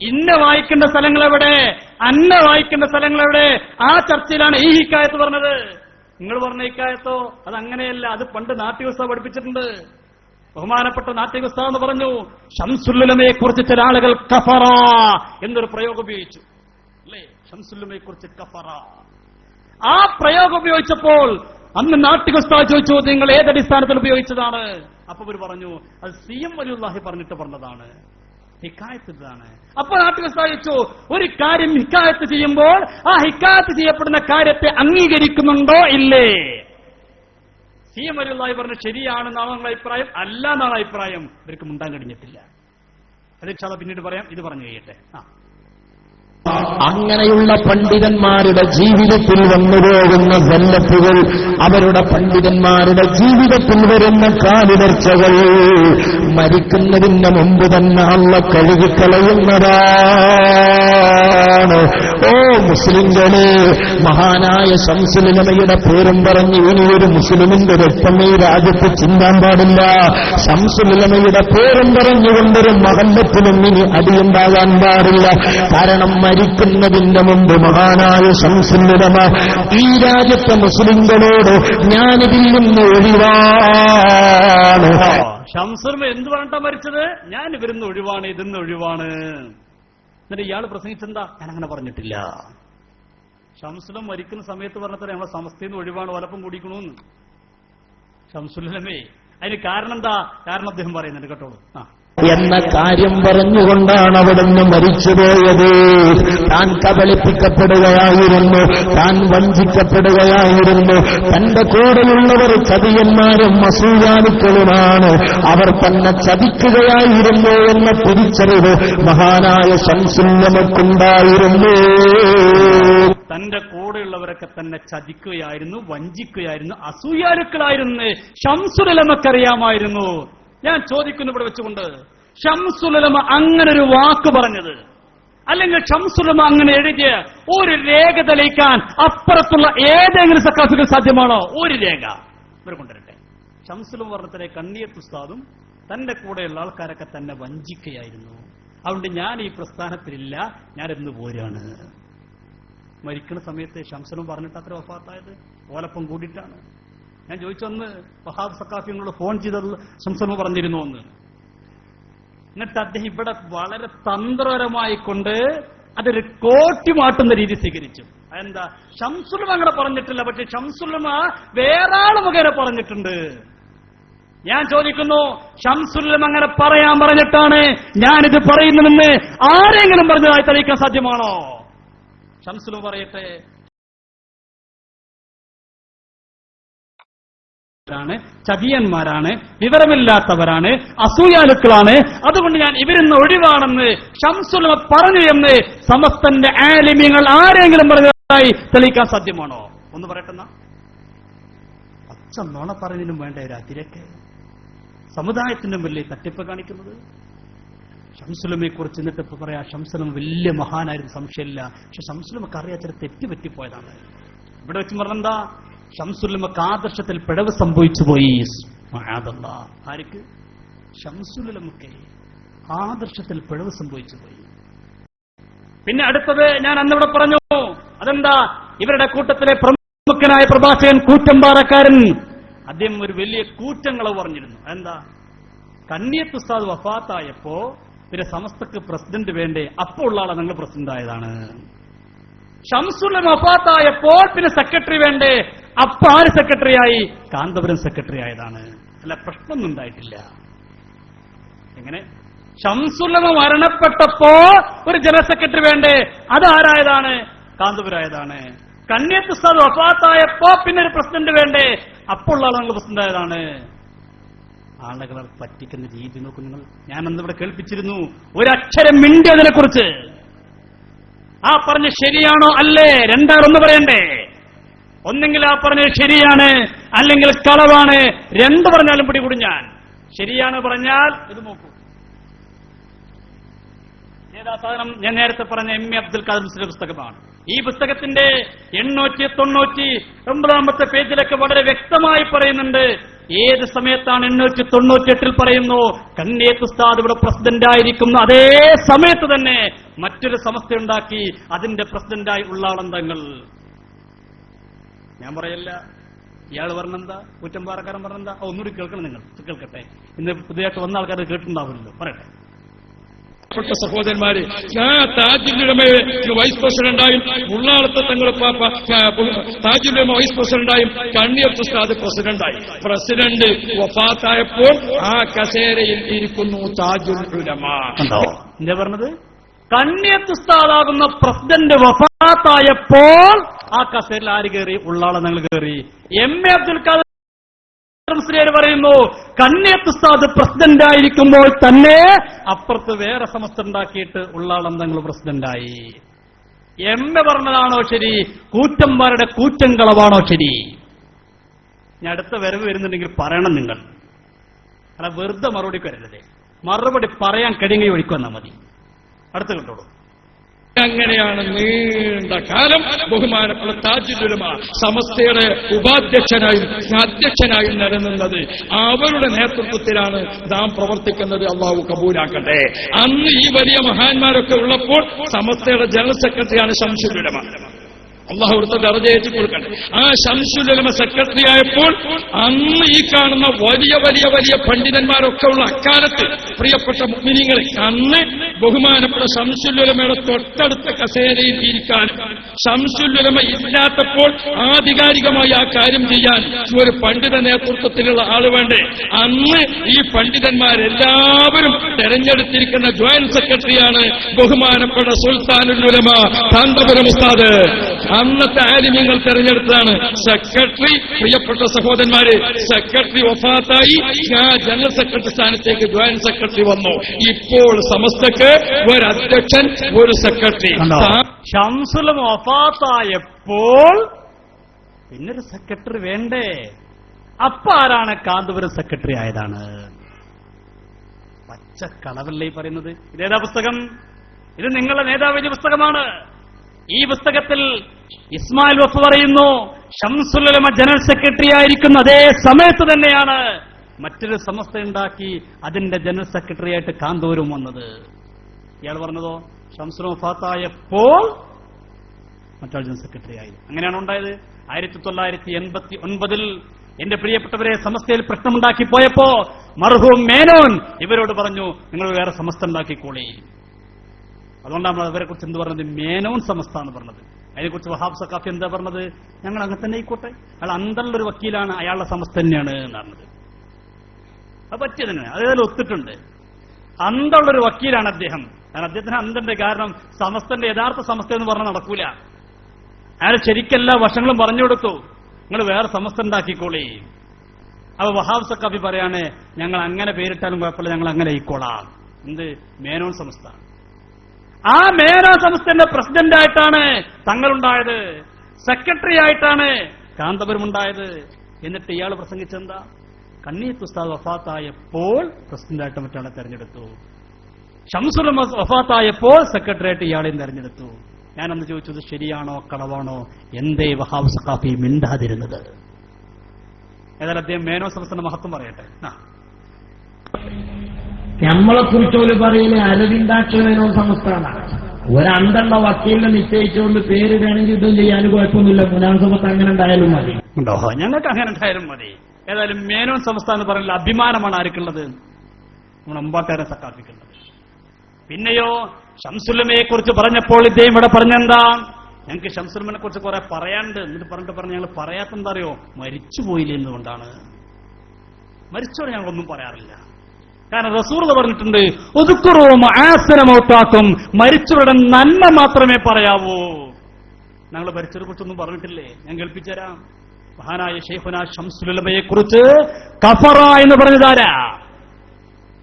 ഇന്ന വായിക്കേണ്ട സ്ഥലങ്ങൾ എവിടെ, അന്ന വായിക്കേണ്ട സ്ഥലങ്ങൾ എവിടെ, ആ ചർച്ചയിലാണ് ഈ ഹിക്കായത്ത് പറഞ്ഞത്. നിങ്ങൾ പറഞ്ഞ ഹിക്കായത്തോ അത് അങ്ങനെയല്ല. അത് പണ്ട് നാട്യവസ്ഥ പഠിപ്പിച്ചിട്ടുണ്ട്. ബഹുമാനപ്പെട്ട നാട്യവസ്ഥ എന്ന് പറഞ്ഞു, ശംസുലുലമയെ കുറിച്ച് ചില ആളുകൾ കഫറ എന്നൊരു പ്രയോഗം ഉപയോഗിച്ചു അല്ലേ? ശംസുലുലമയെ കുറിച്ച് കഫറ, ആ പ്രയോഗം ഉപയോഗിച്ചപ്പോൾ അന്ന് നാട്യവസ്ഥ ചോദിച്ചു, നിങ്ങൾ ഏതടിസ്ഥാനത്തിൽ ഉപയോഗിച്ചതാണ്? അപ്പൊ അവർ പറഞ്ഞു, അത് CM വലിയുള്ളാഹി പറഞ്ഞിട്ട് പറഞ്ഞതാണ്, ഹിക്കായത്ത് ഇതാണ്. അപ്പോൾ നാട്യവസ്ഥ ചോദിച്ചു, ഒരു കാര്യം ഹിക്കായത്ത് ചെയ്യുമ്പോൾ ആ ഹിക്കായത്ത് ചെയ്യപ്പെടുന്ന കാര്യത്തെ അംഗീകരിക്കുന്നുണ്ടോ ഇല്ലേ? CM വലിയുള്ളാഹി പറഞ്ഞു ശരിയാണെന്നാണ് നിങ്ങളുടെ അഭിപ്രായം, അല്ല എന്നാണ് അഭിപ്രായം. ഇവർക്ക് മുണ്ടാൻ കഴിഞ്ഞിട്ടില്ല. അത് പിന്നീട് പറയാം, ഇത് പറഞ്ഞു കഴിയട്ടെ. അങ്ങനെയുള്ള പണ്ഡിതന്മാരുടെ ജീവിതത്തിൽ വന്നുപോകുന്ന സല്ലത്തുകൾ, അവരുടെ പണ്ഡിതന്മാരുടെ ജീവിതത്തിൽ വരുന്ന കാലിടർച്ചകൾ മരിക്കുന്നതിന് മുമ്പ് തന്നെ അള്ള കഴുകിക്കളയുന്നതാണ്. ഓ മുസ്ലിങ്ങളെ, മഹാനായ ശംസുലുലമയുടെ പേരും പറഞ്ഞ് ഇനിയൊരു മുസ്ലിമിന്റെ രക്തം ഈ രാജ്യത്ത് ചിന്താൻ പാടില്ല. ശംസുലുലമയുടെ പേരും പറഞ്ഞുകൊണ്ടൊരു മഹല്ലത്തിലും ഇനി അടിയുണ്ടാകാൻ പാടില്ല. കാരണം മരിക്കുന്നതിന്റെ മുമ്പ് മഹാനായ ശംസുലുലമ ഈ രാജ്യത്തെ മുസ്ലിങ്ങളോട് ഞാനിതിൽ നിന്ന് ഒഴിവാണ്. ശംസുലുലമ എന്ത് പറഞ്ഞിട്ടാ മരിച്ചത്? ഞാൻ ഇവരിന്ന് ഒഴിവാണ്, ഇതിന്ന് ഒഴിവാണ്. എന്നിട്ട് ഇയാൾ പ്രസംഗിച്ചെന്താ? ഞാൻ അങ്ങനെ പറഞ്ഞിട്ടില്ല. ശംസുലുലമ മരിക്കുന്ന സമയത്ത് പറഞ്ഞത്ര നമ്മളെ സമസ്തയിൽ നിന്ന് ഒഴിവാണ്, വലപ്പം കൂടിക്കണമെന്ന്. ശംസുലുലമേ അതിന് കാരണം എന്താ? കാരണം അദ്ദേഹം പറയുന്നുണ്ട്, കേട്ടോളൂ. എന്ന കാര്യം പറഞ്ഞുകൊണ്ടാണ് അവിടുന്ന് മരിച്ചുപോയത്. താൻ കബളിപ്പിക്കപ്പെടുകയായിരുന്നു, താൻ വഞ്ചിക്കപ്പെടുകയായിരുന്നു. തന്റെ കൂടെയുള്ളവർ ചതിയന്മാരും അസൂയാലുക്കളുമാണ്, അവർ തന്നെ ചതിക്കുകയായിരുന്നു എന്ന തിരിച്ചറിവ് മഹാനായ ശംസുലുലമക്കുണ്ടായിരുന്നു. തന്റെ കൂടെയുള്ളവരൊക്കെ തന്നെ ചതിക്കുകയായിരുന്നു, വഞ്ചിക്കുകയായിരുന്നു, അസൂയാലുക്കളായിരുന്നു. ശംസുലുലമക്കറിയാമായിരുന്നു. ഞാൻ ചോദിക്കുന്നു ഇവിടെ വെച്ചുകൊണ്ട്, ശംസുലുലമ അങ്ങനൊരു വാക്ക് പറഞ്ഞത്, അല്ലെങ്കിൽ ശംസുലുലമ അങ്ങനെ എഴുതിയ ഒരു രേഖ തെളിയിക്കാൻ അപ്പുറത്തുള്ള ഏതെങ്കിലും സക്കാഫികൾ സാധ്യമാണോ? ഒരു രേഖ ഇവർ കൊണ്ടുവരട്ടെ. ശംസുലുലമ പറഞ്ഞ കണ്ണിയത്ത് ഉസ്താദും തന്റെ കൂടെയുള്ള ആൾക്കാരൊക്കെ തന്നെ വഞ്ചിക്കുകയായിരുന്നു. അതുകൊണ്ട് ഞാൻ ഈ പ്രസ്ഥാനത്തിലില്ല, ഞാനെന്ന് പോരാണ്. മരിക്കുന്ന സമയത്ത് ശംസുലുലമ പറഞ്ഞിട്ട് അത്ര വഫാത്തായത് ഓലപ്പം കൂടിയിട്ടാണ്. ഞാൻ ചോദിച്ചൊന്ന് വഹാബ് സക്കാഫിങ്ങളോട് ഫോൺ ചെയ്തത് ശംസുലുലമ പറഞ്ഞിരുന്നു എന്ന്. എന്നിട്ട് അദ്ദേഹം ഇവിടെ വളരെ തന്ത്രപരമായി കൊണ്ട് അതൊരു കോട്ടിമാട്ടുന്ന രീതി സ്വീകരിച്ചു. അതെന്താ? ശംസുലുലമ അങ്ങനെ പറഞ്ഞിട്ടില്ല, പക്ഷെ ശംസുലുലമ വേറെ ആള് മുഖേന പറഞ്ഞിട്ടുണ്ട്. ഞാൻ ചോദിക്കുന്നു, ശംസുലുലമ അങ്ങനെ പറയാൻ പറഞ്ഞിട്ടാണ് ഞാനിത് പറയുന്നതെന്ന് ആരെങ്കിലും പറഞ്ഞതായി തെളിയിക്കാൻ സാധ്യമാണോ? ശംസുലുലമ പറയട്ടെ. ചതിയന്മാരാണ്, വിവരമില്ലാത്തവരാണ്, അസൂയാലുക്കളാണ്, അതുകൊണ്ട് ഞാൻ ഇവരിന്ന് ഒഴിവാണെന്ന് ശംസുലുലമ പറഞ്ഞു എന്ന് സമസ്തന്റെ ആലിമീങ്ങൾ ആരെങ്കിലും പറഞ്ഞതായി തെളിയിക്കാൻ സാധ്യമാണോ? ഒന്ന് പറയട്ടെന്നാ. പച്ച നോണ പറഞ്ഞതിനും വേണ്ട ഒരു അതിരക്ക് സമുദായത്തിന്റെ മുന്നിൽ തട്ടിപ്പ് കാണിക്കുന്നത്. ശംസുലുലമയെ കുറിച്ച് എന്നിട്ട് ഇപ്പൊ പറയാ, ശംസുലുലമ വലിയ മഹാനായിരുന്നു, സംശയമില്ല. പക്ഷെ ശംസുലുലമക്ക് അറിയാൻ ചില തെറ്റുപറ്റിപ്പോയതാണ്. ഇവിടെ വെച്ച് പറഞ്ഞെന്താ? ശംസുലുലമക്ക് ആദർശത്തിൽ പിഴവ് സംഭവിച്ചു പോയി. ആർക്ക്? ശംസുലുലമക്ക് ആദർശത്തിൽ പിഴവ് സംഭവിച്ചു പോയി. പിന്നെ അടുത്തത് ഞാൻ അന്നിവിടെ പറഞ്ഞു, അതെന്താ? ഇവരുടെ കൂട്ടത്തിലെ മുഖ്യനായ പ്രഭാഷകൻ കൂറ്റമ്പാറക്കാരൻ അദ്ദേഹം ഒരു വലിയ കൂറ്റങ്ങളവ് പറഞ്ഞിരുന്നു. എന്താ? കണ്ണിയത്ത് ഉസ്താദ് വഫാത്തായപ്പോ പിന്നെ സമസ്തക്ക് പ്രസിഡന്റ് വേണ്ടേ, അപ്പോൾ ഉള്ള ആളെ നിങ്ങൾ പ്രസിഡന്റ് ആയതാണ്. ഷംസുൽ വഫാത്തായപ്പോൾ പിന്നെ സെക്രട്ടറി വേണ്ടേ, അപ്പൊ ആര് സെക്രട്ടറി ആയി? കാന്തപുരം സെക്രട്ടറി ആയതാണ്. അല്ല, പ്രശ്നമൊന്നും ഉണ്ടായിട്ടില്ല. എങ്ങനെ? ഷംസുല്ലമ മരണപ്പെട്ടപ്പോ ഒരു ജനറൽ സെക്രട്ടറി വേണ്ടേ, അതാരായതാണ്? കാന്തപുരായതാണ്. കണ്ണിയത്ത് ഉസ്താദ് വഫാത്തായപ്പോ പിന്നെ ഒരു പ്രസിഡന്റ് വേണ്ടേ, അപ്പോൾ ഉള്ള ആൾ പ്രസിഡന്റ് ആയതാണ്. ആളുകളെ പറ്റിക്കുന്ന രീതി നോക്കൂ നിങ്ങൾ. ഞാൻ അന്നിവിടെ കേൾപ്പിച്ചിരുന്നു, ഒരക്ഷരം മിണ്ടി അതിനെക്കുറിച്ച്. ആ പറഞ്ഞ ശരിയാണോ അല്ലേ, രണ്ടാറൊന്ന് പറയണ്ടേ. ഒന്നെങ്കിൽ ആ പറഞ്ഞത് ശരിയാണ്, അല്ലെങ്കിൽ കളവാണ്. രണ്ടു പറഞ്ഞാലും പിടികൂടും ഞാൻ. ശരിയാണ് പറഞ്ഞാൽ ഇത് നോക്കൂ, ഏതാ സാധനം? ഞാൻ നേരത്തെ പറഞ്ഞ എം എ അബ്ദുൽ ഖാദർ മുസ്ലിം പുസ്തകമാണ്. ഈ പുസ്തകത്തിന്റെ 899 പേജിലൊക്കെ വളരെ വ്യക്തമായി പറയുന്നുണ്ട്. ഏത് സമയത്താണ് 898 പറയുന്നു കണ്ണിയത്ത് ഉസ്താദ് ഇവിടെ പ്രസിഡന്റ് ആയിരിക്കുന്നു, അതേ സമയത്ത് തന്നെ മറ്റൊരു സമസ്ത ഉണ്ടാക്കി അതിന്റെ പ്രസിഡന്റായി ഉള്ള ആളെന്തങ്ങൾ. ഞാൻ പറയല്ല, ഇയാൾ പറഞ്ഞെന്താ, കൂറ്റമ്പാറക്കാരൻ പറഞ്ഞെന്താ? ഒന്നുകൂടി കേൾക്കണം, നിങ്ങൾ കേൾക്കട്ടെ. ഇന്ന് പുതിയതായിട്ട് വന്ന ആൾക്കാർ കേട്ടിട്ടുണ്ടാവില്ലല്ലോ, പറയട്ടെ. സഹോദരന്മാര്, ഞാൻ താജുലുലമയെ വൈസ് പ്രസിഡന്റായും ഉള്ളാളത്തെ തങ്ങൾ താജുലുലമ വൈസ് പ്രസിഡന്റായും കണ്ണിയത്ത് ഉസ്താദ് പ്രസിഡന്റായി. പ്രസിഡന്റ് വഫാത്തായപ്പോൾ ആ കസേരയിൽ ഇരിക്കുന്നു താജുൽ ഉലമ. എന്താ പറഞ്ഞത്? കണ്ണിയത്ത് ഉസ്താദാകുന്ന പ്രസിഡന്റ് വഫാത്തായപ്പോൾ ആ കസേരയിൽ ആര് കയറി? ഉള്ളാളെ നിങ്ങൾ കയറി. എം എ അബ്ദുൽ ഖാദർ മുസ്ലിയാർ പറയുന്നു കണ്ണിയത്ത് ഉസ്താദ് പ്രസിഡന്റ് ആയിരിക്കുമ്പോൾ തന്നെ അപ്പുറത്ത് വേറെ സമസ്ത ഉണ്ടാക്കിയിട്ട് ഉള്ളാളെന്തങ്ങൾ പ്രസിഡന്റായി. എം എ പറഞ്ഞതാണോ ശരി, കൂറ്റന്മാരുടെ കൂറ്റങ്കളവാണോ ശരി? ഞാൻ അടുത്ത വരവ് വരുന്നുണ്ടെങ്കിൽ പറയണം നിങ്ങൾ. അല്ല, വെറുതെ മറുപടി വരരുതേ. മറുപടി പറയാൻ കഴിയുകയും ഒഴിക്കുവന്നാൽ മതി. അടുത്ത കണ്ടോളൂ. അങ്ങനെയാണ് നീണ്ട കാലം ബഹുമാനപ്പെട്ട താജുലുലമ സമസ്തയുടെ ഉപാധ്യക്ഷനായും അധ്യക്ഷനായും നിലനിന്നത്. അവരുടെ നേതൃത്വത്തിലാണ് നാം പ്രവർത്തിക്കുന്നത്. അള്ളാഹു കബൂലാക്കട്ടെ. അന്ന് ഈ വലിയ മഹാന്മാരൊക്കെ ഉള്ളപ്പോൾ സമസ്തയുടെ ജനറൽ സെക്രട്ടറിയാണ് ശംസുലുലമ. അള്ളാഹു കൊടുത്ത ദർജയേറ്റി കൊടുക്കട്ടെ. ആ ശംസുലുലമ സെക്രട്ടറി ആയപ്പോൾ അന്ന് ഈ കാണുന്ന വലിയ വലിയ വലിയ പണ്ഡിതന്മാരൊക്കെ ഉള്ള അക്കാലത്ത് പ്രിയപ്പെട്ട മുഅ്മിനീങ്ങളെ, അന്ന് ബഹുമാനപ്പെട്ട ശംസുലുലമയുടെ തൊട്ടടുത്ത കസേരയിൽ ഇരിക്കാനും ശംസുലുലമ ഇല്ലാത്തപ്പോൾ ആധികാരികമായി ആ കാര്യം ചെയ്യാൻ ഒരു പണ്ഡിത നേതൃത്വത്തിലുള്ള ആള് വേണ്ടേ. അന്ന് ഈ പണ്ഡിതന്മാരെല്ലാവരും തെരഞ്ഞെടുത്തിരിക്കുന്ന ജോയിന്റ് സെക്രട്ടറിയാണ് ബഹുമാനപ്പെട്ട സുൽത്താനുൽ ഉലമ കാന്തപുരം ഉസ്താദ്. അന്നത്തെ ആലിമ്യങ്ങൾ തെരഞ്ഞെടുത്തതാണ് സെക്രട്ടറി. പ്രിയപ്പെട്ട സഹോദരന്മാര്, സെക്രട്ടറി വഫാത്തായി ആ ജനറൽ സെക്രട്ടറി സ്ഥാനത്തേക്ക് ജോയിന്റ് സെക്രട്ടറി വന്നു. ഇപ്പോൾ സമസ്തക്ക് ഒരു അധ്യക്ഷൻ, ഒരു സെക്രട്ടറി. ശംസുലമ വഫാത്തായപ്പോൾ പിന്നൊരു സെക്രട്ടറി വേണ്ടേ, അപ്പൊ ആരാണ് കാന്തപുരം സെക്രട്ടറി ആയതാണ്. പച്ചക്കളവല്ലേ ഈ പറയുന്നത്. ഇതേതാ പുസ്തകം? ഇത് നിങ്ങളുടെ നേതാവിന്റെ പുസ്തകമാണ്. ഈ പുസ്തകത്തിൽ ഇസ്മായിൽ വഫ് പറയുന്നു ശംസുൽ ഉലമ ജനറൽ സെക്രട്ടറി ആയിരിക്കുന്ന അതേ സമയത്ത് തന്നെയാണ് മറ്റൊരു സമസ്ത ഉണ്ടാക്കി അതിന്റെ ജനറൽ സെക്രട്ടറി ആയിട്ട് കാന്തപുരം വന്നത്. ഇയാൾ പറഞ്ഞതോ ശംസുൽ വഫാത്തായപ്പോൾ മറ്റാൾ ജനറൽ സെക്രട്ടറി ആയി. അങ്ങനെയാണ് ഉണ്ടായത്. 1989 എന്റെ പ്രിയപ്പെട്ടവരെ സമസ്തയിൽ പ്രശ്നമുണ്ടാക്കി പോയപ്പോ മർഹൂം മേനോൻ ഇവരോട് പറഞ്ഞു, നിങ്ങൾ വേറെ സമസ്ത ഉണ്ടാക്കിക്കോളി. അതുകൊണ്ടാണ് അവരെ കുറിച്ച് എന്ത് പറഞ്ഞത്? മേനോൻ സമസ്ത എന്ന് പറഞ്ഞത്. അതിനെക്കുറിച്ച് വഹാബ് സഖാഫി എന്താ പറഞ്ഞത്? ഞങ്ങൾ അങ്ങനെ തന്നെ ആയിക്കോട്ടെ, അയാൾ അന്തള്ളൊരു വക്കീലാണ്, അയാളുടെ സമസ്ത തന്നെയാണ് എന്നാണ്. അത് പറ്റിയ തന്നെ, അതേതായാലും ഒത്തിട്ടുണ്ട്. അന്തള്ളൊരു വക്കീലാണ് അദ്ദേഹം. കാരണം അദ്ദേഹത്തിന് അന്തന്റെ കാരണം സമസ്തന്റെ യഥാർത്ഥ സമസ്ത എന്ന് പറഞ്ഞാൽ നടക്കൂല. അയാൾ ശരിക്കെല്ലാ വശങ്ങളും പറഞ്ഞു കൊടുത്തു, നിങ്ങൾ വേറെ സമസ്ത ഉണ്ടാക്കിക്കോളി. അപ്പൊ വഹാബ് സഖാഫി പറയാണ്, ഞങ്ങൾ അങ്ങനെ പേരിട്ടാലും കുഴപ്പമില്ല, ഞങ്ങൾ അങ്ങനെ ആയിക്കോളാം. എന്ത്? മേനോൻ സമസ്ത. ആ മേനോൻ സമസ്തന്റെ പ്രസിഡന്റായിട്ടാണ് തങ്ങളുണ്ടായത്, സെക്രട്ടറി ആയിട്ടാണ് കാന്തപുരം ഉണ്ടായത്. എന്നിട്ട് ഇയാൾ പ്രസംഗിച്ചെന്താ? കണ്ണിയത്ത് ഉസ്താദ് വഫാത്തായപ്പോൾ പ്രസിഡന്റായിട്ട് മറ്റാളെ തെരഞ്ഞെടുത്തു, ശംസുൽ ഉലമ വഫാത്തായപ്പോൾ സെക്രട്ടറി ആയിട്ട് ഇയാളെയും തെരഞ്ഞെടുത്തു. ഞാനന്ന് ചോദിച്ചത് ശരിയാണോ കളവാണോ? എന്തേ വഹാബ് സഖാഫി മിണ്ടാതിരുന്നത്? ഏതായാലും അദ്ദേഹം മേനോൻ സമസ്തന്റെ മഹത്വം പറയട്ടെ. നമ്മളെ കുറിച്ച് ഒരു പറയുന്നത് അരവിന്ദാക്ഷ മേനോൻ സമസ്തയാണ്. ഒരന്തള്ള വക്കീലിനെ നിശ്ചയിച്ചുകൊണ്ട് പേര് വേണമെങ്കിൽ ഇതും ചെയ്യാൻ കുഴപ്പമൊന്നുമില്ല. മുനാസമത്ത് അങ്ങനെ ഉണ്ടായാലും മതി. ഉണ്ടോ? ഞങ്ങൾക്ക് അങ്ങനെ ഉണ്ടായാലും മതി. ഏതായാലും മേനോൻ സംസ്ഥാനം എന്ന് പറയുന്നത് അഭിമാനമാണ് ആർക്കുള്ളത്? നമ്മുടെ മുമ്പാട്ടുകാരെ സക്കാഫിക്കുള്ളത്. പിന്നെയോ ഷംസുലമയെ കുറിച്ച് പറഞ്ഞപ്പോൾ ഇദ്ദേഹം ഇവിടെ പറഞ്ഞെന്താ, ഞങ്ങൾക്ക് ഷംസുലമനെ കുറിച്ച് കുറെ പറയാണ്ട്. എന്നിട്ട് പറഞ്ഞ് ഞങ്ങൾ പറയാത്തെന്താ അറിയോ? മരിച്ചുപോയില്ലേ എന്നുകൊണ്ടാണ്. മരിച്ചോടെ ഞങ്ങളൊന്നും പറയാറില്ല. കാരണം റസൂൽ പറഞ്ഞിട്ടുണ്ട്, ഒതുക്കുറവും ആസനമൗത്താക്കും, മരിച്ചവരുടെ നന്മ മാത്രമേ പറയാവൂ. ഞങ്ങൾ മരിച്ചവരെ കുറിച്ചൊന്നും പറഞ്ഞിട്ടില്ലേ? ഞാൻ കേൾപ്പിച്ചുതരാം. മഹാനായ ശൈഖുനാ ശംസുലുലമയെ കുറിച്ച് കഫറ എന്ന് പറഞ്ഞതാരാ?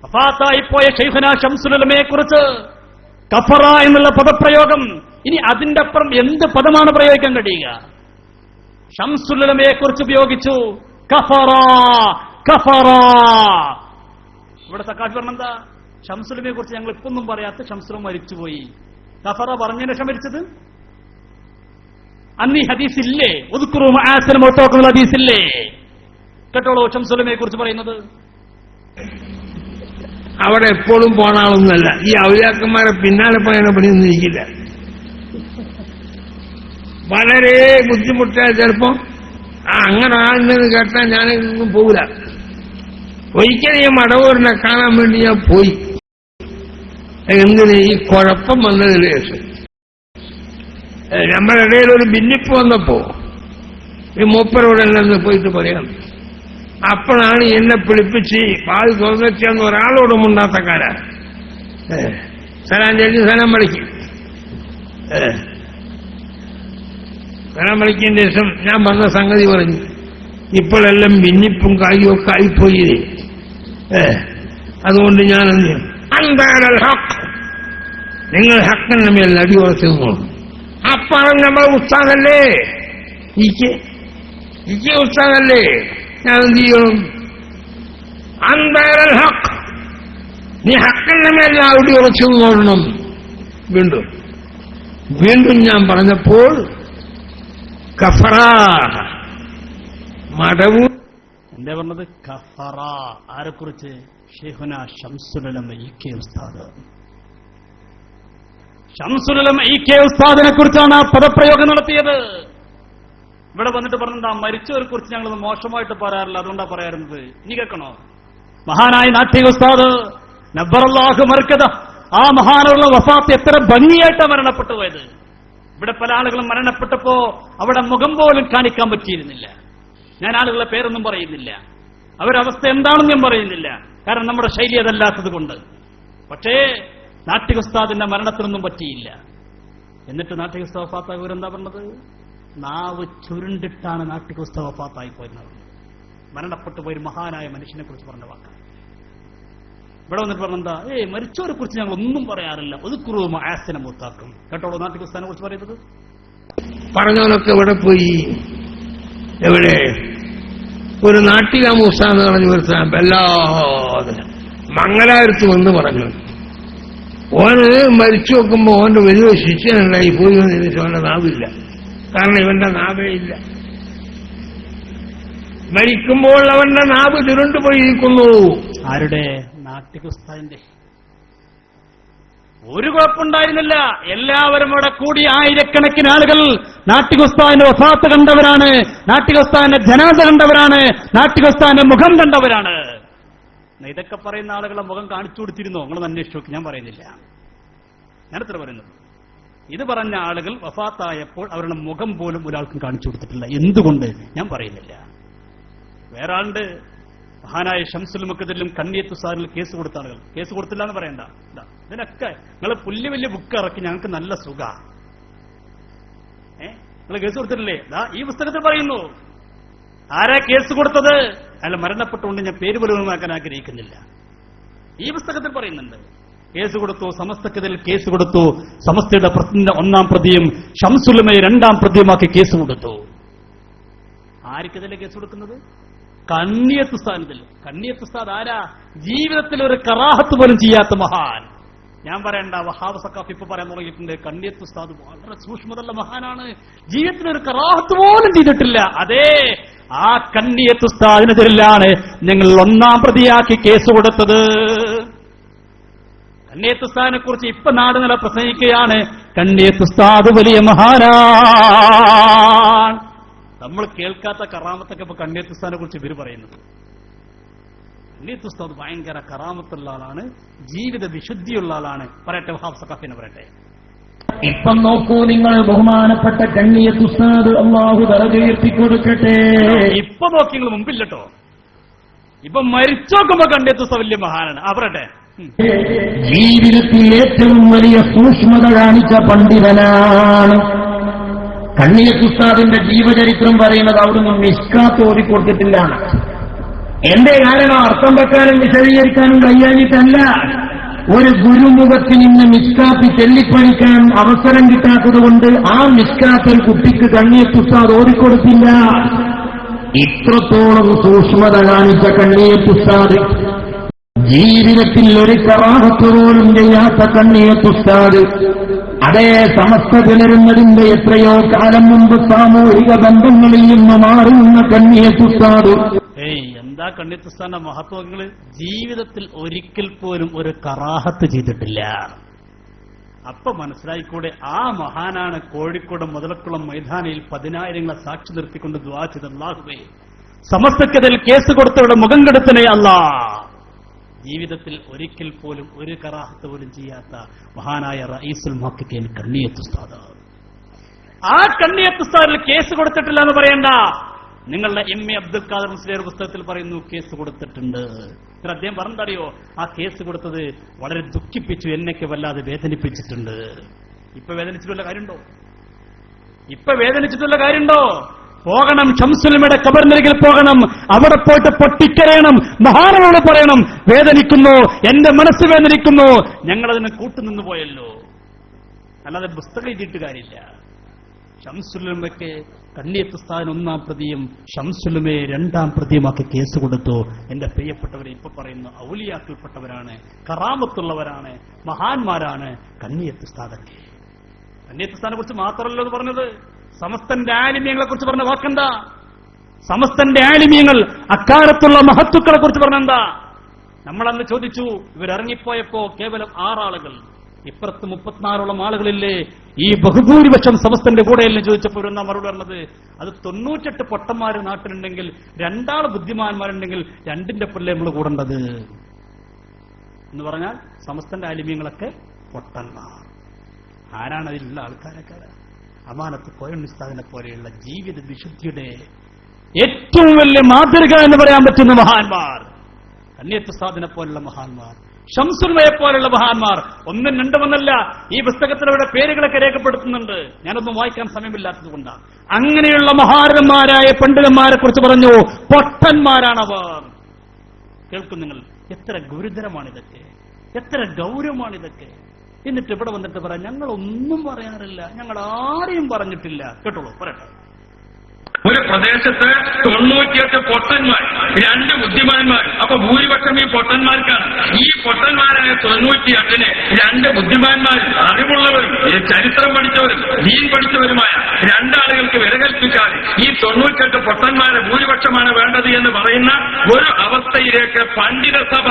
വഫാത്തായിപ്പോയ ശൈഖുനാ ശംസുലുലമയെ കുറിച്ച് കഫറ എന്നുള്ള പദപ്രയോഗം. ഇനി അതിന്റെ അപ്പുറം എന്ത് പദമാണ് പ്രയോഗിക്കാൻ കഴിയുക? ശംസുലുലമയെ കുറിച്ച് ഉപയോഗിച്ചു കഫറ കഫറ. ഇവിടെ സക്കാഫി പറഞ്ഞെന്താ? ഷംസുലമയെ കുറിച്ച് ഞങ്ങൾ ഇപ്പൊന്നും പറയാത്ത ഷംസുലം മരിച്ചുപോയി. കഫറ പറഞ്ഞതിന് ശേഷം മരിച്ചത് അന്ന് ഈ ഹദീസില്ലേ? ഒതുക്കുറും ആസനം ഒത്തോക്കുന്ന ഹദീസില്ലേ? കേട്ടോളൂ ഷംസുലമയെ കുറിച്ച് പറയുന്നത്. അവിടെ എപ്പോഴും പോണ ആളൊന്നുമല്ല. ഈ ഔലിയാക്കന്മാരെ പിന്നാലെ പോയാൽ പണിയൊന്നും ഇരിക്കില്ല. വളരെ ബുദ്ധിമുട്ടായ ചിലപ്പോ അങ്ങനെ ആണെന്ന് കേട്ടാൽ ഞാനൊന്നും പോകില്ല. ഒരിക്കലും ഈ മടവൂരിനെ കാണാൻ വേണ്ടി ഞാൻ പോയി. എന്തിന്? ഈ കുഴപ്പം വന്നതിന് ശേഷം നമ്മുടെ ഇടയിൽ ഒരു ഭിന്നിപ്പ് വന്നപ്പോ ഈ മൂപ്പരോട് എന്നെ പോയിട്ട് പറയാം. അപ്പോഴാണ് എന്നെ പിടിപ്പിച്ച് പാൽ തോന്നിച്ചെന്ന് ഒരാളോടും ഉണ്ടാത്തക്കാരാ. സലാം ചെല്ലി സലാം വിളിക്കും. സലാം വിളിക്കേണ്ട ശേഷം ഞാൻ പറഞ്ഞ സംഗതി പറഞ്ഞു. ഇപ്പോഴെല്ലാം ഭിന്നിപ്പും കായും ഒക്കെ ആയിപ്പോയി. അതുകൊണ്ട് ഞാൻ അന്താരൽ ഹക്ക്, നിങ്ങൾ ഹക്കിന്റെ മേൽ അടിയുറച്ചു നിന്നോളൂ. അപ്പറം നമ്മളെ ഉസ്താദല്ലേ, ഇക്ക് ഉസ്താദല്ലേ, ഞാൻ എന്ത് ചെയ്യണം? അന്താരൽ ഹക്ക്, നീ ഹക്കിന്റെ മേൽ അടിയുറച്ചു നോക്കണം. വീണ്ടും ഞാൻ പറഞ്ഞപ്പോൾ കഫറ മടവൂ. എന്താ പറഞ്ഞത്? കഫറ. ആരെക്കുറിച്ച്? ശൈഖുനാ ശംസുലുലമ ഇ.കെ. ഉസ്താദ്. ശംസുലുലമ ഇ.കെ. ഉസ്താദിനെ കുറിച്ചാണ് ആ പദപ്രയോഗം നടത്തിയത്. ഇവിടെ വന്നിട്ട് പറഞ്ഞെന്താ? മരിച്ചവരെ കുറിച്ച് ഞങ്ങൾ മോശമായിട്ട് പറയാറില്ല, അതുകൊണ്ടാ പറയാറുന്നത്. ഇനി കേൾക്കണോ? മഹാനായ നാട്ടിക ഉസ്താദ് നബ്ബറല്ലാഹു മർക്കദ, ആ മഹാനുള്ള വഫാത്ത് എത്ര ഭംഗിയായിട്ടാണ് മരണപ്പെട്ടു പോയത്. ഇവിടെ പല ആളുകളും മരണപ്പെട്ടപ്പോ അവിടെ മുഖം പോലും കാണിക്കാൻ പറ്റിയിരുന്നില്ല. ഞാൻ ആളുകളെ പേരൊന്നും പറയുന്നില്ല, അവരവസ്ഥ എന്താണെന്ന് ഞാൻ പറയുന്നില്ല, കാരണം നമ്മുടെ ശൈലി അതല്ലാത്തത് കൊണ്ട്. പക്ഷേ നാട്ടിക ഉസ്താദിന്റെ മരണത്തിനൊന്നും പറ്റിയില്ല. എന്നിട്ട് നാട്ടിക ഉസ്താദ് വഫാത്തായി ഇവരെന്താ പറഞ്ഞത്? നാവ് ചുരുണ്ടിട്ടാണ് നാട്ടിക ഉസ്താദ് വഫാത്തായി പോയിരുന്നത്. മരണപ്പെട്ടു പോയൊരു മഹാനായ മനുഷ്യനെ കുറിച്ച് പറഞ്ഞ വാക്കാണ്. ഇവിടെ വന്നിട്ട് പറഞ്ഞെന്താ? മരിച്ചവരെ കുറിച്ച് ഞങ്ങൾ ഒന്നും പറയാറില്ല, ഒതുക്കുറും ആസനം ഒത്താക്കും. കേട്ടോളൂ നാട്ടിക ഉസ്താദിനെ കുറിച്ച് പറയുന്നത്. പറഞ്ഞവനൊക്കെ ഇവിടെ പോയി. എവിടെ? ഒരു നാട്ടിക മൂസ എന്ന് പറഞ്ഞു വരുത്താൻ എല്ലാതെ മംഗലാപുരത്ത് വന്ന് പറഞ്ഞു. ഓന് മരിച്ചു നോക്കുമ്പോ ഓന്റെ വലിയ ശിക്ഷനുണ്ടായി പോയി വന്നതിന് അവന്റെ നാവില്ല. കാരണം ഇവന്റെ നാവേ ഇല്ല. മരിക്കുമ്പോൾ അവന്റെ നാവ് ചുരുണ്ടുപോയിരിക്കുന്നു. ആരുടെ? നാട്ടിക ഉസ്താദിന്റെ. ഒരു കുഴപ്പമുണ്ടായിരുന്നില്ല. എല്ലാവരും അവിടെ കൂടി ആയിരക്കണക്കിന് ആളുകൾ നാട്ടിക ഉസ്താദിന്റെ വഫാത്ത് കണ്ടവരാണ്, നാട്ടിക ഉസ്താദിന്റെ ജനാസ കണ്ടവരാണ്, നാട്ടിക ഉസ്താദിന്റെ മുഖം കണ്ടവരാണ്. ഇതൊക്കെ പറയുന്ന ആളുകളെ മുഖം കാണിച്ചു കൊടുത്തിരുന്നോ? നിങ്ങൾ അന്വേഷിച്ചു നോക്കി. ഞാൻ പറയുന്നില്ല, ഞാനെത്ര പറയുന്നത്. ഇത് പറഞ്ഞ ആളുകൾ വഫാത്തായപ്പോൾ അവരുടെ മുഖം പോലും ഒരാൾക്കും കാണിച്ചു കൊടുത്തിട്ടില്ല. എന്തുകൊണ്ട്? ഞാൻ പറയുന്നില്ല. വേറെ ആളുണ്ട്, മഹാനായ ഷംസുൽ മുഖദിലും കണ്ണിയത്ത് സാറിൽ കേസ് കൊടുത്ത ആളുകൾ. കേസ് കൊടുത്തില്ല എന്ന് പറയണ്ട. ഇതിനൊക്കെ നിങ്ങൾ വലിയ ബുക്ക് ഇറക്കി ഞങ്ങൾക്ക് നല്ല സുഖ. നിങ്ങൾ കേസ് കൊടുത്തിട്ടില്ലേ? ഈ പുസ്തകത്തിൽ പറയുന്നു. ആരാ കേസ് കൊടുത്തത്? അയാൾ മരണപ്പെട്ടുകൊണ്ട് ഞാൻ പേര് പോലുമാക്കാൻ ആഗ്രഹിക്കുന്നില്ല. ഈ പുസ്തകത്തിൽ പറയുന്നുണ്ട്. കേസ് കൊടുത്തു, സമസ്തക്കെതിൽ കേസ് കൊടുത്തു. സമസ്തയുടെ ഒന്നാം പ്രതിയും ഷംസുലുലമയെ രണ്ടാം പ്രതിയുമാക്കി കേസ് കൊടുത്തു. ആർക്കെതിരെ കേസ് കൊടുക്കുന്നത്? കണ്ണിയത്ത് സ്ഥാനത്തിൽ. കണ്ണിയത്ത് ഉസ്താദ് ആരാ? ജീവിതത്തിൽ ഒരു കറാഹത്ത് പോലും ചെയ്യാത്ത മഹാൻ. ഞാൻ പറയണ്ട, വഹാബ് സക്കാഫ് ഇപ്പൊ പറയാൻ തുടങ്ങിയിട്ടുണ്ട്. കണ്ണിയത്ത് ഉസ്താദ് വളരെ സൂക്ഷ്മതയുള്ള മഹാനാണ്, ജീവിതത്തിൽ ഒരു കറാഹത്ത് പോലും ചെയ്തിട്ടില്ല. അതേ ആ കണ്ണിയത്ത് ഉസ്താദിനെതിരിലാണ് ഞങ്ങൾ ഒന്നാം പ്രതിയാക്കി കേസ് കൊടുത്തത്. കണ്ണിയത്തുസ്താദിനെ കുറിച്ച് ഇപ്പൊ നാട് നില പ്രസംഗിക്കുകയാണ്. കണ്ണിയത്തുസ്താദ് വലിയ മഹാനാണ്. നമ്മൾ കേൾക്കാത്ത കറാമത്തൊക്കെ ഇപ്പൊ കണ്ണിയത്തുസ്താദിനെ കുറിച്ച് ഇവർ പറയുന്നത്. കണ്ണിയത്തുസ്താദ് ഭയങ്കര കറാമത്തുള്ള ആളാണ്, ജീവിത വിശുദ്ധിയുള്ള ആളാണ്. പറയട്ടെ, വഹാബ് സഖാഫിനെ പറയട്ടെ. ഇപ്പം നോക്കൂ നിങ്ങൾ, ബഹുമാനപ്പെട്ട കണ്ണിയത്തുസ്താദ് അല്ലാഹു ദറജ ഉയർത്തിക്കൊടുക്കട്ടെ. ഇപ്പൊ നോക്കി നിങ്ങൾ മുമ്പില്ലട്ടോ. ഇപ്പൊ മരിച്ചോക്കുമ്പോ കണ്ണിയത്തുസ്താദ് വലിയ മഹാനാണ്. പറയട്ടെ. ജീവിതത്തിൽ ഏറ്റവും വലിയ സൂക്ഷ്മത കാണിച്ച പണ്ഡിതനാണ്. കണ്ണിയത്തുസ്താദിന്റെ ജീവചരിത്രം പറയുന്നത് അവിടുന്ന് മിസ്കാത്ത് ഓതിക്കൊടുത്തിട്ടില്ല. എന്റെ കാരണം അർത്ഥം വെക്കാനും വിശദീകരിക്കാനും കഴിയാഞ്ഞിട്ടല്ല. ഒരു ഗുരുമുഖത്തിൽ നിന്ന് മിസ്കാത്ത് ചെല്ലിപ്പണിക്കാൻ അവസരം കിട്ടാത്തതുകൊണ്ട് ആ മിസ്കാത്ത് ഒരു കുട്ടിക്ക് കണ്ണിയത്തുസ്താദ് ഓതിക്കൊടുത്തില്ല. ഇത്രത്തോളം സൂക്ഷ്മത കാണിച്ച കണ്ണിയത്തുസ്താദ്, ജീവിതത്തിൽ ഒരു കറാഹത്ത് പോലും ചെയ്യാത്ത കണ്ണിയത്തുസ്താദ്, അതേ സമസ്ത പുലരുന്നതിന്റെ എത്രയോ കാലം മുമ്പ് സാമൂഹിക ബന്ധങ്ങളിൽ നിന്ന് മാറുന്ന കണ്ണിയത്തുസ്താദ്. എന്താ കണ്ണിയത്തുസ്താദിന്റെ മഹത്വങ്ങള്? ജീവിതത്തിൽ ഒരിക്കൽ പോലും ഒരു കറാഹത്ത് ചെയ്തിട്ടില്ല. അപ്പൊ മനസ്സിലായിക്കൂടെ, ആ മഹാനാണ് കോഴിക്കോട് മുതലക്കുളം മൈതാനിയിൽ 10,000 സാക്ഷി നിർത്തിക്കൊണ്ട് ദുആ ചെയ്ത അല്ലാഹുവേ, സമസ്തക്കെതിൽ കേസ് കൊടുത്തവരുടെ മുഖം കെടുത്തണേ അല്ലാ. ജീവിതത്തിൽ ഒരിക്കൽ പോലും ഒരു കറാഹത്ത് പോലും ചെയ്യാത്ത മഹാനായ റഈസുൽ മുഹഖഖീൻ കണ്ണിയത്തുസ്താദ്. ആ കണ്ണിയത്തുസ്താദിൽ കേസ് കൊടുത്തിട്ടില്ല എന്ന് പറയണ്ട. നിങ്ങളുടെ എം എ അബ്ദുൽ ഖാദർ മുസ്ലിയാർ പുസ്തകത്തിൽ പറയുന്നു കേസ് കൊടുത്തിട്ടുണ്ട്. അദ്ദേഹം പറഞ്ഞറിയോ, ആ കേസ് കൊടുത്തത് വളരെ ദുഃഖിപ്പിച്ചു, എന്നെയൊക്കെ വല്ലാതെ വേദനിപ്പിച്ചിട്ടുണ്ട്. ഇപ്പൊ വേദനിച്ചിട്ടുള്ള കാര്യമുണ്ടോ? ഇപ്പൊ വേദനിച്ചിട്ടുള്ള കാര്യമുണ്ടോ? പോകണം, ഷംസുലുമയുടെ ഖബറിനരികിൽ പോകണം, അവിടെ പോയിട്ട് പൊട്ടിക്കരയണം, മഹാനോട് പറയണം, വേദനിക്കുന്നു, എന്റെ മനസ്സ് വേദനിക്കുന്നു, ഞങ്ങളതിന് കൂട്ടുനിന്നു പോയല്ലോ. അല്ലാതെ പുസ്തകം എഴുതിയിട്ട് കാര്യമില്ല. ഷംസുലുമയ്ക്ക് കണ്ണിയത്തുസ്താദിന് 1-ാം പ്രതിയും ഷംസുലുമയെ 2-ാം പ്രതിയുമാക്കി കേസ് കൊടുത്തു. എന്റെ പ്രിയപ്പെട്ടവരെ, ഇപ്പൊ പറയുന്ന ഔലിയാക്കൾപ്പെട്ടവരാണ്, കറാമത്തുള്ളവരാണ്, മഹാന്മാരാണ് കണ്ണിയത്തുസ്താദൊക്കെ. കണ്ണിയത്തുസ്താദിനെ കുറിച്ച് മാത്രമല്ലോ എന്ന് പറഞ്ഞത്, സമസ്തന്റെ ആലിമീങ്ങളെ കുറിച്ച് പറഞ്ഞ വാക്കെന്താ? സമസ്തന്റെ ആലിമീങ്ങൾ അക്കാലത്തുള്ള മഹത്തുക്കളെ കുറിച്ച് പറഞ്ഞെന്താ? നമ്മളന്ന് ചോദിച്ചു, ഇവരിറങ്ങിപ്പോയപ്പോ കേവലം 6 ആളുകൾ, ഇപ്പുറത്ത് 34ഓളം ആളുകളില്ലേ, ഈ ബഹുഭൂരിപക്ഷം സമസ്തന്റെ കൂടെയല്ലേ ചോദിച്ചപ്പോൾ എന്താ മറുപടി പറഞ്ഞത്? അത് 98 പൊട്ടന്മാര് നാട്ടിലുണ്ടെങ്കിൽ 2 ആൾ ബുദ്ധിമാന്മാരുണ്ടെങ്കിൽ 2ന്റെ പിള്ളേ നമ്മൾ കൂടേണ്ടത് എന്ന് പറഞ്ഞാൽ സമസ്തന്റെ ആലിമീങ്ങളൊക്കെ പൊട്ടന്മാർ. ആരാണ് അതിലുള്ള ആൾക്കാരൊക്കെ? അമാനത്ത് കോയണ്ണുസ്താദിനെ പോലെയുള്ള ജീവിത വിശുദ്ധിയുടെ ഏറ്റവും വലിയ മാതൃക എന്ന് പറയാൻ പറ്റുന്ന മഹാന്മാർ, കണ്ണിയത്തുസ്താദിനെ പോലുള്ള മഹാന്മാർ, ഷംസുൽമയെ പോലുള്ള മഹാന്മാർ. 1, 2 ഈ പുസ്തകത്തിലൂടെ പേരുകളൊക്കെ രേഖപ്പെടുത്തുന്നുണ്ട്. ഞാനൊന്നും വായിക്കാൻ സമയമില്ലാത്തത് കൊണ്ടാണ്. അങ്ങനെയുള്ള മഹാരന്മാരായ പണ്ഡിതന്മാരെ കുറിച്ച് പറഞ്ഞു, പൊട്ടന്മാരാണവർ. കേൾക്കും നിങ്ങൾ, എത്ര ഗുരുതരമാണിതൊക്കെ, എത്ര ഗൗരവമാണിതൊക്കെ. എന്നിട്ട് ഇവിടെ വന്നിട്ട് പറയാം, ഞങ്ങളൊന്നും പറയാറില്ല, ഞങ്ങൾ ആരെയും പറഞ്ഞിട്ടില്ല. കേട്ടോളൂ, പറയട്ടെ. ഒരു പ്രദേശത്ത് 98 പൊട്ടന്മാർ, 2 ബുദ്ധിമാന്മാർ. അപ്പൊ ഭൂരിപക്ഷം ഈ പൊട്ടന്മാർക്കാണ്. ഈ പൊട്ടന്മാരായ 98-ന് 2 ബുദ്ധിമാന്മാർ, അറിവുള്ളവരും ചരിത്രം പഠിച്ചവരും ദീൻ പഠിച്ചവരുമായ 2 ആളുകൾക്ക് വിലകൽപ്പിച്ചാൽ ഈ 98 പൊട്ടന്മാരെ ഭൂരിപക്ഷമാണ് വേണ്ടത് എന്ന് പറയുന്ന ഒരു അവസ്ഥയിലേക്ക് പണ്ഡിതസഭ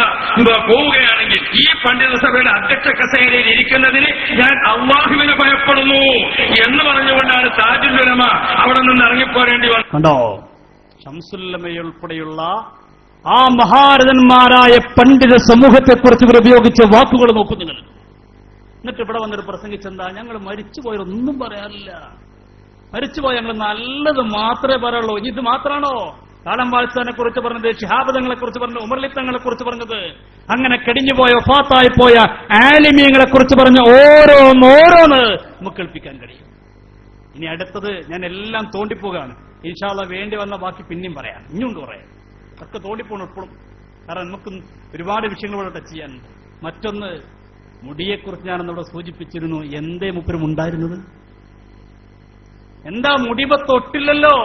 പോവുകയാണെങ്കിൽ, ഈ പണ്ഡിതസഭയുടെ അധ്യക്ഷ കസേരയിൽ ഇരിക്കുന്നതിന് ഞാൻ അല്ലാഹുവിനെ ഭയപ്പെടുന്നു എന്ന് പറഞ്ഞുകൊണ്ടാണ് താജുൽ ഉലമ അവിടെ നിന്ന് ഇറങ്ങിപ്പോരേണ്ടി. കണ്ടോ, ഷംസുല്ലമയുൾപ്പെടെയുള്ള ആ മഹാരഥന്മാരായ പണ്ഡിത സമൂഹത്തെക്കുറിച്ച് ഇവർ ഉപയോഗിച്ച വാക്കുകൾ നോക്കൂ നിങ്ങൾ. എന്നിട്ട് ഇവിടെ വന്നിട്ട് പ്രസംഗിച്ചെന്താ, ഞങ്ങൾ മരിച്ചുപോയൊന്നും പറയാറില്ല, മരിച്ചുപോയ ഞങ്ങൾ നല്ലത് മാത്രമേ പറയുള്ളൂ. ഇനി ഇത് മാത്രമാണോ കാലം വാഴ്ചനെ കുറിച്ച് പറഞ്ഞത്, ശിഹാബദങ്ങളെ കുറിച്ച് പറഞ്ഞത്, ഉമർലിത്തങ്ങളെ കുറിച്ച് പറഞ്ഞത്, അങ്ങനെ കടിഞ്ഞുപോയ വഫാത്തായി പോയ ആലിമീങ്ങളെ കുറിച്ച് പറഞ്ഞ ഓരോന്ന് നമുക്ക് കേൾപ്പിക്കാൻ കഴിയും. ഇനി അടുത്തത് ഞാൻ എല്ലാം തോണ്ടിപ്പോകാണ്. ഇൻഷാ അല്ലാഹ് വേണ്ടി വന്ന ബാക്കി പിന്നെയും പറയാം, ഇനിയുണ്ട് പറയാം. ഒക്കെ തോണ്ടിപ്പോണം എപ്പോഴും, കാരണം നമുക്ക് ഒരുപാട് വിഷയങ്ങൾ ഇവിടെ ടച്ച് ചെയ്യാനുണ്ട്. മറ്റൊന്ന്, മുടിയെക്കുറിച്ച് ഞാനന്നിവിടെ സൂചിപ്പിച്ചിരുന്നു. എന്തേ മുപ്പരും ഉണ്ടായിരുന്നത്? എന്താ മുടിമ തൊട്ടില്ലല്ലോ.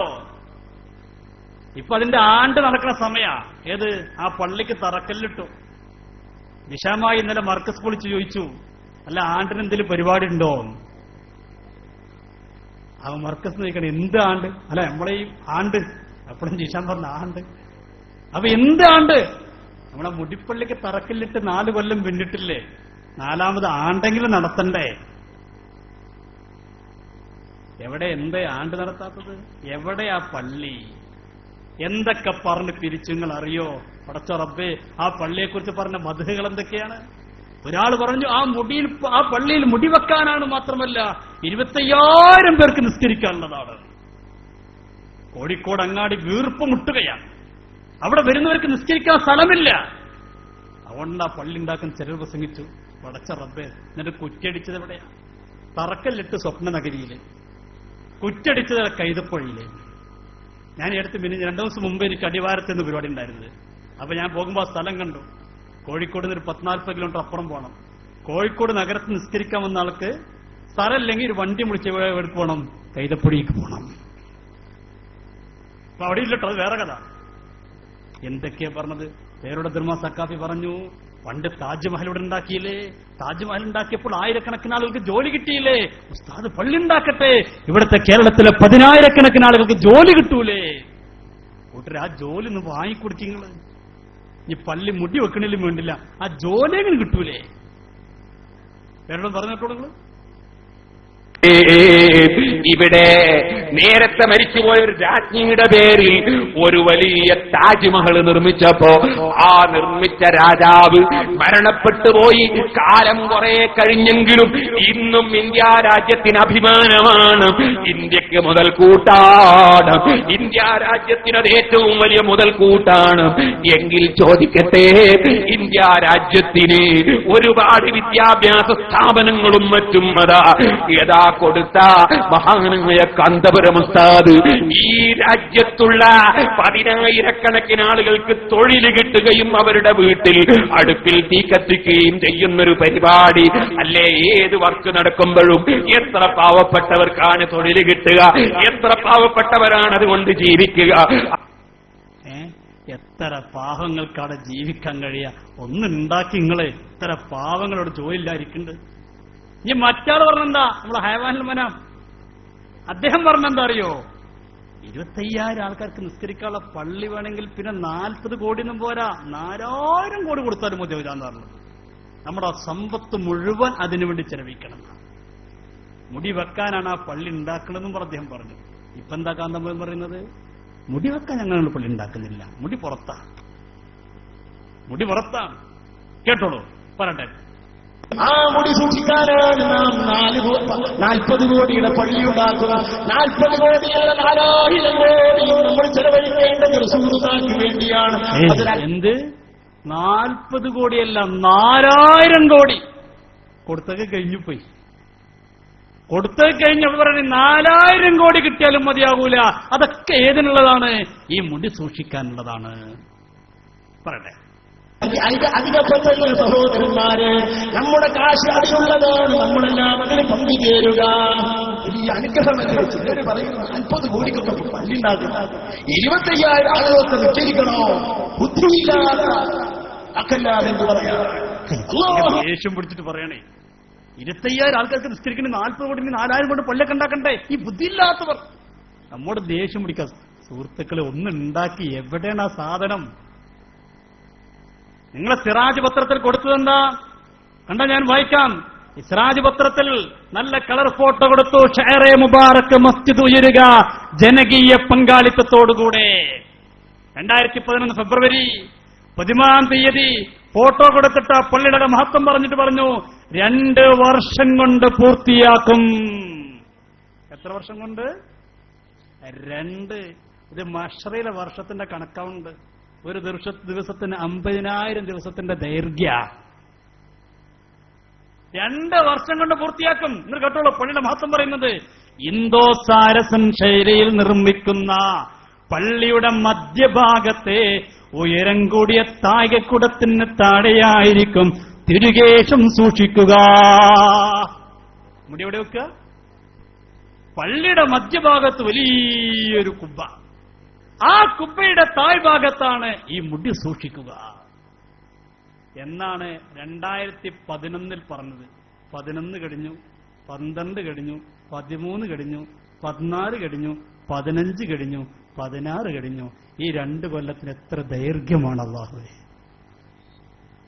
ഇപ്പൊ അതിന്റെ ആണ്ട് നടക്കുന്ന സമയ ഏത്? ആ പള്ളിക്ക് തറക്കല്ലിട്ടു. നിശാമായി ഇന്നലെ മർക്കസ് വിളിച്ച് ചോദിച്ചു, അല്ല ആണ്ടിന് എന്തെങ്കിലും പരിപാടി ഉണ്ടോ? ആ മർക്കസ് ചോദിക്കണം, എന്ത് ആണ്ട്? അല്ല നമ്മളെ ഈ ആണ്ട്. അപ്പോഴും ജിഷാൻ പറഞ്ഞ ആണ്ട്. അപ്പൊ എന്ത് ആണ്ട്? നമ്മളെ മുടിപ്പള്ളിക്ക് തറക്കല്ലിട്ട് 4 കൊല്ലം പിന്നിട്ടില്ലേ? നാലാമത് ആണ്ടെങ്കിലും നടത്തണ്ടേ? എവിടെ എന്തേ ആണ്ട് നടത്താത്തത്? എവിടെയാ പള്ളി? എന്തൊക്കെ പറഞ്ഞ് പിരിച്ചു നിങ്ങൾ അറിയോ? പടച്ച റബ്ബേ, ആ പള്ളിയെക്കുറിച്ച് പറഞ്ഞ മദ്ഹുകൾ എന്തൊക്കെയാണ്? ഒരാൾ പറഞ്ഞു ആ പള്ളിയിൽ മുടി വെക്കാനാണ്, മാത്രമല്ല 25,000 പേർക്ക് നിസ്കരിക്കാനുള്ളതാണ്. കോഴിക്കോട് അങ്ങാടി വീർപ്പ് മുട്ടുകയാണ്. അവിടെ വരുന്നവർക്ക് നിസ്കരിക്കാൻ സ്ഥലമില്ല. അതുകൊണ്ട് ആ പള്ളി ഉണ്ടാക്കുന്ന ചിലർ പ്രസംഗിച്ചു. പടച്ച റബ്ബേ, എന്നിട്ട് കുറ്റടിച്ചത് എവിടെയാ? തറക്കല്ലിട്ട് സ്വപ്ന നഗരിയില്, കുറ്റടിച്ചത് കൈതപ്പുഴയില്. ഞാൻ എടുത്ത് പിന്നെ 2 ദിവസം മുമ്പ് എനിക്ക് അടിവാരത്തെന്ന് പരിപാടി ഉണ്ടായിരുന്നത്. അപ്പൊ ഞാൻ പോകുമ്പോ ആ സ്ഥലം കണ്ടു. കോഴിക്കോട് നിന്ന് ഒരു 40 കിലോമീറ്റർ അപ്പുറം പോകണം. കോഴിക്കോട് നഗരത്തിൽ നിസ്കരിക്കാൻ വന്ന ആൾക്ക് സ്ഥലമില്ലെങ്കിൽ ഒരു വണ്ടി വിളിച്ച് എടുത്ത് പോകണം, കൈതപ്പുഴയ്ക്ക് പോകണം. അപ്പൊ അവിടെ ഇല്ലട്ടോ, അത് വേറെ കഥ. എന്തൊക്കെയാ പറഞ്ഞത്? പേരുടെ ദർമാ സക്കാഫി പറഞ്ഞു, പണ്ട് താജ്മഹൽ ഇവിടെ ഉണ്ടാക്കിയില്ലേ? താജ്മഹൽ ഉണ്ടാക്കിയപ്പോൾ 1000-കണക്കിന് ആളുകൾക്ക് ജോലി കിട്ടിയില്ലേ? ഉസ്താദ് പള്ളി ഉണ്ടാക്കട്ടെ, ഇവിടുത്തെ കേരളത്തിലെ 10,000-കണക്കിന് ആളുകൾക്ക് ജോലി കിട്ടൂലേ? കൂട്ടരെ, ആ ജോലി ഒന്ന് വാങ്ങിക്കൊടുക്കിങ്ങള്. ഈ പള്ളി മുടി വെക്കണിലും വേണ്ടില്ല, ആ ജോലി എങ്ങനെ കിട്ടൂലേ? പേരോട് പറഞ്ഞിട്ടുള്ളൂ നിങ്ങള്. ഇവിടെ നേരത്തെ മരിച്ചുപോയ ഒരു രാജ്ഞിയുടെ പേരിൽ ഒരു വലിയ താജ്മഹൽ നിർമ്മിച്ചപ്പോ ആ നിർമ്മിച്ച രാജാവ് മരണപ്പെട്ടു പോയി. കാലം കുറെ കഴിഞ്ഞെങ്കിലും ഇന്നും ഇന്ത്യ രാജ്യത്തിന് അഭിമാനമാണ്. ഇന്ത്യക്ക് മുതൽക്കൂട്ടാണ്. ഇന്ത്യ രാജ്യത്തിനത് ഏറ്റവും വലിയ മുതൽക്കൂട്ടാണ്. എങ്കിൽ ചോദിക്കട്ടെ, ഇന്ത്യ രാജ്യത്തിന് ഒരുപാട് വിദ്യാഭ്യാസ സ്ഥാപനങ്ങളും മറ്റും യഥാ കൊടുത്ത മഹാനായ കാന്തപുരം ഉസ്താദ് ഈ രാജ്യത്തുള്ള 10,000-കണക്കിന് ആളുകൾക്ക് തൊഴിൽ കിട്ടുകയും അവരുടെ വീട്ടിൽ അടുപ്പിൽ തീ കത്തിക്കുകയും ചെയ്യുന്നൊരു പരിപാടി അല്ലേ? ഏത് വർക്ക് നടക്കുമ്പോഴും എത്ര പാവപ്പെട്ടവർക്കാണ് തൊഴിൽ കിട്ടുക? എത്ര പാവപ്പെട്ടവരാണ് അതുകൊണ്ട് ജീവിക്കുക? എത്ര പാവങ്ങൾക്കാണ് ജീവിക്കാൻ കഴിയുക? ഒന്നുണ്ടാക്കി നിങ്ങള് എത്ര പാവങ്ങളോട് ജോലിയില്ലായിരിക്കുന്നുണ്ട്. ഇനി മറ്റാൾ പറഞ്ഞെന്താ? നമ്മളെ ഹൈവാനിൽ മനം അദ്ദേഹം പറഞ്ഞെന്താ അറിയോ? 25,000 ആൾക്കാർക്ക് നിസ്കരിക്കാനുള്ള പള്ളി വേണമെങ്കിൽ പിന്നെ 40 കോടിയൊന്നും പോരാ, 4,000 കോടി കൊടുത്താലും മതിയാവില്ലാന്ന് പറഞ്ഞത്. നമ്മുടെ സമ്പത്ത് മുഴുവൻ അതിനുവേണ്ടി ചെലവിക്കണം. മുടി വെക്കാനാണ് ആ പള്ളി ഉണ്ടാക്കണമെന്നും അദ്ദേഹം പറഞ്ഞു. ഇപ്പൊ എന്താ കാന്തമ്പുരം പറയുന്നത്? മുടി വെക്കാൻ ഞങ്ങൾ പള്ളി ഉണ്ടാക്കുന്നില്ല, മുടി പുറത്താണ്. മുടി പുറത്താണ്. കേട്ടോളൂ, പറട്ടെ. ആ മുടി സൂക്ഷിക്കാനാണ് നാം 40 കോടിയുടെ പള്ളിയുണ്ടാക്കുക. 40 കോടിയല്ല, 4,000 കോടി നമ്മൾ ചെലവഴിക്കേണ്ടത് റസൂലുള്ളാഹിക്ക് വേണ്ടിയാണ്. എന്ത് 40 കോടിയല്ല, 4,000 കോടി കൊടുത്തൊക്കെ കഴിഞ്ഞു പോയി. കൊടുത്തൊക്കെ കഴിഞ്ഞപ്പോൾ പറഞ്ഞു 4,000 കോടി കിട്ടിയാലും മതിയാകൂല. അതൊക്കെ ഏതിനുള്ളതാണ്? ഈ മുടി സൂക്ഷിക്കാനുള്ളതാണ്. പറയട്ടെ. അധികപ്പെട്ട സഹോദരന്മാരെ, നമ്മുടെ കാശ് അതിനുള്ളതാണ്. നമ്മളെല്ലാം അതിന് പങ്കുചേരുക. ഈ അനുഗ്രഹമല്ലേ ചിലർ പറയുന്നു 40 കോടിക്കൊക്കെ പള്ളി ഉണ്ടാക്കുക, 25,000 ആളുകൾക്ക് നിശ്ചയിക്കണോ? ബുദ്ധിയില്ലാതെ അക്കല്ലാതെ എന്ത് പറയാ? ദേഷ്യം പിടിച്ചിട്ട് പറയണേ, 25,000 ആൾക്കാർക്ക് നിസ്കരിക്കണേ 40 കോടി 4,000 കൊണ്ട് പള്ളിയൊക്കെ ഉണ്ടാക്കണ്ടേ? ഈ ബുദ്ധിയില്ലാത്തവർ നമ്മോട് ദേഷ്യം പിടിക്കുക. സുഹൃത്തുക്കളെ, ഒന്നുണ്ടാക്കി എവിടെയാണ് ആ സാധനം? നിങ്ങളെ സിറാജ് പത്രത്തിൽ കൊടുത്തതെന്താ കണ്ട? ഞാൻ വായിക്കാം. സിറാജ് പത്രത്തിൽ നല്ല കളർ ഫോട്ടോ കൊടുത്തു. ഷെയറെ മുബാറക്ക് മസ്ജിദ് ഉയരുക ജനകീയ പങ്കാളിത്തത്തോടുകൂടെ. 2011 ഫെബ്രുവരി 13-ാം തീയതി ഫോട്ടോ കൊടുത്തിട്ട് പള്ളിയുടെ മഹത്വം പറഞ്ഞിട്ട് പറഞ്ഞു 2 വർഷം കൊണ്ട് പൂർത്തിയാക്കും. എത്ര വർഷം കൊണ്ട്? 2. ഇത് മഷ്റയിലെ വർഷത്തിന്റെ കണക്കാവുണ്ട്. ഒരു ദിവസത്തിന് 50,000 ദിവസത്തിന്റെ ദൈർഘ്യ. 2 വർഷം കൊണ്ട് പൂർത്തിയാക്കും. നിങ്ങൾ കേട്ടോളൂ, പള്ളിയുടെ മഹത്വം പറയുന്നത്. ഇന്തോ സാരസൻ ശൈലിയിൽ നിർമ്മിക്കുന്ന പള്ളിയുടെ മധ്യഭാഗത്തെ ഉയരം കൂടിയ താഴെക്കുടത്തിന് താഴെയായിരിക്കും തിരുകേശം സൂക്ഷിക്കുക. മുടി എവിടെ വെക്കുക? പള്ളിയുടെ മധ്യഭാഗത്ത് വലിയൊരു കുബ്ബ. ആ കുബ്ബയുടെ താഴ്ഭാഗത്താണ് ഈ മുടി സൂക്ഷിക്കുക എന്നാണ് 2011 പറഞ്ഞത്. 11 കഴിഞ്ഞു, 12 കഴിഞ്ഞു, 13 കഴിഞ്ഞു, 14 കഴിഞ്ഞു, 15 കഴിഞ്ഞു, 16 കഴിഞ്ഞു. ഈ 2 കൊല്ലത്തിന് എത്ര ദൈർഘ്യമാണ് അല്ലാഹുവേ!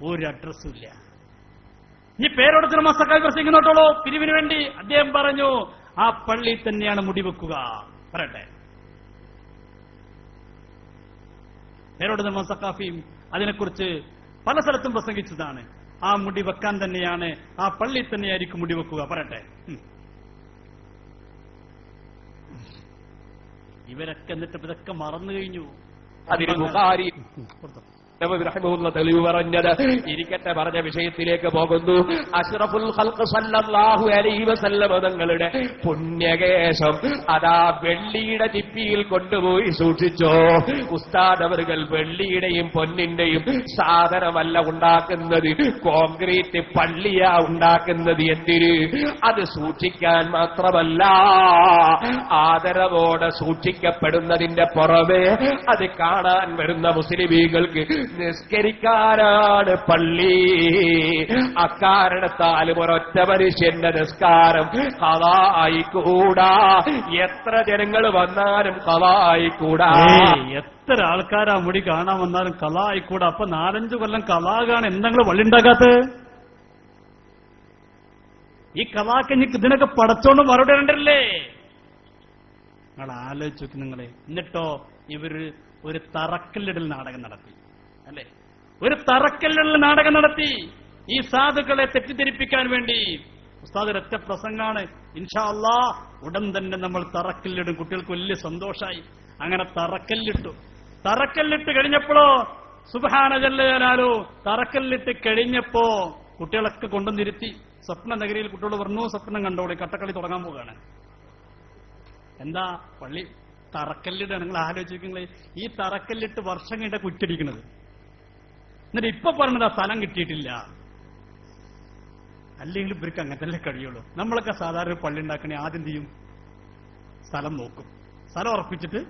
ഒരു അഡ്രസ്സും ഇല്ല. ഇനി പേരോടത്തിന് മസക്കായി പ്രസംഗിക്കുന്നോട്ടോളൂ പിരിവിന് വേണ്ടി അദ്ദേഹം പറഞ്ഞു ആ പള്ളി തന്നെയാണ് മുടി വെക്കുക. പറയട്ടെ, പേരോടത്തിന് മസക്കാഫിയും അതിനെക്കുറിച്ച് പല സ്ഥലത്തും പ്രസംഗിച്ചതാണ്. ആ മുടി വെക്കാൻ തന്നെയാണ്, ആ പള്ളി തന്നെയായിരിക്കും മുടി വെക്കുക. പറയട്ടെ, ഇവരൊക്കെ എന്നിട്ട് ഇതൊക്കെ മറന്നു കഴിഞ്ഞു. അതിന് ബുഖാരി തെളിവ് പറഞ്ഞത് ഇരിക്കട്ടെ, പറഞ്ഞ വിഷയത്തിലേക്ക് പോകുന്നു. അഷ്റഫുൽ ഖൽഖ് സല്ലല്ലാഹു അലൈഹി വസല്ലം തങ്ങളുടെ പുണ്യകേശം അതാ വെള്ളിയുടെ ചിപ്പിയിൽ കൊണ്ടുപോയി സൂക്ഷിച്ചോ. ഉസ്താദ് അവர்கள் വെള്ളിയുടെയും പൊന്നിന്റെയും സാധനമല്ല ഉണ്ടാക്കുന്നത്, കോൺക്രീറ്റ് പള്ളിയാ ഉണ്ടാക്കുന്നത്. എന്തിന്? അത് സൂക്ഷിക്കാൻ മാത്രമല്ല, ആദരവോടെ സൂക്ഷിക്കപ്പെടുന്നതിന്റെ പുറമെ അത് കാണാൻ വരുന്ന മുസ്ലിമീങ്ങൾക്ക് നിസ്കരിക്കാനാണ് പള്ളി. അക്കാരണത്താലും ഒരൊറ്റ മനുഷ്യന്റെ നിസ്കാരം ഖളായിക്കൂടാ. എത്ര ജനങ്ങൾ വന്നാലും ഖളായിക്കൂടാ. എത്ര ആൾക്കാരാ മുടി കാണാൻ വന്നാലും ഖളായിക്കൂടാ. അപ്പൊ 4-5 കൊല്ലം ഖളാകാണ് എന്തെങ്കിലും വള്ളി ഉണ്ടാക്കാത്തത്? ഈ ഖളാക്ക് ഇതിനൊക്കെ പടച്ചോണ്ട് മറുപടി ഉണ്ടല്ലേ? നിങ്ങൾ ആലോചിച്ചു നോക്കി നിങ്ങളെ. എന്നിട്ടോ ഇവര് ഒരു തറക്കല്ലിടൽ നാടകം നടത്തി, അല്ലെ? ഒരു തറക്കല്ലിടൽ നാടകം നടത്തി ഈ സാധുക്കളെ തെറ്റിദ്ധരിപ്പിക്കാൻ വേണ്ടി. ഉസ്താദ് ഒരൊറ്റ പ്രസംഗാണ്, ഇൻഷാ അല്ലാഹ് ഉടൻ തന്നെ നമ്മൾ തറക്കല്ലിടും. കുട്ടികൾക്ക് വലിയ സന്തോഷായി. അങ്ങനെ തറക്കല്ലിട്ടു. തറക്കല്ലിട്ട് കഴിഞ്ഞപ്പോഴോ സുബ്ഹാന ജല്ല ജലാലു, തറക്കല്ലിട്ട് കഴിഞ്ഞപ്പോ കുട്ടികളൊക്കെ കൊണ്ടുവന്നിരുത്തി. സ്വപ്ന നഗരിയിൽ കുട്ടികൾ പറഞ്ഞു, സ്വപ്നം കണ്ടോളി, കട്ടക്കളി തുടങ്ങാൻ പോവുകയാണ്. എന്താ? പള്ളി തറക്കല്ലിടാണ്. നിങ്ങൾ ആലോചിക്കുന്നത്, ഈ തറക്കല്ലിട്ട് വർഷം കഴിഞ്ഞ കുറ്റടിക്കുന്നത്. എന്നിട്ട് ഇപ്പൊ പറഞ്ഞത് ആ സ്ഥലം കിട്ടിയിട്ടില്ല. അല്ലെങ്കിൽ ഇവർക്ക് അങ്ങനത്തല്ലേ കഴിയുള്ളൂ. നമ്മളൊക്കെ സാധാരണ പള്ളി ഉണ്ടാക്കണേ ആദ്യം ചെയ്യും, സ്ഥലം നോക്കും, സ്ഥലം ഉറപ്പിച്ചിട്ട്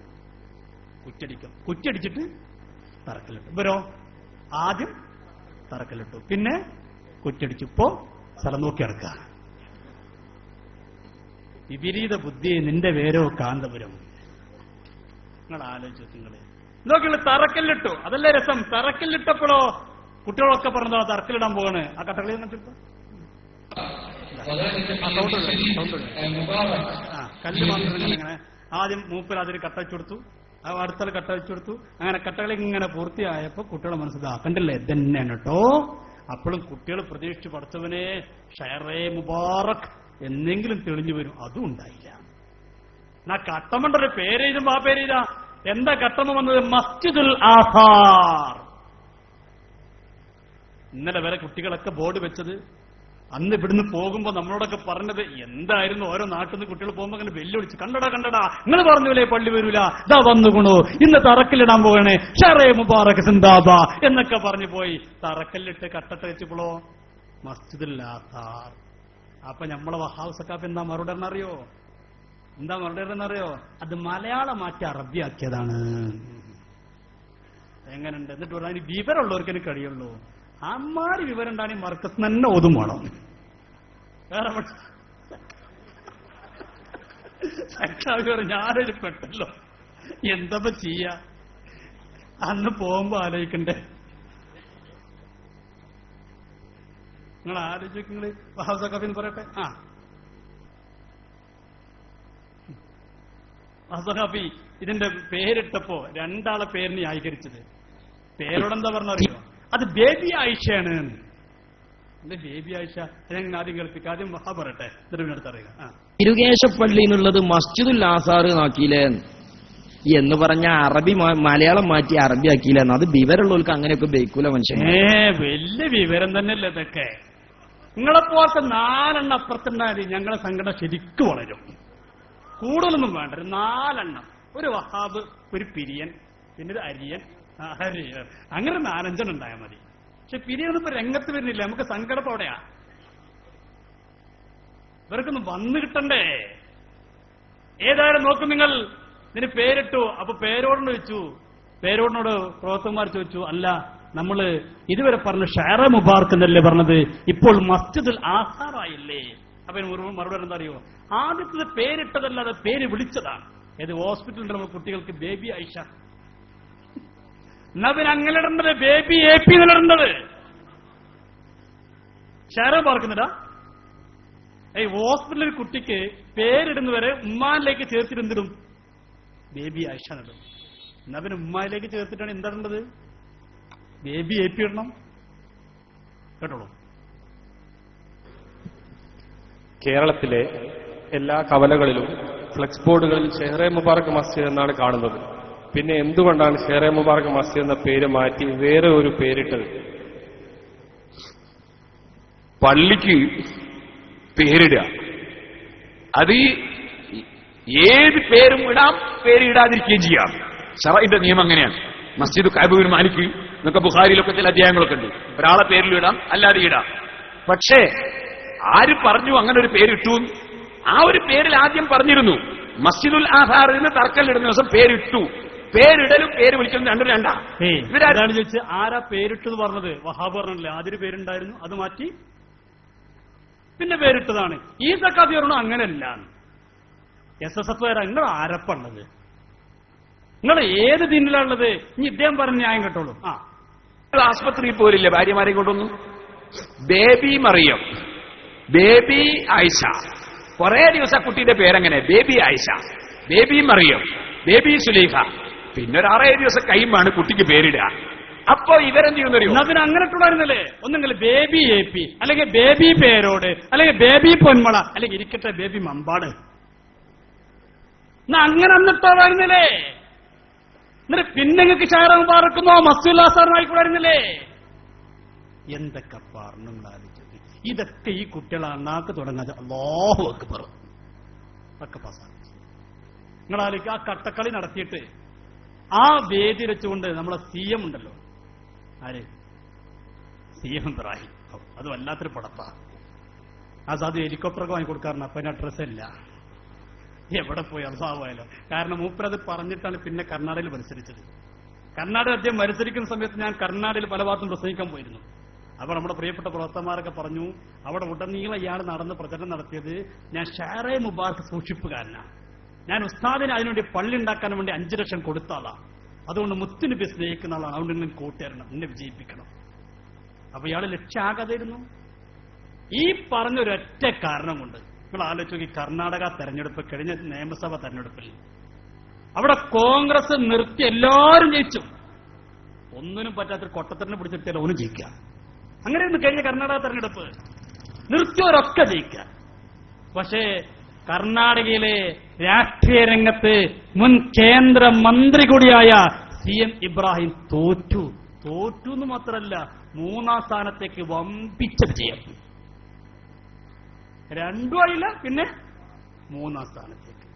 കുറ്റടിക്കും, കുറ്റടിച്ചിട്ട് തറക്കല്ലിട്ടു. ഇവരോ ആദ്യം തറക്കല്ലിട്ടു, പിന്നെ കുറ്റടിച്ചു, ഇപ്പോ സ്ഥലം നോക്കി നടക്കുക. വിപരീത ബുദ്ധി നിന്റെ പേരോ കാന്തപുരം. നിങ്ങൾ ആലോചിച്ചു നിങ്ങള് നോക്കിയുള്ള തറക്കല്ലിട്ടു. അതല്ലേ രസം. തറക്കല്ലിട്ടപ്പോഴോ കുട്ടികളൊക്കെ പറഞ്ഞോ തറക്കല്ലിടാൻ പോവാണ്. ആ കട്ടകളി കല്ല് മാത്രം ഇങ്ങനെ ആദ്യം മൂപ്പർ അതിന് കട്ടച്ചു കൊടുത്തു, അടുത്ത കട്ട വെച്ചു കൊടുത്തു. അങ്ങനെ കട്ടകളി ഇങ്ങനെ പൂർത്തിയായപ്പോ കുട്ടികളെ മനസ്സിലാക്കണ്ടല്ലേ ഇതന്നെയാണ് കേട്ടോ. അപ്പോഴും കുട്ടികൾ പ്രതീക്ഷിച്ചു പഠിച്ചവനെ ഷെയറേ മുബാറക് എന്നെങ്കിലും തെളിഞ്ഞു വരും. അതും ഉണ്ടായില്ല. എന്നാ കട്ടമണ്ടൊരു പേരെഴുതുമ്പോ ആ പേരെഴുതാ. എന്താ കട്ടമ വന്നത്? മസ്ജിദുൽ ആസാർ. ഇന്നലെ വരെ കുട്ടികളൊക്കെ ബോർഡ് വെച്ചത്. അന്ന് ഇവിടുന്ന് പോകുമ്പോ നമ്മളോടൊക്കെ പറഞ്ഞത് എന്തായിരുന്നു? ഓരോ നാട്ടിൽ നിന്ന് കുട്ടികൾ പോകുമ്പോ അങ്ങനെ വെല്ലുവിളിച്ച്, കണ്ടടാ കണ്ടടാ നിങ്ങൾ പറഞ്ഞില്ലേ പള്ളി വരൂല, ഇതാ വന്നുകൊണു, ഇന്ന് തറക്കല്ലിടാൻ പോകണേ, ഷറേ മുബാറക് സിന്ദാബ എന്നൊക്കെ പറഞ്ഞു പോയി. തറക്കല്ലിട്ട് കട്ടട്ട് വെച്ചപ്പോഴോ മസ്ജിദുൽ ആസാർ. അപ്പൊ നമ്മളെ വഹാബ് സക്കാഫ് എന്താ മറുപടി അറിയോ? എന്താ മറുപടി എന്നറിയോ? അത് മലയാളം മാറ്റി അറബിയാക്കിയതാണ്. എങ്ങനെയുണ്ട്? എന്നിട്ട് പറഞ്ഞാൽ വിവരമുള്ളവർക്ക് എനിക്ക് കഴിയുള്ളൂ. അമ്മാരി വിവരം ഉണ്ടാണെങ്കിൽ മർക്കത്ത് തന്നെ ഓതും വേണം. വേറെ ഞാനൊരു പെട്ടല്ലോ, എന്തപ്പോ ചെയ്യാ? അന്ന് പോകുമ്പോ ആലോചിക്കണ്ടേ? നിങ്ങൾ ആലോചിക്കുന്നത് വഹാബ് സഖാഫിന്ന് പറയട്ടെ. വഹാബി ഇതിന്റെ പേരിട്ടപ്പോ രണ്ടാളെ പേരിന് ന്യായീകരിച്ചത്. പേരോടെന്താ പറഞ്ഞറിയോ? അത് ബേബി ആയിഷയാണ്. എന്താ ബേബി ആയിഷ? ഞാൻ ആദ്യം കേൾപ്പിക്കാം. ആദ്യം വഹാബ് പറയട്ടെ, എന്നിട്ട് അറിയുക. തിരുകേശപ്പള്ളി എന്നുള്ളത് മസ്ജിദുൽ ആസാർ ആക്കിയില്ലേ എന്ന് പറഞ്ഞ അറബി മലയാളം മാറ്റി അറബി ആക്കിയില്ല. അത് വിവരമുള്ളവർക്ക് അങ്ങനെയൊക്കെ ബേക്കൂല മനുഷ്യൻ. വലിയ വിവരം തന്നെയല്ലേ ഇതൊക്കെ. നിങ്ങളെപ്പോലത്തെ 4 എണ്ണം അപ്പുറത്തുണ്ടായി ഞങ്ങളെ സംഘടന ശരിക്കും വളരും. കൂടുതലൊന്നും വേണ്ട, 4 എണ്ണം. ഒരു വഹാബ്, ഒരു പിരിയൻ, പിന്നെ ഒരു അരിയൻ, അങ്ങനെ 4-5 എണ്ണം ഉണ്ടായാൽ മതി. പക്ഷെ പിരിയൊന്നും ഇപ്പൊ രംഗത്ത് വരുന്നില്ല. നമുക്ക് സങ്കടം അവിടെയാ. ഇവർക്കൊന്നും വന്നു കിട്ടണ്ടേ? ഏതായാലും നോക്കും നിങ്ങൾ, ഇതിന് പേരിട്ടു. അപ്പൊ പേരോടിനോട് ചോദിച്ചു, പേരോടിനോട് പ്രവർത്തകന്മാർ ചോദിച്ചു, അല്ല നമ്മള് ഇതുവരെ പറഞ്ഞു ഷെയറ മുബാർക്ക് എന്നല്ലേ പറഞ്ഞത്, ഇപ്പോൾ മസ്ജിദുൽ ആസാറായില്ലേ? അപ്പൊ മറുപടി എന്താ അറിയോ? ആദ്യത്തത് പേരിട്ടതല്ലാതെ പേര് വിളിച്ചതാണ്. ഏത് ഹോസ്പിറ്റലിൽ നമ്മൾ കുട്ടികൾക്ക് ബേബി ആയിഷ. എന്നാ പിന്നെ അങ്ങനെ ഇടേണ്ടത് ബേബി എ പി എന്നിടേണ്ടത്. ഷെയർ പാർക്കുന്നില്ല. ഹോസ്പിറ്റലിൽ കുട്ടിക്ക് പേരിടുന്നവരെ ഉമ്മാനിലേക്ക് ചേർത്തിട്ട് എന്തിടും? ബേബി ആയിഷ ഇടും. എന്നാ പിന്നെ ഉമ്മാനിലേക്ക് ചേർത്തിട്ടാണ് എന്താണുള്ളത്? ബേബി AP ഇടണം. കേട്ടോളൂ. കേരളത്തിലെ എല്ലാ കവലകളിലും ഫ്ലെക്സ് ബോർഡുകളിൽ ഷെഹ്റെ മുബാറക് മസ്ജിദ് എന്നാണ് കാണുന്നത്. പിന്നെ എന്തുകൊണ്ടാണ് ഷെഹ്റെ മുബാറക് മസ്ജിദ് എന്ന പേര് മാറ്റി വേറെ ഒരു പേരിട്ടത്? പള്ളിക്ക് പേരിടുക, അത് ഏത് പേരും ഇടാം, പേര് ഇടാതിരിക്കുകയും ചെയ്യാം. ശറഈന്റെ നിയമം അങ്ങനെയാണ്. മസ്ജിദ് കഅബ ബിൻ മാലിക് എന്നൊക്കെ ബുഖാരിയിലൊക്കെ ചില അധ്യായങ്ങളൊക്കെ ഉണ്ട്. ഒരാളെ പേരിലും ഇടാം, അല്ലാതെ ഇടാം. പക്ഷേ ആര് പറഞ്ഞു അങ്ങനെ ഒരു പേരിട്ടു? ആ ഒരു പേരിൽ ആദ്യം പറഞ്ഞിരുന്നു. മസ്ജിദുൽ ആസാറിന് തർക്കല്ലിടുന്ന ദിവസം പേരിട്ടു. പേരിടലും പേര് വിളിക്കലും രണ്ടും രണ്ടാ. ഇവരാണ് ചോദിച്ചത് ആരാ പേരിട്ടത് പറഞ്ഞത്? വഹാബ് പറഞ്ഞല്ലേ ആദ്യം പേരുണ്ടായിരുന്നു, അത് മാറ്റി പിന്നെ പേരിട്ടതാണ്. ഈ സക്കാഫി പറഞ്ഞു അങ്ങനെയല്ല. SSF നിങ്ങൾ ആരപ്പുള്ളത്? നിങ്ങൾ ഏത് ദീനിലാണുള്ളത്? ഇനി ഇദ്ദേഹം പറഞ്ഞ ന്യായം കേട്ടോളൂ. ആസ്പത്രിയിൽ പോരില്ല ഭാര്യമാരെ കൊണ്ടൊന്നും. ബേബി മറിയം, ബേബി ആയിഷ, കുറെ ദിവസം കുട്ടിയുടെ പേരെങ്ങനെ? Baby Ayesha, baby Mariyam, baby Sulaikha. പിന്നെ ഒരു 6-7 ദിവസം കഴിയുമ്പാണ് കുട്ടിക്ക് പേരിടുക. അപ്പോ ഇവരെന്ത് ചെയ്യുന്നറിയോ? അതിന് അങ്ങനെ ഇട്ടുണ്ടായിരുന്നല്ലേ? ഒന്നെങ്കിൽ ബേബി AP, അല്ലെങ്കിൽ ബേബി പേരോട്, അല്ലെങ്കിൽ ബേബി പൊന്മള, അല്ലെങ്കിൽ ഇരിക്കട്ടെ ബേബി മമ്പാട്. എന്നാ അങ്ങനെ അന്നിട്ടായിരുന്നില്ലേ? എന്നിട്ട് പിന്നെ നിങ്ങൾക്ക് ഷെയർ മുബാറക്കുന്നോ മസ്ജിദുൽ ആസാറിനായിക്കൂടായിരുന്നില്ലേ? എന്തൊക്കെ പറഞ്ഞു ആലോചിച്ചത്. ഇതൊക്കെ ഈ കുട്ടികളെ അണ്ണാക്ക് തുടങ്ങാതെ അല്ലാഹു അക്ബർ ഒക്കെ പാസാക്കി. നിങ്ങളാലേക്ക് ആ കട്ടക്കളി നടത്തിയിട്ട് ആ വേദി വെച്ചുകൊണ്ട് നമ്മളെ CM ഉണ്ടല്ലോ, ആര്? CM ഇബ്രാഹിം. അത് വല്ലാത്തൊരു പടപ്പാ. അത് ഹെലികോപ്റ്ററൊക്കെ വാങ്ങിക്കൊടുക്കാറുണ്ട്. അപ്പൊ അതിന് അഡ്രസ് ഇല്ല. എവിടെ പോയി അസാവായാലോ. കാരണം മൂപ്പരത് പറഞ്ഞിട്ടാണ് പിന്നെ കർണാടകയിൽ മത്സരിച്ചത്. കർണാടക അദ്ദേഹം മത്സരിക്കുന്ന സമയത്ത് ഞാൻ കർണാടകയിൽ പല ഭാഗത്തും പ്രസംഗിക്കാൻ പോയിരുന്നു. അപ്പോൾ നമ്മുടെ പ്രിയപ്പെട്ട പ്രവർത്തകന്മാരൊക്കെ പറഞ്ഞു അവിടെ ഉടനീളം ഇയാൾ നടന്ന് പ്രചരണം നടത്തിയത് ഞാൻ ഷെഹ്റെ മുബാറക് സൂക്ഷിപ്പുകാരനാണ്, ഞാൻ ഉസ്താദിന് അതിനുവേണ്ടി പള്ളി ഉണ്ടാക്കാൻ വേണ്ടി 5 ലക്ഷം കൊടുത്ത ആളാണ്, അതുകൊണ്ട് മുത്തുനബി സ്നേഹിക്കുന്ന ആളാണ്, അതുകൊണ്ട് നിങ്ങൾ കൂട്ടുകാരണം, എന്നെ വിജയിപ്പിക്കണം. അപ്പൊ ഇയാള് ലക്ഷ്യാകാതായിരുന്നു. ഈ പറഞ്ഞൊരൊറ്റ കാരണം കൊണ്ട് നിങ്ങൾ ആലോചിച്ച് നോക്കി. കർണാടക തെരഞ്ഞെടുപ്പ്, കഴിഞ്ഞ നിയമസഭ തെരഞ്ഞെടുപ്പിൽ അവിടെ കോൺഗ്രസ് നിർത്തി എല്ലാവരും ജയിച്ചു. ഒന്നിനും പറ്റാത്തൊരു കൊട്ടത്തറിനെ പിടിച്ചെടുത്താൽ ഒന്നും ജയിക്കുക. അങ്ങനെയൊന്നും കഴിഞ്ഞ കർണാടക തെരഞ്ഞെടുപ്പ് നിർത്തിയവരൊക്കെ ജയിക്കുക. പക്ഷേ കർണാടകയിലെ രാഷ്ട്രീയ രംഗത്ത് മുൻ കേന്ദ്രമന്ത്രി കൂടിയായ CM ഇബ്രാഹിം തോറ്റു എന്ന് മാത്രമല്ല 3ാം സ്ഥാനത്തേക്ക് വമ്പിച്ച വിജയം. 2 ആയില്ല, പിന്നെ 3ാം സ്ഥാനത്തേക്ക്.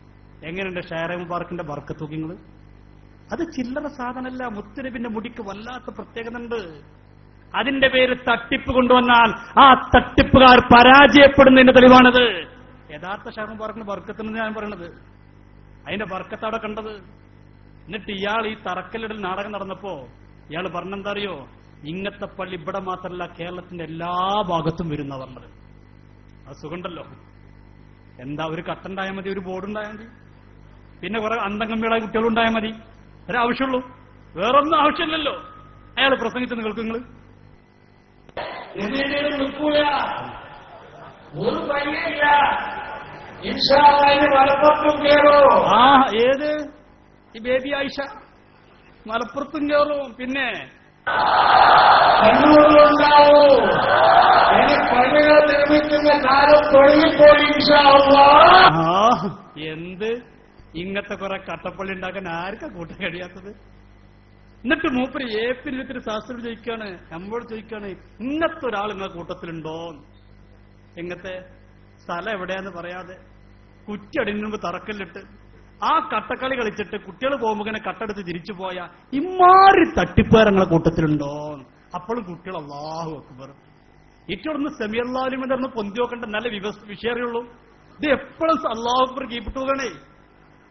എങ്ങനെയുണ്ട് ഷെഹ്റെ മുബാറക്കിന്റെ ബർക്കത്ത് തൂക്കിങ്ങൾ? അത് ചില്ലറ സാധനമല്ല. മുത്തുനബിന്റെ മുടിക്ക് വല്ലാത്ത പ്രത്യേകത ഉണ്ട്. അതിന്റെ പേര് തട്ടിപ്പ് കൊണ്ടുവന്നാൽ ആ തട്ടിപ്പുകാർ പരാജയപ്പെടുന്നതിന്റെ തെളിവാണത്. യഥാർത്ഥ ഷെഹ്റെ മുബാറക്കിന്റെ ബർക്കത്തിന് ഞാൻ പറയുന്നത് അതിന്റെ ബർക്കത്ത് അവിടെ കണ്ടത്. എന്നിട്ട് ഇയാൾ ഈ തറക്കല്ലിടൽ നാടകം നടന്നപ്പോ ഇയാൾ പറഞ്ഞെന്താ അറിയോ? ഇങ്ങനത്തെ പള്ളി ഇവിടെ മാത്രമല്ല കേരളത്തിന്റെ എല്ലാ ഭാഗത്തും വരുന്ന പറഞ്ഞത്. അത് സുഖമുണ്ടല്ലോ. എന്താ, ഒരു കട്ടുണ്ടായാൽ മതി, ഒരു ബോർഡുണ്ടായാൽ മതി, പിന്നെ കുറെ അന്തംഗമ്പികളായ കുട്ടികളുണ്ടായാൽ മതി. ഒരാവശ്യമുള്ളൂ, വേറൊന്നും ആവശ്യമില്ലല്ലോ. അയാൾ പ്രസംഗിച്ചെന്ന് കേൾക്കും നിങ്ങൾ. ഒരു പയ്യല്ല മലപ്പുറത്തും കയറോ? ആ ഏത് ഈ ബേബി ആയിഷ മലപ്പുറത്തും കയറും. പിന്നെ കണ്ണൂരിലുണ്ടാവൂ. ഇനി പള്ളികൾ നിർമ്മിക്കുന്ന കാലം തുടങ്ങിപ്പോയി. എന്ത് ഇങ്ങനത്തെ കുറെ കട്ടപ്പള്ളി ഉണ്ടാക്കാൻ ആർക്കാ കൂട്ടാൻ കഴിയാത്തത്? എന്നിട്ട് മൂപ്പര് ഏപ്പിന് ശാസ്ത്രം ചോദിക്കാണ്, നമ്മോട് ചോദിക്കാണ്, ഇങ്ങനത്തെ ഒരാൾ നിങ്ങളുടെ കൂട്ടത്തിലുണ്ടോ? എങ്ങനത്തെ സ്ഥലം എവിടെയാന്ന് പറയാതെ കുറ്റിയടിന് മുമ്പ് തറക്കല്ലിട്ട് ആ കട്ടക്കളി കളിച്ചിട്ട് കുട്ടികൾ പോകുമ്പോൾ ഇങ്ങനെ കട്ടെടുത്ത് തിരിച്ചു പോയ ഇമാരി തട്ടിപ്പേരങ്ങളെ കൂട്ടത്തിലുണ്ടോ? അപ്പോഴും കുട്ടികൾ അല്ലാഹു അക്ബർ ഇറ്റൊന്ന് സെമിയല്ലാലും എന്ന് പൊന്തി നോക്കണ്ട, നല്ല വിഷയറിയുള്ളൂ. ഇത് എപ്പോഴും അല്ലാഹു അക്ബർ കീപ്പിട്ട് പോകണേ.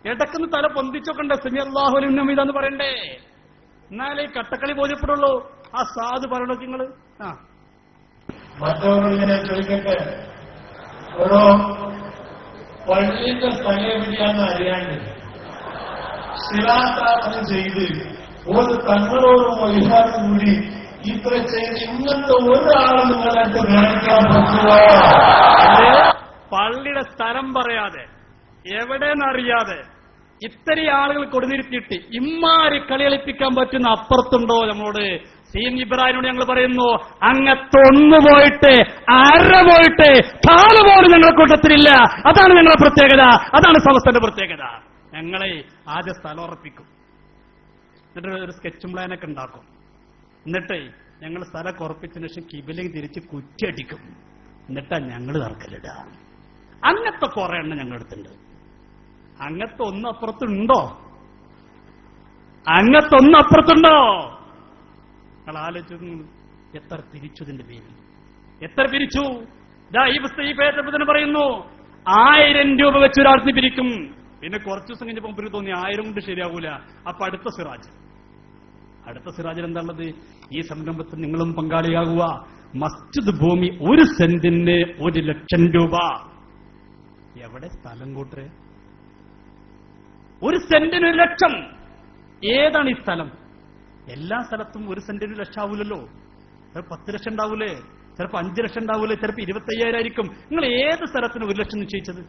ഇടക്കൊന്ന് തല പൊന്തിച്ചോക്കണ്ടേ, സെമിയല്ലാഹു അലിം ഇതാന്ന് പറയണ്ടേ, എന്നാലേ കട്ടക്കളി ബോധ്യപ്പെടുള്ളൂ. ആ സാധു പറയണോ നിങ്ങള്? ആ മറ്റവരിങ്ങനെ ചോദിക്കട്ടെ, ഓരോ പള്ളിന്റെ സ്ഥലം എവിടെയാന്ന് അറിയാണ്ട് ശിലാസ്ഥാപനം ചെയ്ത് ഒരു തങ്ങളോടും വൈകാതെ കൂടി ഇത്ര ചെയ്ത് ഇങ്ങനത്തെ ഒരാളും നിങ്ങൾക്ക് നിറയ്ക്കാൻ പറ്റുമോ? പള്ളിയുടെ സ്ഥലം പറയാതെ എവിടെയെന്നറിയാതെ ഇത്രയും ആളുകൾ കൊടുന്നിരുത്തിയിട്ട് ഇമ്മാര് കളികളിപ്പിക്കാൻ പറ്റുന്ന അപ്പുറത്തുണ്ടോ? നമ്മളോട് സീൻ ഇബ്രാഹിമിനോട് ഞങ്ങൾ പറയുന്നു, അങ്ങത്തൊന്നു പോയിട്ട് അര പോയിട്ട് കാല് പോലും ഞങ്ങളുടെ കൂട്ടത്തിലില്ല. അതാണ് ഞങ്ങളുടെ പ്രത്യേകത, അതാണ് സമസ്തന്റെ പ്രത്യേകത. ഞങ്ങളെ ആദ്യം സ്ഥലം ഉറപ്പിക്കും, എന്നിട്ട് ഒരു സ്കെച്ചും പ്ലാനൊക്കെ ഉണ്ടാക്കും. എന്നിട്ട് ഞങ്ങൾ സ്ഥലമൊക്കെ ഉറപ്പിച്ചതിന് ശേഷം കിബിലേക്ക് തിരിച്ച് കുറ്റിയടിക്കും. എന്നിട്ടാ ഞങ്ങൾ തർക്കലിടുക. അങ്ങനത്തെ കുറെ എണ്ണം ഞങ്ങളുടെ അടുത്തുണ്ട്. അങ്ങനത്തെ ഒന്ന് അപ്പുറത്തുണ്ടോ? അങ്ങനത്തെ ഒന്ന് അപ്പുറത്തുണ്ടോ? നിങ്ങൾ ആലോചിച്ചു എത്ര പിരിച്ചു ഇതിന്റെ പേരിൽ, എത്ര പിരിച്ചു? ഈ പേര് പറയുന്നു 1000 രൂപ വെച്ച് ഒരാൾക്ക് പിരിക്കും. പിന്നെ കുറച്ചു ദിവസം കഴിഞ്ഞപ്പോൾ എനിക്ക് തോന്നി 1000 കൊണ്ട് ശരിയാകൂല. അപ്പൊ അടുത്ത സിറാജിൽ എന്താണുള്ളത്? ഈ സംരംഭത്തിൽ നിങ്ങളും പങ്കാളിയാകുക. മസ്ജിദ് ഭൂമി 1 സെന്റിന് 1 ലക്ഷം രൂപ. എവിടെ സ്ഥലം കൂട്ടരെ? 1 സെന്റിന് 1 ലക്ഷം. ഏതാണ് ഈ സ്ഥലം? എല്ലാ സ്ഥലത്തും 1 സെന്റിന് 1 ലക്ഷം ആവൂലല്ലോ. 10 ലക്ഷം ഉണ്ടാവൂലേ? ചിലപ്പോൾ 5 ലക്ഷം ഉണ്ടാവൂലേ? ചിലപ്പോൾ 25,000 ആയിരിക്കും. നിങ്ങൾ ഏത് സ്ഥലത്തിന് 1 ലക്ഷം നിശ്ചയിച്ചത്?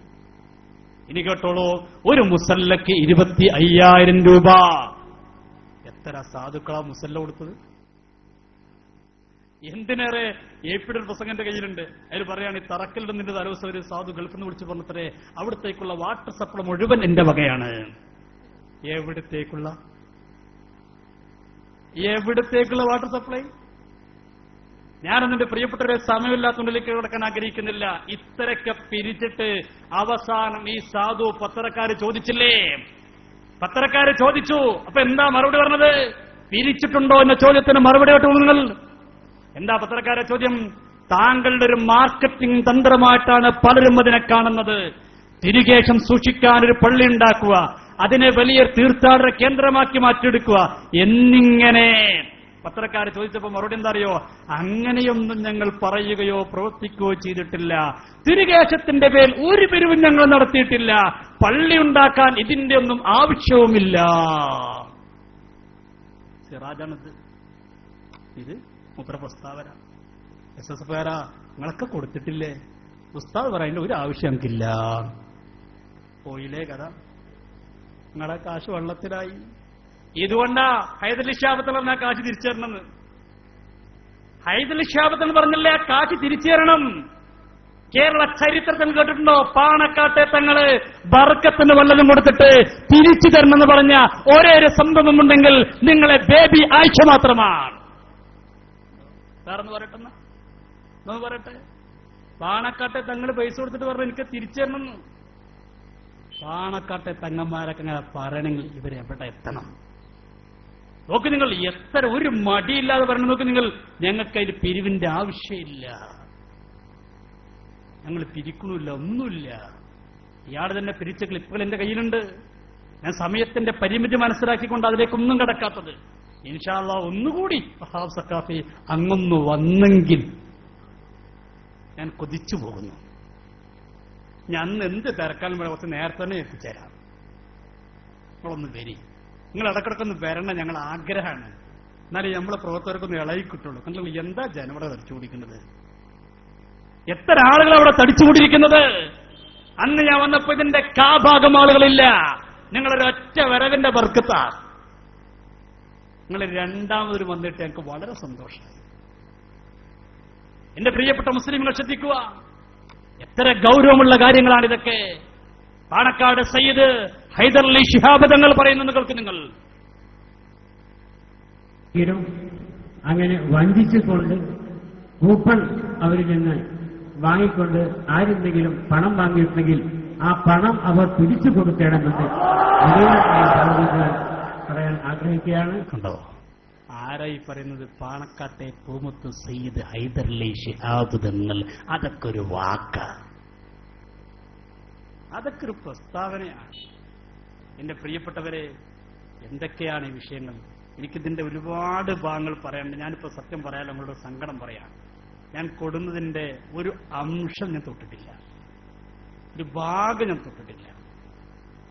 ഇനി കേട്ടോളൂ, ഒരു മുസല്ലക്ക് 25,000 രൂപ. എത്ര സാധുക്കളാ മുസല്ല കൊടുത്തത്? എന്തിനേറെ ഏപ്പിയുടെ പ്രസംഗം എന്റെ കയ്യിലുണ്ട്. അതിൽ പറയാണ്, ഈ തറക്കലിടുന്നതിന്റെ തലേദിവസം ഒരു സാധു ഗൾഫിൽ നിന്ന് വിളിച്ചു പറഞ്ഞത്രേ, അവിടത്തേക്കുള്ള വാട്ടർ സപ്ലൈ മുഴുവൻ എന്റെ വകയാണ്. എവിടത്തേക്കുള്ള വാട്ടർ സപ്ലൈ? ഞാനൊന്നെന്റെ പ്രിയപ്പെട്ടവരെ സമയമില്ലാത്തതുകൊണ്ടിലേക്ക് കിടക്കാൻ ആഗ്രഹിക്കുന്നില്ല. ഇത്രയൊക്കെ പിരിച്ചിട്ട് അവസാനം ഈ സാധു പത്രക്കാര് ചോദിച്ചില്ലേ? പത്രക്കാര് ചോദിച്ചു. അപ്പൊ എന്താ മറുപടി പറഞ്ഞത്? പിരിച്ചിട്ടുണ്ടോ എന്ന ചോദ്യത്തിന് മറുപടി കേട്ടു നിങ്ങൾ. എന്താ പത്രക്കാരെ ചോദ്യം? താങ്കളുടെ ഒരു മാർക്കറ്റിംഗ് തന്ത്രമായിട്ടാണ് പലരും അതിനെ കാണുന്നത്. തിരികേശം സൂക്ഷിക്കാനൊരു പള്ളി ഉണ്ടാക്കുക, അതിനെ വലിയ തീർത്ഥാടന കേന്ദ്രമാക്കി മാറ്റിയെടുക്കുക എന്നിങ്ങനെ പത്രക്കാർ ചോദിച്ചപ്പോൾ മറുപടി എന്താ അറിയോ? അങ്ങനെയൊന്നും ഞങ്ങൾ പറയുകയോ പ്രവർത്തിക്കുകയോ ചെയ്തിട്ടില്ല. തിരികേശത്തിന്റെ പേരിൽ ഒരു പിരിവും ഞങ്ങൾ നടത്തിയിട്ടില്ല. പള്ളി ഉണ്ടാക്കാൻ ഇതിന്റെ ഒന്നും ആവശ്യവുമില്ല. സിറാജാണിത്. ഇത് മുദ്ര പ്രസ്താവന. SSFകാരാ നിങ്ങളൊക്കെ കൊടുത്തിട്ടില്ലേ? ഉസ്താദ് പറയേണ്ട ഒരു ആവശ്യം ഞങ്ങൾക്കില്ല. പോയില്ലേ കഥ? നിങ്ങളെ കാശ് വെള്ളത്തിലായി. ഇതുകൊണ്ടാ ഹൈദരലി ശാബത്ത് പറഞ്ഞ കാശ് തിരിച്ചു തരണമെന്ന്. ഹൈദരലി ശാബത്ത് എന്ന് പറഞ്ഞല്ലേ ആ കാശ് തിരിച്ചു തരണം. കേരള ചരിത്രത്തിൽ കേട്ടിട്ടുണ്ടോ? പാണക്കാട്ടെ തങ്ങള് ബർക്കത്തിന് വല്ലതും കൊടുത്തിട്ട് തിരിച്ചു തരണമെന്ന് പറഞ്ഞ ഒരേ ഒരു സംഭവമുണ്ടെങ്കിൽ നിങ്ങളെ ബേബി ആഴ്ച മാത്രമാണ്. സാറെന്ന് പറയട്ടെ, പാണക്കാട്ടെ തങ്ങള് പൈസ കൊടുത്തിട്ട് പറഞ്ഞു എനിക്ക് തിരിച്ചു തരണമെന്ന്. പാണക്കാട്ടെ തങ്ങന്മാരൊക്കെ അങ്ങനെ പറയണമെങ്കിൽ ഇവരെവിടെ എത്തണം? നോക്ക് നിങ്ങൾ, എത്ര ഒരു മടിയില്ലാതെ പറഞ്ഞു. നോക്ക് നിങ്ങൾ, ഞങ്ങൾക്ക് അതിന് പിരിവിന്റെ ആവശ്യമില്ല, ഞങ്ങൾ പിരിക്കണില്ല, ഒന്നുമില്ല. ഇയാൾ തന്നെ പിരിച്ച ക്ലിപ്പുകൾ എന്റെ കയ്യിലുണ്ട്. ഞാൻ സമയത്തിന്റെ പരിമിതി മനസ്സിലാക്കിക്കൊണ്ട് അതിലേക്കൊന്നും കിടക്കാത്തത്. ഇൻഷാ അല്ലാഹ് ഒന്നുകൂടി വഹാബ് സഖാഫി അങ്ങൊന്നു വന്നെങ്കിൽ ഞാൻ കൊതിച്ചു പോകുന്നു. ഞാൻ അന്ന് എന്ത് തിരക്കാലും കുറച്ച് നേരത്തെ തന്നെ എത്തിച്ചേരാം. നിങ്ങളൊന്ന് വരി, നിങ്ങൾ ഇടക്കിടക്കൊന്ന് വരണം, ഞങ്ങൾ ആഗ്രഹമാണ്. എന്നാലേ നമ്മളെ പ്രവർത്തകർക്കൊന്ന് ഇളകി കിട്ടുള്ളൂ. നിങ്ങൾ എന്താ ജനവിടെ തടിച്ചു പിടിക്കുന്നത്? എത്ര ആളുകൾ അവിടെ തടിച്ചുകൂടിയിരിക്കുന്നത്? അന്ന് ഞാൻ വന്നപ്പോ ഇതിന്റെ കാഭാഗം ആളുകളില്ല. നിങ്ങളൊരൊറ്റ വരവിന്റെ ബർക്കത്താ. നിങ്ങൾ രണ്ടാമതൊരു വന്നിട്ട് എനിക്ക് വളരെ സന്തോഷമായി. എന്റെ പ്രിയപ്പെട്ട മുസ്ലിംകളെ ശ്രദ്ധിക്കുക, എത്ര ഗൗരവമുള്ള കാര്യങ്ങളാണിതൊക്കെ. പാണക്കാട് സയ്യിദ് ഹൈദരലി ശിഹാബ് തങ്ങൾ പറയുന്നത് കേൾക്ക് നിങ്ങൾ. അങ്ങനെ വഞ്ചിച്ചുകൊണ്ട് കൂപ്പൺ അവരിൽ നിന്ന് വാങ്ങിക്കൊണ്ട് ആരെന്തെങ്കിലും പണം വാങ്ങിയിട്ടുണ്ടെങ്കിൽ ആ പണം അവർ തിരിച്ചു കൊടുക്കണമെന്ന് പറയാൻ ആഗ്രഹിക്കുകയാണ്. കണ്ടോ ആരായി പറയുന്നത്? പാണക്കാട്ടെ പൂമുത്ത് സയ്യിദ് ഹൈദരലി ശിഹാബ് തങ്ങൾ. അതൊക്കെ ഒരു വാക്ക, അതൊക്കെ ഒരു പ്രസ്താവനയാണ്. എന്റെ പ്രിയപ്പെട്ടവരെ, എന്തൊക്കെയാണ് ഈ വിഷയങ്ങൾ? എനിക്കിതിന്റെ ഒരുപാട് ഭാഗങ്ങൾ പറയാനുണ്ട്. ഞാനിപ്പോ സത്യം പറയാൻ നിങ്ങളുടെ സങ്കടം പറയാം. ഞാൻ കൊടുന്നതിന്റെ ഒരു അംശം ഞാൻ തൊട്ടിട്ടില്ല, ഒരു ഭാഗം ഞാൻ തൊട്ടിട്ടില്ല.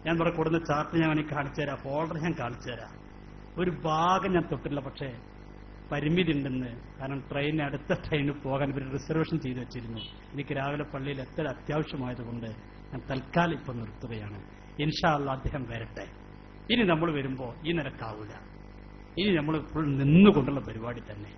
ഞാൻ ഇവിടെ കൊടുന്ന ചാർട്ട് ഞാൻ എനിക്ക് കാണിച്ചു തരാം, ഫോൾഡർ ഞാൻ കാണിച്ചു തരാം. ഒരു ഭാഗം ഞാൻ തൊട്ടില്ല. പക്ഷേ പരിമിതി ഉണ്ടെന്ന്. കാരണം ട്രെയിൻ അടുത്ത ട്രെയിനിൽ പോകാൻ ഇവർ റിസർവേഷൻ ചെയ്തു വെച്ചിരുന്നു. എനിക്ക് രാവിലെ പള്ളിയിൽ എത്ര അത്യാവശ്യമായതുകൊണ്ട് ഞാൻ തൽക്കാലം ഇപ്പം നിർത്തുകയാണ്. ഇൻഷാ അല്ലാഹ് അദ്ദേഹം വരട്ടെ. ഇനി നമ്മൾ വരുമ്പോൾ ഈ നിലക്കാവൂല. ഇനി നമ്മൾ ഫുൾ നിന്നുകൊണ്ടുള്ള പരിപാടി തന്നെ.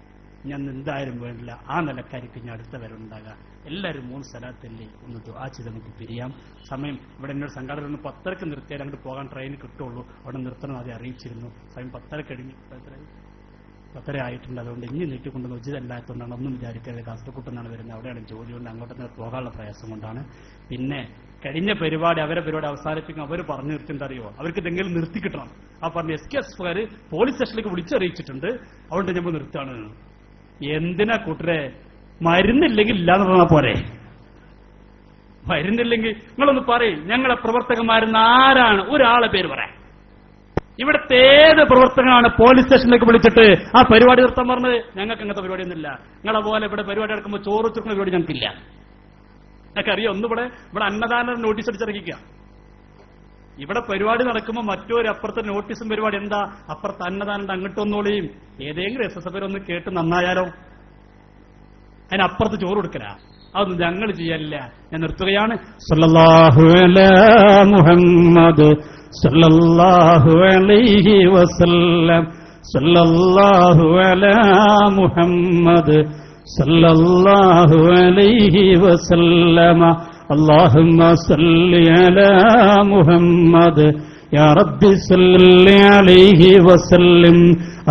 ഞാൻ എന്തായാലും വേണ്ടില്ല, ആ നിലക്കായിരിക്കും ഞാൻ അടുത്ത വരവുണ്ടാകുക. എല്ലാവരും 3 സലാത്തല്ലേ ഒന്ന് ദുആ ചെയ്ത് നമുക്ക് പിരിയാം. സമയം ഇവിടെ എന്നോട് സംഘാടകർ 10:30 നിർത്തിയാൽ അങ്ങോട്ട് പോകാൻ ട്രെയിൻ കിട്ടുള്ളൂ. അവിടെ നിർത്തണം ആദ്യം അറിയിച്ചിരുന്നു. സമയം 10:30 കഴിഞ്ഞു, 10:30 ആയിട്ടുണ്ട്. അതുകൊണ്ട് ഇനി നീട്ടിക്കൊണ്ടുവന്ന് ഉചിതല്ലാത്തതുകൊണ്ടാണ്. ഒന്നും വിചാരിക്കാതെ കാസർഗോട്ടെന്നാണ് വരുന്നത്. അവിടെയാണ് ജോലി കൊണ്ട് അങ്ങോട്ട് പോകാനുള്ള പ്രയാസം കൊണ്ടാണ്. പിന്നെ കഴിഞ്ഞ പരിപാടി അവരെ പരിപാടി അവസാനിപ്പിക്കും. അവർ പറഞ്ഞു നിർത്തിണ്ടറിയോ, അവർക്ക് എന്തെങ്കിലും നിർത്തി കിട്ടണം. ആ പറഞ്ഞ SKSകാർ പോലീസ് സ്റ്റേഷനിലേക്ക് വിളിച്ചറിയിച്ചിട്ടുണ്ട്. അതുകൊണ്ട് നമ്മൾ നിർത്താണ്. എന്തിനാ കൂട്ടരെ, മരുന്നില്ലെങ്കിൽ ഇല്ലാന്ന് പറഞ്ഞാൽ പോരെ? മരുന്നില്ലെങ്കിൽ നിങ്ങളൊന്ന് പറയും. ഞങ്ങളെ പ്രവർത്തകന്മാരെന്ന് ആരാണ്? ഒരാളെ പേര് പറയാം. ഇവിടുത്തെ ഏത് പ്രവർത്തകനാണ് പോലീസ് സ്റ്റേഷനിലേക്ക് വിളിച്ചിട്ട് ആ പരിപാടി നിർത്താൻ പറഞ്ഞത്? ഞങ്ങൾക്ക് അങ്ങനത്തെ പരിപാടിയൊന്നുമില്ല. നിങ്ങളെ പോലെ ഇവിടെ പരിപാടി നടക്കുമ്പോൾ ചോറ് വെച്ചിരിക്കുന്ന പരിപാടി ഞങ്ങൾക്കില്ല. ഞങ്ങൾക്ക് അറിയാം. ഒന്നിവിടെ അന്നദാന നോട്ടീസ് അടിച്ചിറങ്ങിക്കുക. ഇവിടെ പരിപാടി നടക്കുമ്പോൾ മറ്റൊരു അപ്പുറത്തെ നോട്ടീസും പരിപാടി എന്താ? അപ്പുറത്ത് അന്നദാനം അങ്ങോട്ടൊന്നോളിയും ഏതെങ്കിലും SSF ഒന്ന് കേട്ട് നന്നായാലോ? അതിനപ്പുറത്ത് ചോറ് കൊടുക്കല. അതൊന്നും ഞങ്ങൾ ചെയ്യാനില്ല. ഞാൻ നിർത്തുകയാണ്. സല്ലല്ലാഹു അലാ മുഹമ്മദ് സല്ലല്ലാഹു അലൈഹി വസല്ലം. സല്ലല്ലാഹു അലാ മുഹമ്മദ് സല്ലല്ലാഹു അലൈഹി വസല്ലമ. اللهم صل على محمد يا رب صل عليه وسلم.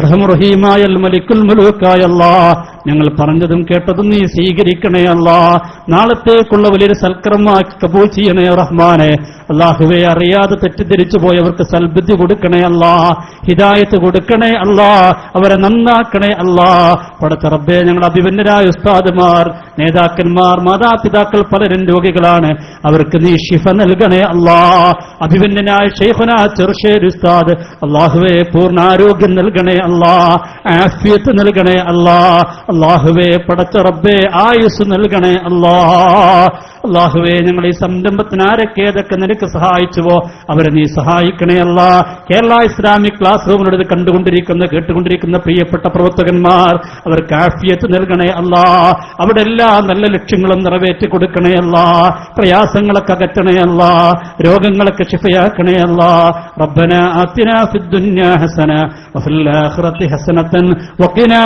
അർഹമുറഹീമായ മലിക്കുൽ മുലൂക്കായ അല്ലാഹ്, ഞങ്ങൾ പറഞ്ഞതും കേട്ടതും നീ സ്വീകരിക്കണേ അല്ലാഹ്. നാളത്തേക്കുള്ള വലിയൊരു സൽക്കർമ്മമാക്കി കബൂൽ ചെയ്യണേ റഹ്മാനെ. അല്ലാഹുവേ, അറിയാതെ തെറ്റിദ്ധരിച്ചു പോയവർക്ക് സൽബുദ്ധി കൊടുക്കണേ അല്ലാഹ്. ഹിദായത്ത് കൊടുക്കണേ അല്ലാഹ്. അവരെ നന്നാക്കണേ അല്ലാഹ്. പടച്ച റബ്ബേ, ഞങ്ങളുടെ അഭിമന്യരായ ഉസ്താദുമാർ, നേതാക്കന്മാർ, മാതാപിതാക്കൾ പലരും രോഗികളാണ്. അവർക്ക് നീ ശിഫ നൽകണേ അല്ലാഹ്. അഭിമന്യനായ ശൈഖുനാ ചെറുശ്ശേരി ഉസ്താദ്, അല്ലാഹുവേ, പൂർണ്ണാരോഗ്യം നൽകണേ അല്ലാഹ്. ആഫിയത്ത് നൽകണേ അല്ലാഹ്. അല്ലാഹുവേ, പടച്ച റബ്ബേ, ആയുസ് നൽകണേ അല്ലാഹ്. അല്ലാഹുവേ, ഞങ്ങൾ ഈ സംരംഭത്തിന് ആരൊക്കെ ഏതൊക്കെ നിനക്ക് സഹായിച്ചുവോ അവരെ നീ സഹായിക്കണേ അല്ലാഹ്. കേരള ഇസ്ലാമിക് ക്ലാസ് റൂമിനടുത്ത് കണ്ടുകൊണ്ടിരിക്കുന്ന കേട്ടുകൊണ്ടിരിക്കുന്ന പ്രിയപ്പെട്ട പ്രവർത്തകന്മാർ, അവർക്ക് ആഫിയത്ത് നൽകണേ അല്ലാഹ്. അവിടെ എല്ലാ നല്ല ലക്ഷ്യങ്ങളും നിറവേറ്റി കൊടുക്കണേ അല്ലാഹ്. പ്രയാസങ്ങളൊക്കെ അകറ്റണേ അല്ലാഹ്. രോഗങ്ങളൊക്കെ ശിഫയാക്കണേ അല്ലാഹ്. റബ്ബനാ ആതിനാ ഫിദ്ദുനിയാ ഹസന വഫിൽ ആഖിറതി ഹസനതൻ വഖിനാ